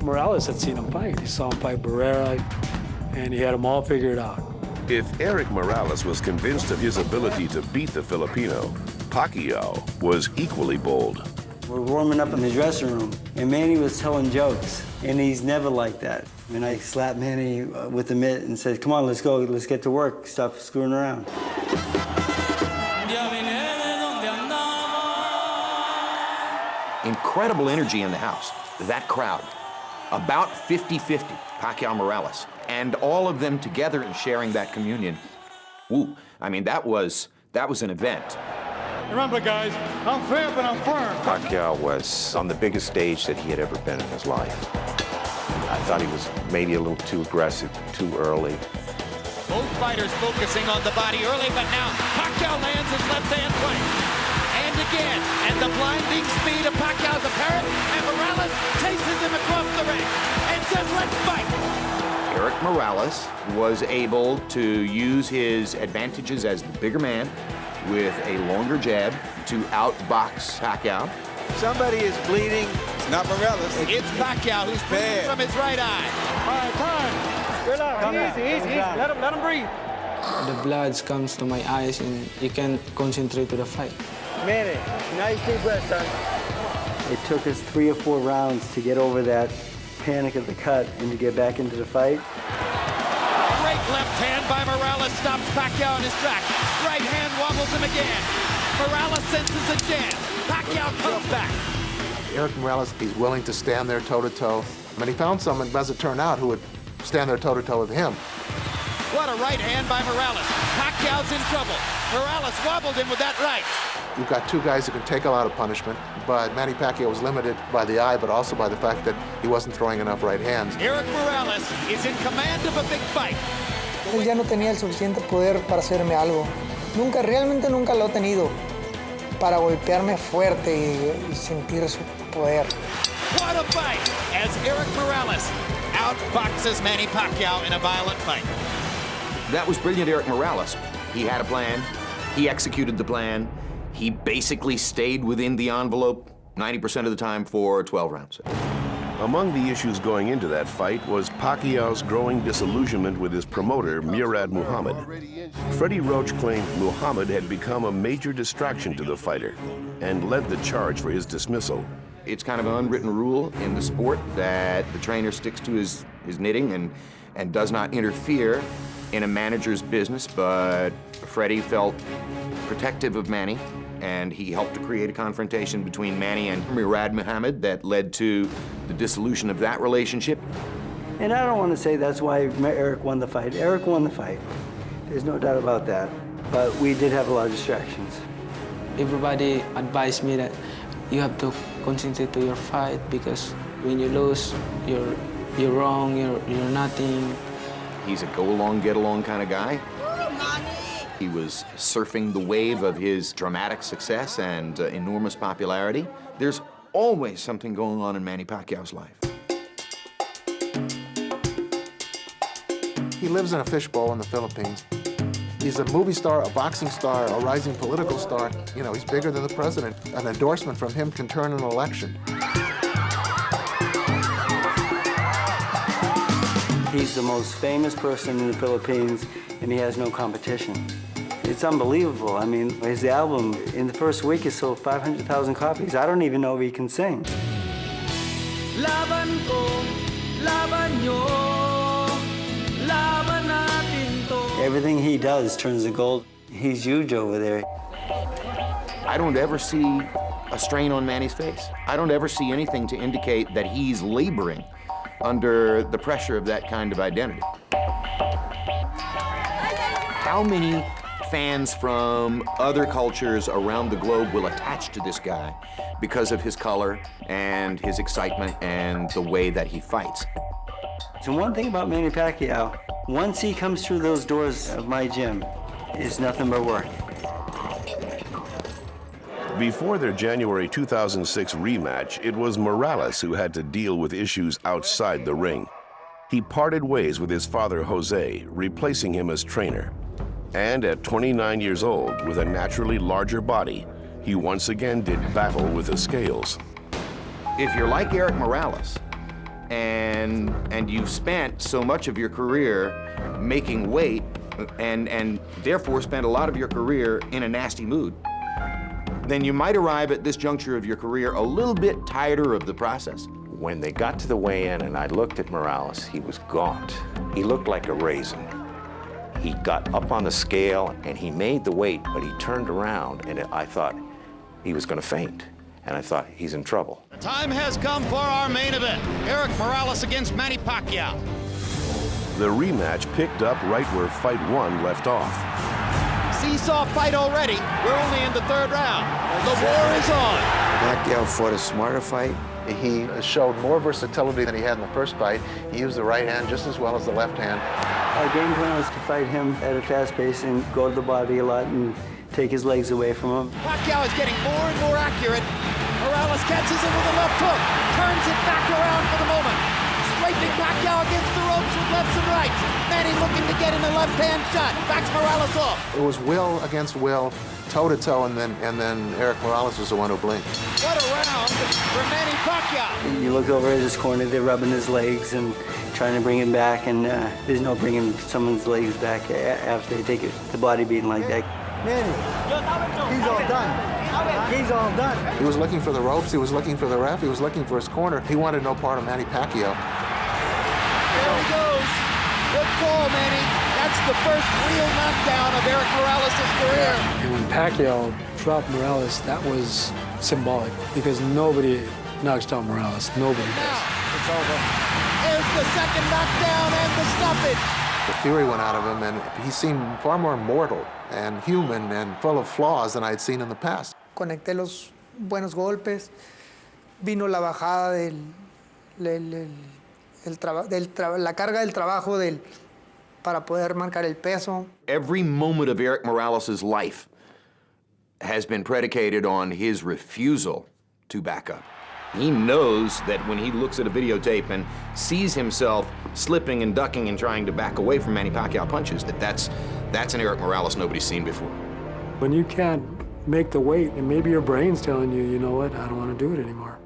Morales had seen him fight. He saw him fight Barrera, and he had them all figured out. If Eric Morales was convinced of his ability to beat the Filipino, Pacquiao was equally bold. We're warming up in the dressing room, and Manny was telling jokes, and he's never like that. And I slapped Manny with the mitt and said, come on, let's go, let's get to work, stop screwing around. Incredible energy in the house. That crowd, about 50-50, Pacquiao-Morales, and all of them together and sharing that communion. Ooh, I mean, that was an event. Remember, guys, I'm fair, but I'm firm. Pacquiao was on the biggest stage that he had ever been in his life. I thought he was maybe a little too aggressive, too early. Both fighters focusing on the body early, but now Pacquiao lands his left hand right. And again, and the blinding speed of Pacquiao's apparent, and Morales chases him across the ring and says, let's fight. Eric Morales was able to use his advantages as the bigger man with a longer jab to outbox Pacquiao. Somebody is bleeding. It's not Morales. It's Pacquiao who's bleeding from his right eye. All right, time. Good luck. Easy. Let him breathe. The blood comes to my eyes, and you can't concentrate to the fight. Manny, nice deep breath, son. It took us 3 or 4 rounds to get over that panic of the cut and to get back into the fight. Great left hand by Morales stops Pacquiao in his track. Right hand wobbles him again. Morales senses a jam. Pacquiao comes back. Eric Morales, he's willing to stand there toe-to-toe. I mean, he found someone, as it turned out, who would stand there toe-to-toe with him. What a right hand by Morales. Pacquiao's in trouble. Morales wobbled him with that right. You've got 2 guys who can take a lot of punishment, but Manny Pacquiao was limited by the eye, but also by the fact that he wasn't throwing enough right hands. Eric Morales is in command of a big fight. Él ya no tenía el suficiente poder para hacerme algo. Realmente nunca lo ha tenido para golpearme fuerte y sentir su poder. What a fight as Eric Morales outboxes Manny Pacquiao in a violent fight. That was brilliant, Eric Morales. He had a plan. He executed the plan. He basically stayed within the envelope 90% of the time for 12 rounds. Among the issues going into that fight was Pacquiao's growing disillusionment with his promoter, Murad Muhammad. Freddie Roach claimed Muhammad had become a major distraction to the fighter and led the charge for his dismissal. It's kind of an unwritten rule in the sport that the trainer sticks to his knitting and does not interfere in a manager's business, but Freddie felt protective of Manny, and he helped to create a confrontation between Manny and Murad Muhammad that led to the dissolution of that relationship. And I don't want to say that's why Eric won the fight. Eric won the fight. There's no doubt about that. But we did have a lot of distractions. Everybody advised me that you have to concentrate to your fight because when you lose, you're wrong, you're nothing. He's a go-along, get-along kind of guy. He was surfing the wave of his dramatic success and enormous popularity. There's always something going on in Manny Pacquiao's life. He lives in a fishbowl in the Philippines. He's a movie star, a boxing star, a rising political star. You know, he's bigger than the president. An endorsement from him can turn an election. He's the most famous person in the Philippines, and he has no competition. It's unbelievable. I mean, his album in the first week has sold 500,000 copies. I don't even know if he can sing. Laban ko, laban nyo, laban natin to. Everything he does turns to gold. He's huge over there. I don't ever see a strain on Manny's face. I don't ever see anything to indicate that he's laboring under the pressure of that kind of identity. How many fans from other cultures around the globe will attach to this guy because of his color and his excitement and the way that he fights? So one thing about Manny Pacquiao, once he comes through those doors of my gym, it's nothing but work. Before their January 2006 rematch, it was Morales who had to deal with issues outside the ring. He parted ways with his father, Jose, replacing him as trainer. And at 29 years old, with a naturally larger body, he once again did battle with the scales. If you're like Erik Morales, and you've spent so much of your career making weight, and therefore spent a lot of your career in a nasty mood, then you might arrive at this juncture of your career a little bit tired of the process. When they got to the weigh-in and I looked at Morales, he was gaunt. He looked like a raisin. He got up on the scale and he made the weight, but he turned around and I thought he was going to faint. And I thought, he's in trouble. The time has come for our main event. Erik Morales against Manny Pacquiao. The rematch picked up right where Fight 1 left off. Seesaw fight already. We're only in the third round. The war is on. Pacquiao fought a smarter fight. He showed more versatility than he had in the first fight. He used the right hand just as well as the left hand. Our game plan was to fight him at a fast pace and go to the body a lot and take his legs away from him. Pacquiao is getting more and more accurate. Morales catches him with a left hook, turns it back around for the moment. Straightening Pacquiao against the ropes with lefts and rights. Manny looking to get in a left-hand shot. Backs Morales off. It was will against will, toe-to-toe, and then Erik Morales was the one who blinked. What a round for Manny Pacquiao. You look over at his corner, they're rubbing his legs and trying to bring him back, and there's no bringing someone's legs back after they take the body beating like that. Manny, he's all done. He's all done. He was looking for the ropes, he was looking for the ref, he was looking for his corner. He wanted no part of Manny Pacquiao. There he goes. Good call, Manny. That's the first real knockdown of Erik Morales' career. And when Pacquiao dropped Morales, that was symbolic because nobody knocks down Morales. Nobody does. It's over. Here's the second knockdown and the stoppage. The fury went out of him, and he seemed far more mortal and human and full of flaws than I had seen in the past. Conecté los buenos golpes. Vino la bajada la carga del trabajo para poder marcar el peso. Every moment of Erik Morales' life has been predicated on his refusal to back up. He knows that when he looks at a videotape and sees himself slipping and ducking and trying to back away from Manny Pacquiao punches, that's an Erik Morales nobody's seen before. When you can't make the weight, and maybe your brain's telling you, you know what, I don't want to do it anymore.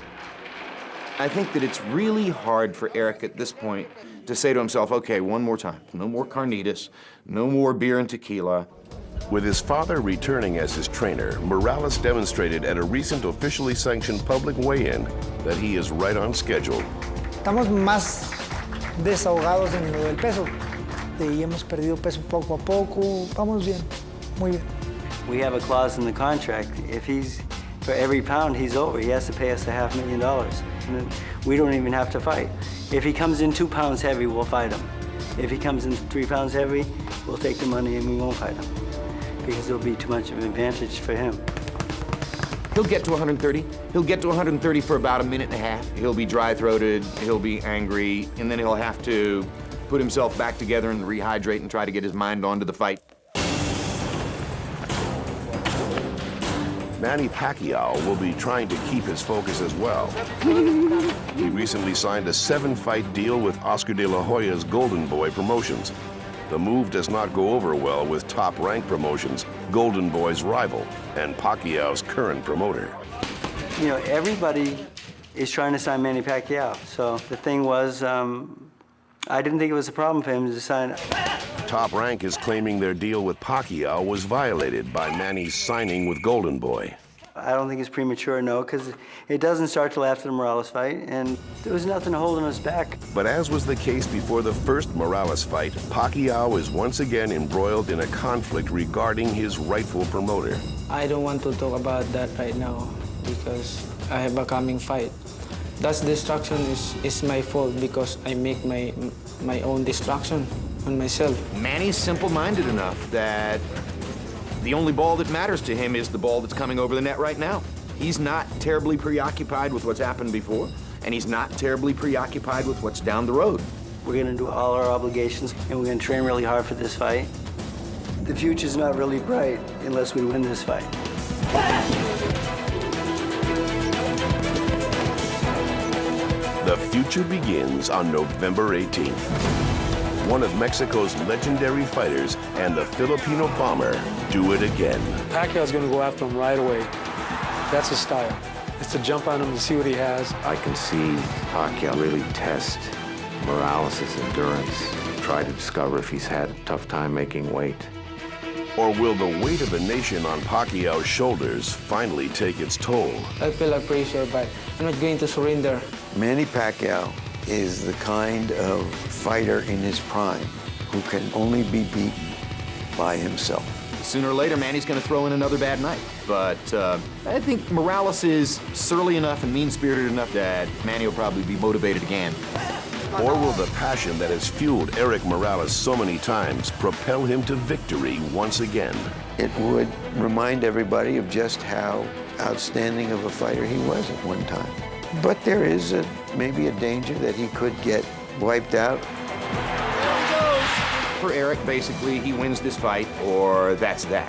I think that it's really hard for Erik at this point to say to himself, okay, one more time. No more carnitas, no more beer and tequila. With his father returning as his trainer, Morales demonstrated at a recent officially sanctioned public weigh-in that he is right on schedule. Estamos más desahogados en lo del peso. Y hemos perdido peso poco a poco. Vamos bien, muy bien. We have a clause in the contract. If for every pound he's over, he has to pay us $500,000. And we don't even have to fight. If he comes in 2 pounds heavy, we'll fight him. If he comes in 3 pounds heavy, we'll take the money and we won't fight him, because it'll be too much of an advantage for him. He'll get to 130. He'll get to 130 for about a minute and a half. He'll be dry-throated, he'll be angry, and then he'll have to put himself back together and rehydrate and try to get his mind onto the fight. Manny Pacquiao will be trying to keep his focus as well. He recently signed a 7-fight deal with Oscar de la Hoya's Golden Boy Promotions. The move does not go over well with Top Rank Promotions, Golden Boy's rival, and Pacquiao's current promoter. You know, everybody is trying to sign Manny Pacquiao. So the thing was, I didn't think it was a problem for him to sign. Top Rank is claiming their deal with Pacquiao was violated by Manny's signing with Golden Boy. I don't think it's premature, no, because it doesn't start till after the Morales fight, and there was nothing holding us back. But as was the case before the first Morales fight, Pacquiao is once again embroiled in a conflict regarding his rightful promoter. I don't want to talk about that right now because I have a coming fight. That destruction is my fault because I make my own destruction on myself. Manny's simple-minded enough that the only ball that matters to him is the ball that's coming over the net right now. He's not terribly preoccupied with what's happened before, and he's not terribly preoccupied with what's down the road. We're going to do all our obligations, and we're going to train really hard for this fight. The future's not really bright unless we win this fight. The future begins on November 18th. One of Mexico's legendary fighters and the Filipino bomber do it again. Pacquiao's going to go after him right away. That's his style. It's to jump on him to see what he has. I can see Pacquiao really test Morales' endurance, try to discover if he's had a tough time making weight. Or will the weight of the nation on Pacquiao's shoulders finally take its toll? I feel like pressure, but I'm not going to surrender. Manny Pacquiao is the kind of fighter in his prime who can only be beaten by himself. Sooner or later, Manny's going to throw in another bad night. But I think Morales is surly enough and mean-spirited enough that Manny will probably be motivated again. Or will the passion that has fueled Eric Morales so many times propel him to victory once again? It would remind everybody of just how outstanding of a fighter he was at one time. But there is maybe a danger that he could get wiped out. For Eric, basically, he wins this fight, or that's that.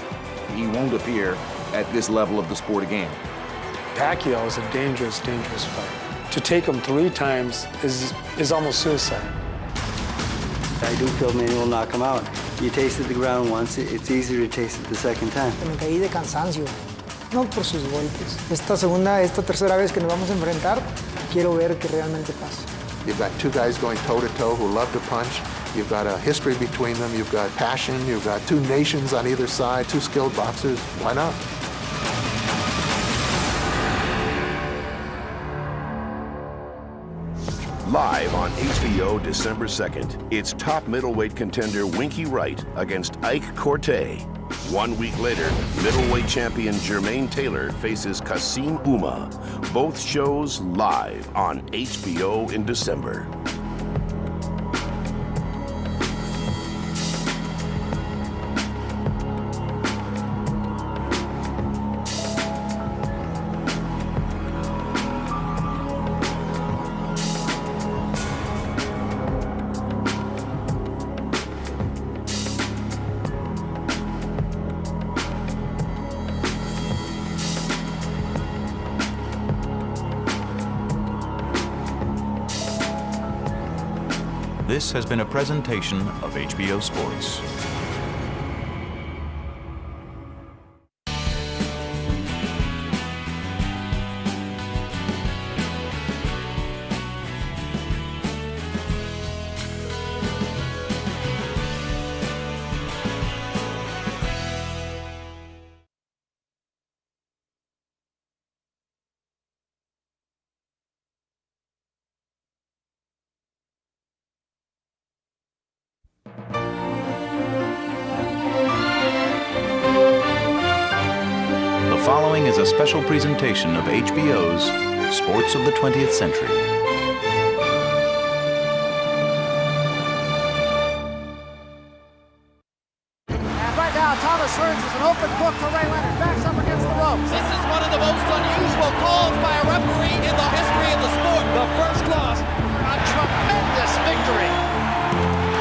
He won't appear at this level of the sport again. Pacquiao is a dangerous, dangerous fighter. To take him 3 times is almost suicide. I do feel Manny will knock him out. You tasted the ground once, it's easier to taste it the second time. Me caí de cansancio, no por sus golpes. Esta tercera vez que nos vamos a enfrentar, quiero ver qué realmente pasa. You've got 2 guys going toe-to-toe who love to punch. You've got a history between them. You've got passion. You've got 2 nations on either side, 2 skilled boxers. Why not? Live on HBO December 2nd, it's top middleweight contender Winky Wright against Ike Corte. 1 week later, middleweight champion Jermaine Taylor faces Kasim Uma. Both shows live on HBO in December. This has been a presentation of HBO Sports. The following is a special presentation of HBO's Sports of the 20th Century. And right now, Thomas Hearns is an open book for Ray Leonard. Backs up against the ropes. This is one of the most unusual calls by a referee in the history of the sport. The first loss, a tremendous victory.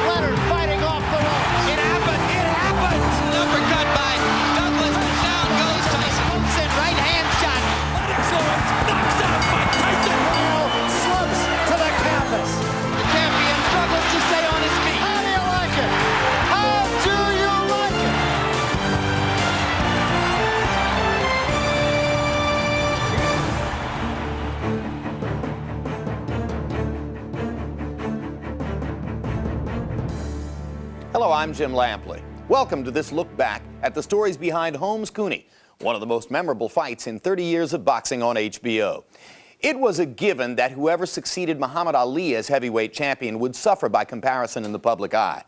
Hello, I'm Jim Lampley. Welcome to this look back at the stories behind Holmes-Cooney, one of the most memorable fights in 30 years of boxing on HBO. It was a given that whoever succeeded Muhammad Ali as heavyweight champion would suffer by comparison in the public eye.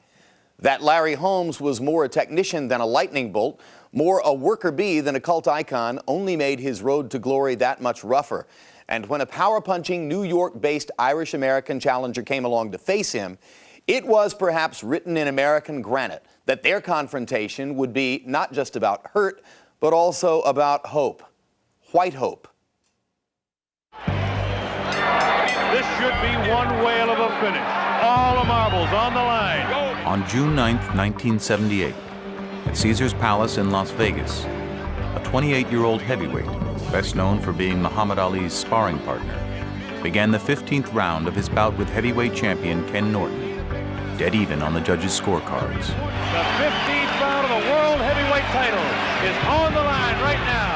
That Larry Holmes was more a technician than a lightning bolt, more a worker bee than a cult icon, only made his road to glory that much rougher. And when a power-punching, New York-based Irish-American challenger came along to face him, it was perhaps written in American granite that their confrontation would be not just about hurt, but also about hope. White hope. This should be one whale of a finish. All the marbles on the line. On June 9, 1978, at Caesar's Palace in Las Vegas, a 28-year-old heavyweight, best known for being Muhammad Ali's sparring partner, began the 15th round of his bout with heavyweight champion Ken Norton, dead even on the judges' scorecards. The 15th round of the World Heavyweight title is on the line right now.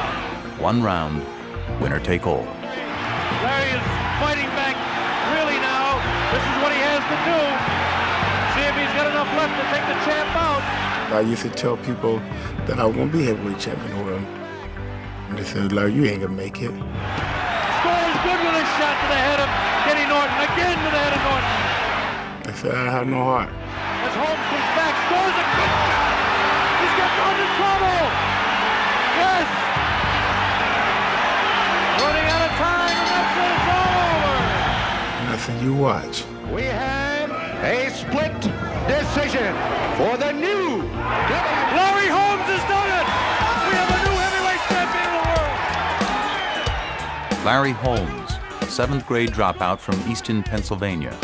One round, winner take all. Larry is fighting back really now. This is what he has to do. See if he's got enough left to take the champ out. I used to tell people that I won't be heavyweight champion of the world. And they said, Larry, you ain't gonna make it. Scores good with a shot to the head of Kenny Norton. Again to the head of Norton. I said, I have no heart. As Holmes comes back, scores a good shot. He's got Norton in trouble. Yes. Running out of time, and that's it. It's all over. And I said, you watch. We have a split decision for the new Larry Holmes has done it. We have a new heavyweight champion of the world. Larry Holmes, a 7th grade dropout from Easton, Pennsylvania,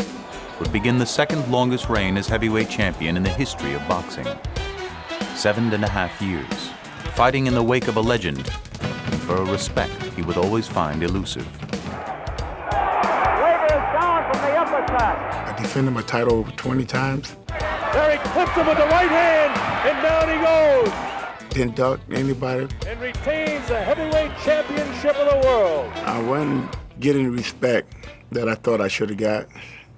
would begin the second longest reign as heavyweight champion in the history of boxing. 7.5 years, fighting in the wake of a legend, and for a respect he would always find elusive. Waver is down from the uppercut. I defended my title over 20 times. Larry clips him with the right hand, and down he goes. Didn't duck anybody. And retains the heavyweight championship of the world. I wasn't getting the respect that I thought I should have got.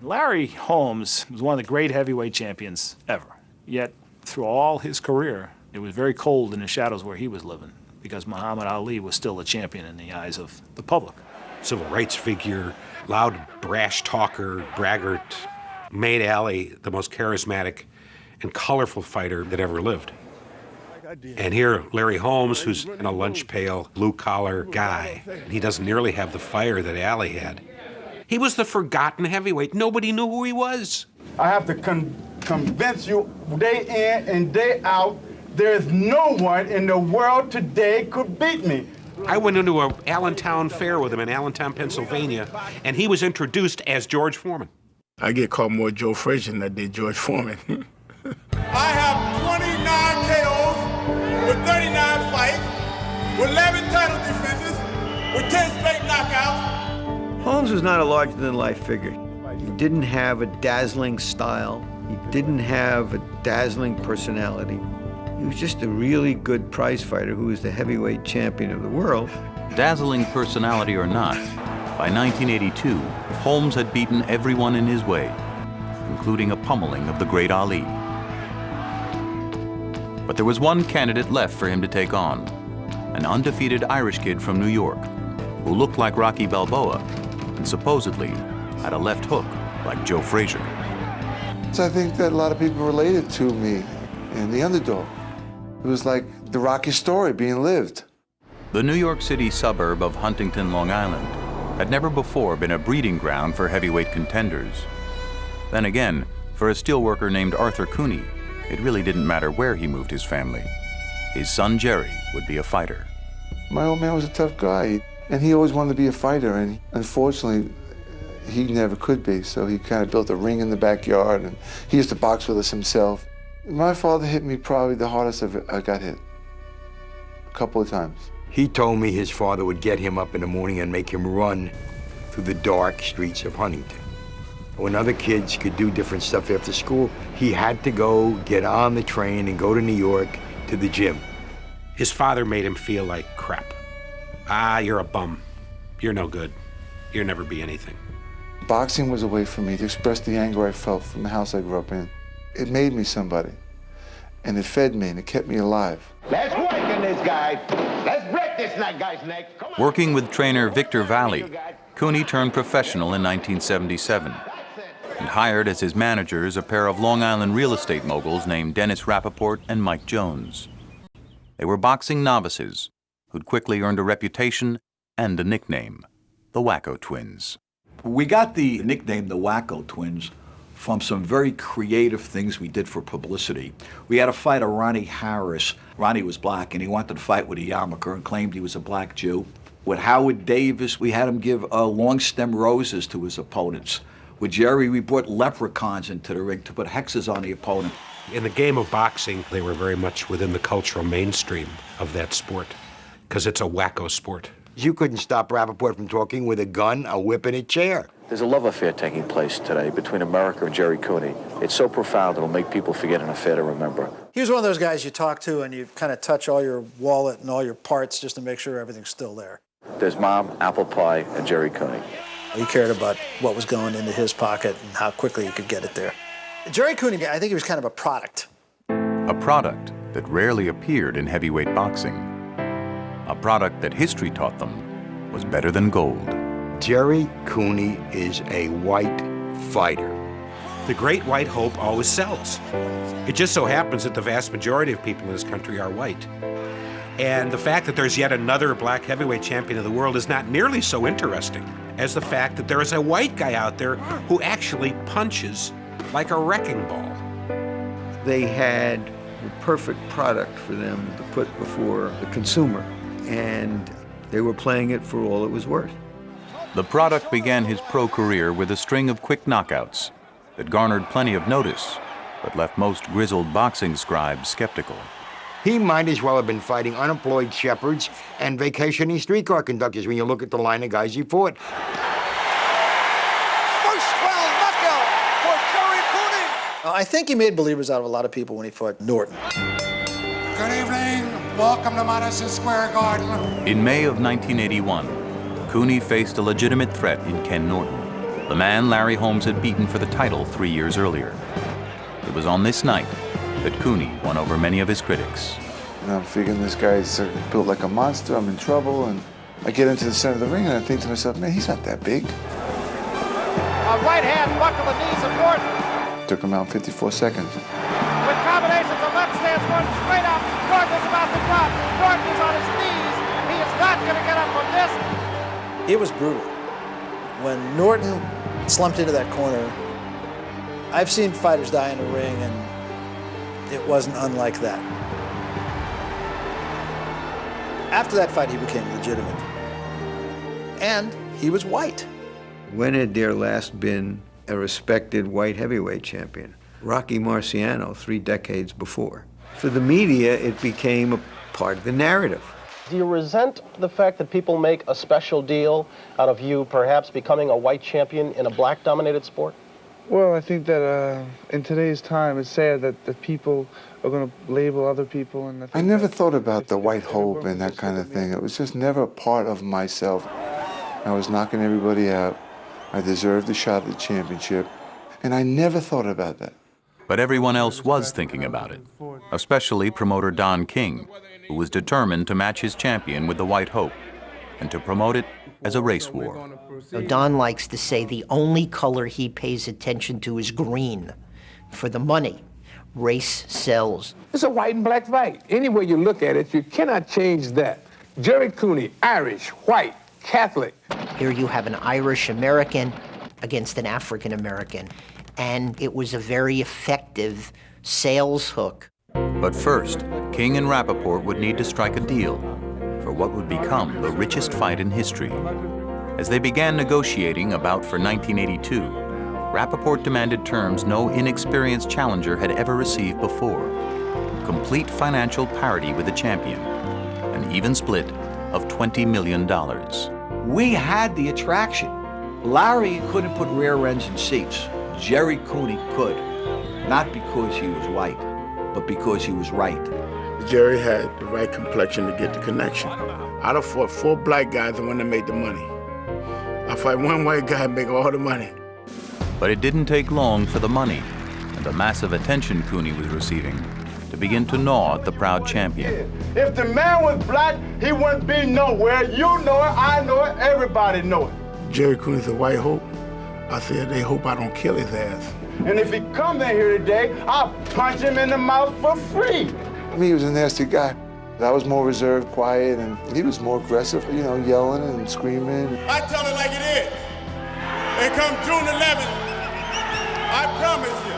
Larry Holmes was one of the great heavyweight champions ever. Yet, through all his career, it was very cold in the shadows where he was living because Muhammad Ali was still a champion in the eyes of the public. Civil rights figure, loud, brash talker, braggart, made Ali the most charismatic and colorful fighter that ever lived. And here, Larry Holmes, who's in a lunch pail, blue-collar guy, he doesn't nearly have the fire that Ali had. He was the forgotten heavyweight. Nobody knew who he was. I have to convince you day in and day out, there's no one in the world today could beat me. I went into an Allentown fair with him in Allentown, Pennsylvania, and he was introduced as George Foreman. I get called more Joe Frazier than I did George Foreman. I have 29 KOs with 39 fights, with 11 title defenses, with 10 straight knockouts. Holmes was not a larger-than-life figure. He didn't have a dazzling style. He didn't have a dazzling personality. He was just a really good prize fighter who was the heavyweight champion of the world. Dazzling personality or not, by 1982, Holmes had beaten everyone in his way, including a pummeling of the great Ali. But there was one candidate left for him to take on, an undefeated Irish kid from New York, who looked like Rocky Balboa and supposedly had a left hook like Joe Frazier. So I think that a lot of people related to me and the underdog. It was like the Rocky story being lived. The New York City suburb of Huntington, Long Island, had never before been a breeding ground for heavyweight contenders. Then again, for a steelworker named Arthur Cooney, it really didn't matter where he moved his family. His son Jerry would be a fighter. My old man was a tough guy, and he always wanted to be a fighter, and unfortunately, he never could be, so he kind of built a ring in the backyard, and he used to box with us himself. My father hit me probably the hardest I got hit, a couple of times. He told me his father would get him up in the morning and make him run through the dark streets of Huntington. When other kids could do different stuff after school, he had to go get on the train and go to New York to the gym. His father made him feel like crap. Ah, you're a bum. You're no good. You'll never be anything. Boxing was a way for me to express the anger I felt from the house I grew up in. It made me somebody, and it fed me, and it kept me alive. Let's work this guy. Let's break this guy's neck. Come on. Working with trainer Victor Valley, Cooney turned professional in 1977 and hired as his managers a pair of Long Island real estate moguls named Dennis Rappaport and Mike Jones. They were boxing novices who'd quickly earned a reputation and a nickname, the Wacko Twins. We got the nickname the Wacko Twins from some very creative things we did for publicity. We had a fighter, Ronnie Harris. Ronnie was black, and he wanted to fight with a yarmulke and claimed he was a black Jew. With Howard Davis, we had him give long stem roses to his opponents. With Jerry, we brought leprechauns into the ring to put hexes on the opponent. In the game of boxing, they were very much within the cultural mainstream of that sport, because it's a wacko sport. You couldn't stop Rappaport from talking with a gun, a whip, and a chair. There's a love affair taking place today between America and Jerry Cooney. It's so profound it'll make people forget an affair to remember. He was one of those guys you talk to and you kind of touch all your wallet and all your parts just to make sure everything's still there. There's Mom, Apple Pie, and Jerry Cooney. He cared about what was going into his pocket and how quickly he could get it there. Jerry Cooney, I think he was kind of a product. A product that rarely appeared in heavyweight boxing. A product that history taught them was better than gold. Jerry Cooney is a white fighter. The great white hope always sells. It just so happens that the vast majority of people in this country are white. And the fact that there's yet another black heavyweight champion of the world is not nearly so interesting as the fact that there is a white guy out there who actually punches like a wrecking ball. They had the perfect product for them to put before the consumer, and they were playing it for all it was worth. The product began his pro career with a string of quick knockouts that garnered plenty of notice, but left most grizzled boxing scribes skeptical. He might as well have been fighting unemployed shepherds and vacationing streetcar conductors when you look at the line of guys he fought. First round knockout for Jerry Cooney. I think he made believers out of a lot of people when he fought Norton. Good evening. Welcome to Madison Square Garden. In May of 1981, Cooney faced a legitimate threat in Ken Norton, the man Larry Holmes had beaten for the title 3 years earlier. It was on this night that Cooney won over many of his critics. And I'm figuring this guy's built like a monster, I'm in trouble, and I get into the center of the ring and I think to myself, man, he's not that big. A right hand buckle the knees of Norton. Took him out in 54 seconds. With combinations of left stance, Norton straight up. Norton is about to drop. Norton is on his knees. He is not going to get up from this. It was brutal. When Norton slumped into that corner, I've seen fighters die in the ring, and it wasn't unlike that. After that fight, he became legitimate. And he was white. When had there last been a respected white heavyweight champion? Rocky Marciano 3 decades before. For the media, it became a part of the narrative. Do you resent the fact that people make a special deal out of you perhaps becoming a white champion in a black-dominated sport? Well, I think that in today's time, it's sad that people are going to label other people. And I never thought about the white hope and that kind of thing. It was just never a part of myself. I was knocking everybody out. I deserved a shot at the championship. And I never thought about that. But everyone else was thinking about it, especially promoter Don King, who was determined to match his champion with the white hope and to promote it as a race war. So Don likes to say the only color he pays attention to is green. For the money, race sells. It's a white and black fight. Any way you look at it, you cannot change that. Jerry Cooney, Irish, white, Catholic. Here you have an Irish American against an African American, and it was a very effective sales hook. But first, King and Rappaport would need to strike a deal for what would become the richest fight in history. As they began negotiating a bout for 1982, Rappaport demanded terms no inexperienced challenger had ever received before. Complete financial parity with the champion, an even split of $20 million. We had the attraction. Larry couldn't put rear ends in seats. Jerry Cooney could, not because he was white, but because he was right. Jerry had the right complexion to get the connection. I'd have fought 4 black guys and one that made the money. I fight 1 white guy and make all the money. But it didn't take long for the money, and the massive attention Cooney was receiving, to begin to gnaw at the proud champion. If the man was black, he wouldn't be nowhere. You know it, I know it, everybody know it. Jerry Cooney's a white hope. I said, they hope I don't kill his ass. And if he comes in here today, I'll punch him in the mouth for free. I mean, he was a nasty guy. I was more reserved, quiet, and he was more aggressive, you know, yelling and screaming. I tell it like it is. And come June 11th, I promise you,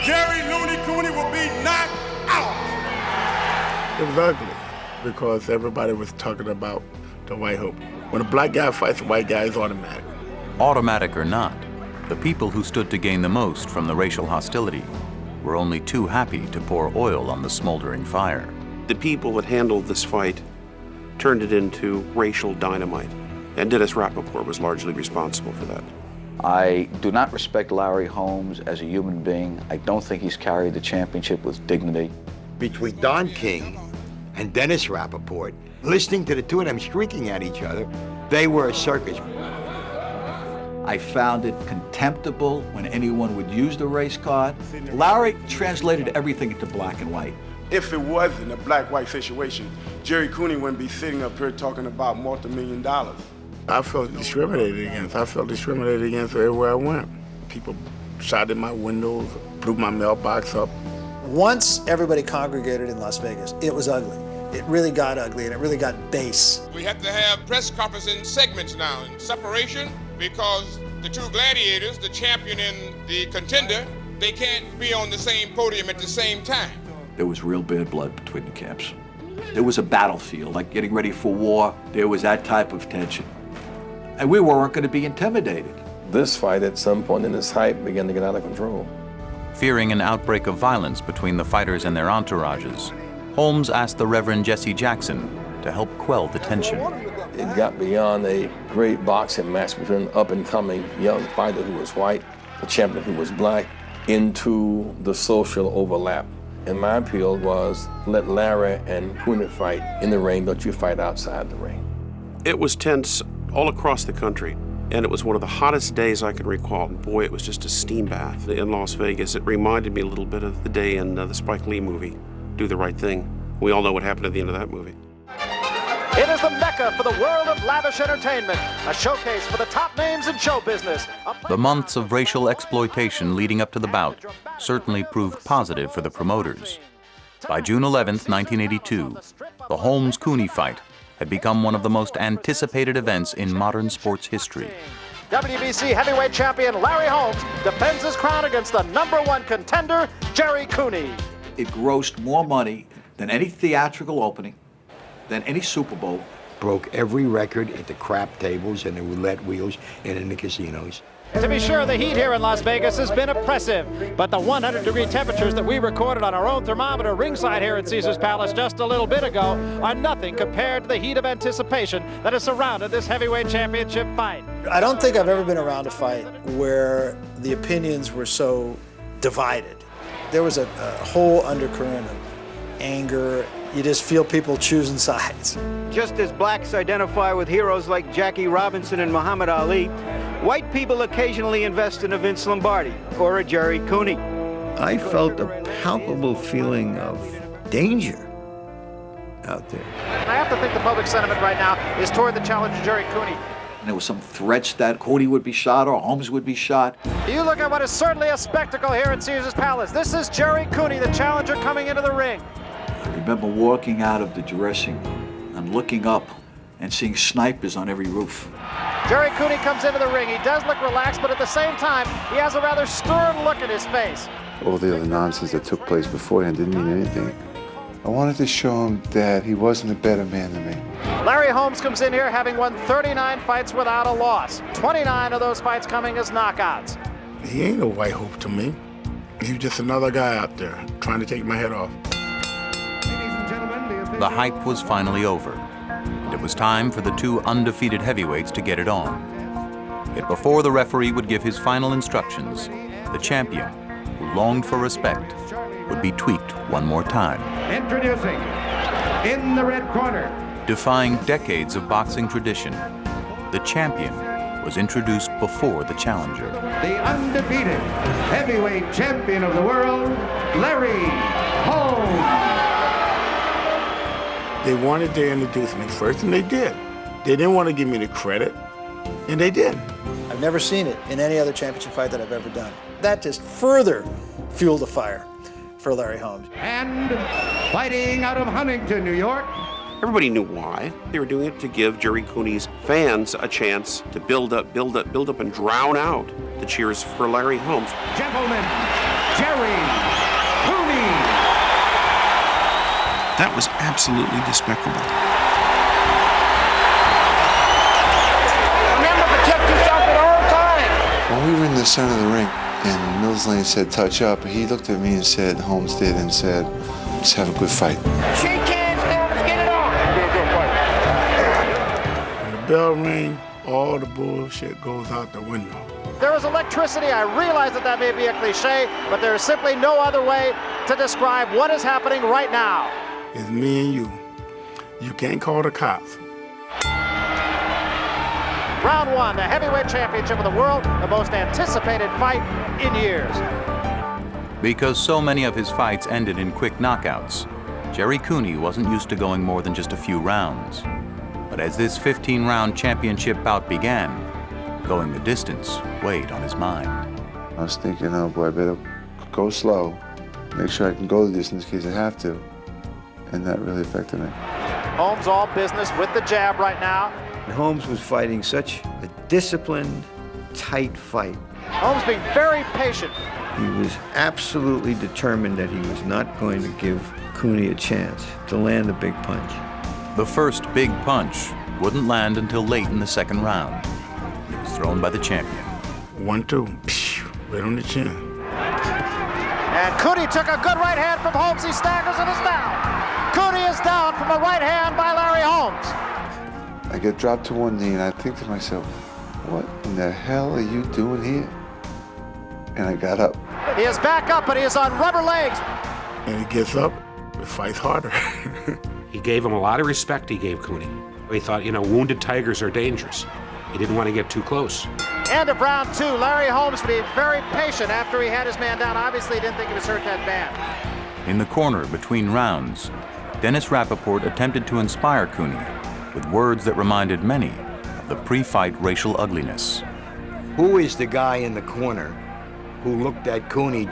Jerry Looney Cooney will be knocked out. It was ugly because everybody was talking about the white hope. When a black guy fights a white guy, it's automatic. Automatic or not, the people who stood to gain the most from the racial hostility were only too happy to pour oil on the smoldering fire. The people that handled this fight turned it into racial dynamite, and Dennis Rappaport was largely responsible for that. I do not respect Larry Holmes as a human being. I don't think he's carried the championship with dignity. Between Don King and Dennis Rappaport, listening to the two of them shrieking at each other, they were a circus. I found it contemptible when anyone would use the race card. Larry translated everything into black and white. If it wasn't a black-white situation, Jerry Cooney wouldn't be sitting up here talking about multi-million dollars. I felt discriminated against. I felt discriminated against everywhere I went. People shot in my windows, blew my mailbox up. Once everybody congregated in Las Vegas, it was ugly. It really got ugly, and it really got base. We have to have press conferencing segments now in separation because the two gladiators, the champion and the contender, they can't be on the same podium at the same time. There was real bad blood between the camps. There was a battlefield, like getting ready for war. There was that type of tension. And we weren't going to be intimidated. This fight, at some point in its hype, began to get out of control. Fearing an outbreak of violence between the fighters and their entourages, Holmes asked the Reverend Jesse Jackson to help quell the tension. It got beyond a great boxing match between an up-and-coming young fighter who was white, a champion who was black, into the social overlap. And my appeal was, let Larry and Cooney fight in the ring, don't you fight outside the ring. It was tense all across the country, and it was one of the hottest days I can recall. Boy, it was just a steam bath in Las Vegas. It reminded me a little bit of the day in the Spike Lee movie, Do the Right Thing. We all know what happened at the end of that movie. It is the mecca for the world of lavish entertainment, a showcase for the top names in show business. The months of racial exploitation leading up to the bout certainly proved positive for the promoters. By June 11th, 1982, the Holmes-Cooney fight had become one of the most anticipated events in modern sports history. WBC heavyweight champion Larry Holmes defends his crown against the #1 contender, Jerry Cooney. It grossed more money than any theatrical opening, than any Super Bowl. Broke every record at the crap tables and the roulette wheels and in the casinos. To be sure, the heat here in Las Vegas has been oppressive, but the 100-degree temperatures that we recorded on our own thermometer ringside here at Caesars Palace just a little bit ago are nothing compared to the heat of anticipation that has surrounded this heavyweight championship fight. I don't think I've ever been around a fight where the opinions were so divided. There was a whole undercurrent of anger. You just feel people choosing sides. Just as blacks identify with heroes like Jackie Robinson and Muhammad Ali, white people occasionally invest in a Vince Lombardi or a Jerry Cooney. I felt a palpable feeling of danger out there. And I have to think the public sentiment right now is toward the challenger Jerry Cooney. And there was some threats that Cooney would be shot or Holmes would be shot. You look at what is certainly a spectacle here at Caesars Palace. This is Jerry Cooney, the challenger, coming into the ring. I remember walking out of the dressing room and looking up and seeing snipers on every roof. Jerry Cooney comes into the ring. He does look relaxed, but at the same time, he has a rather stern look in his face. All the other nonsense that took place beforehand didn't mean anything. I wanted to show him that he wasn't a better man than me. Larry Holmes comes in here having won 39 fights without a loss. 29 of those fights coming as knockouts. He ain't a white hope to me. He's just another guy out there trying to take my head off. The hype was finally over, and it was time for the two undefeated heavyweights to get it on. Yet before the referee would give his final instructions, the champion, who longed for respect, would be tweaked one more time. Introducing, in the red corner. Defying decades of boxing tradition, the champion was introduced before the challenger. The undefeated heavyweight champion of the world, Larry Holmes. They wanted to introduce me first, and they did. They didn't want to give me the credit, and they did. I've never seen it in any other championship fight that I've ever done. That just further fueled the fire for Larry Holmes. And fighting out of Huntington, New York. Everybody knew why. They were doing it to give Jerry Cooney's fans a chance to build up, and drown out the cheers for Larry Holmes. Gentlemen, Jerry Cooney. That was absolutely despicable. Remember, protect yourself at all times. When we were in the center of the ring and Mills Lane said, touch up, he looked at me and said, Holmes did, and said, let's have a good fight. Shake hands now, let's get it on. When the bell rings, all the bullshit goes out the window. There is electricity. I realize that that may be a cliche, but there is simply no other way to describe what is happening right now. It's me and you. You can't call the cops. Round one, the heavyweight championship of the world, the most anticipated fight in years. Because so many of his fights ended in quick knockouts, Jerry Cooney wasn't used to going more than just a few rounds. But as this 15-round championship bout began, going the distance weighed on his mind. I was thinking, oh boy, I better go slow, make sure I can go the distance in case I have to. And that really affected me. Holmes all business with the jab right now. Holmes was fighting such a disciplined, tight fight. Holmes being very patient. He was absolutely determined that he was not going to give Cooney a chance to land a big punch. The first big punch wouldn't land until late in the second round. It was thrown by the champion. 1-2, right on the chin. And Cooney took a good right hand from Holmes. He staggers and is down. Cooney is down from a right hand by Larry Holmes. I get dropped to one knee and I think to myself, what in the hell are you doing here? And I got up. He is back up, but he is on rubber legs. And he gets up, it fights harder. He gave him a lot of respect, he gave Cooney. He thought, wounded tigers are dangerous. He didn't want to get too close. End of round two. Larry Holmes being very patient after he had his man down. Obviously, he didn't think he was hurt that bad. In the corner between rounds, Dennis Rappaport attempted to inspire Cooney with words that reminded many of the pre-fight racial ugliness. Who is the guy in the corner who looked at Cooney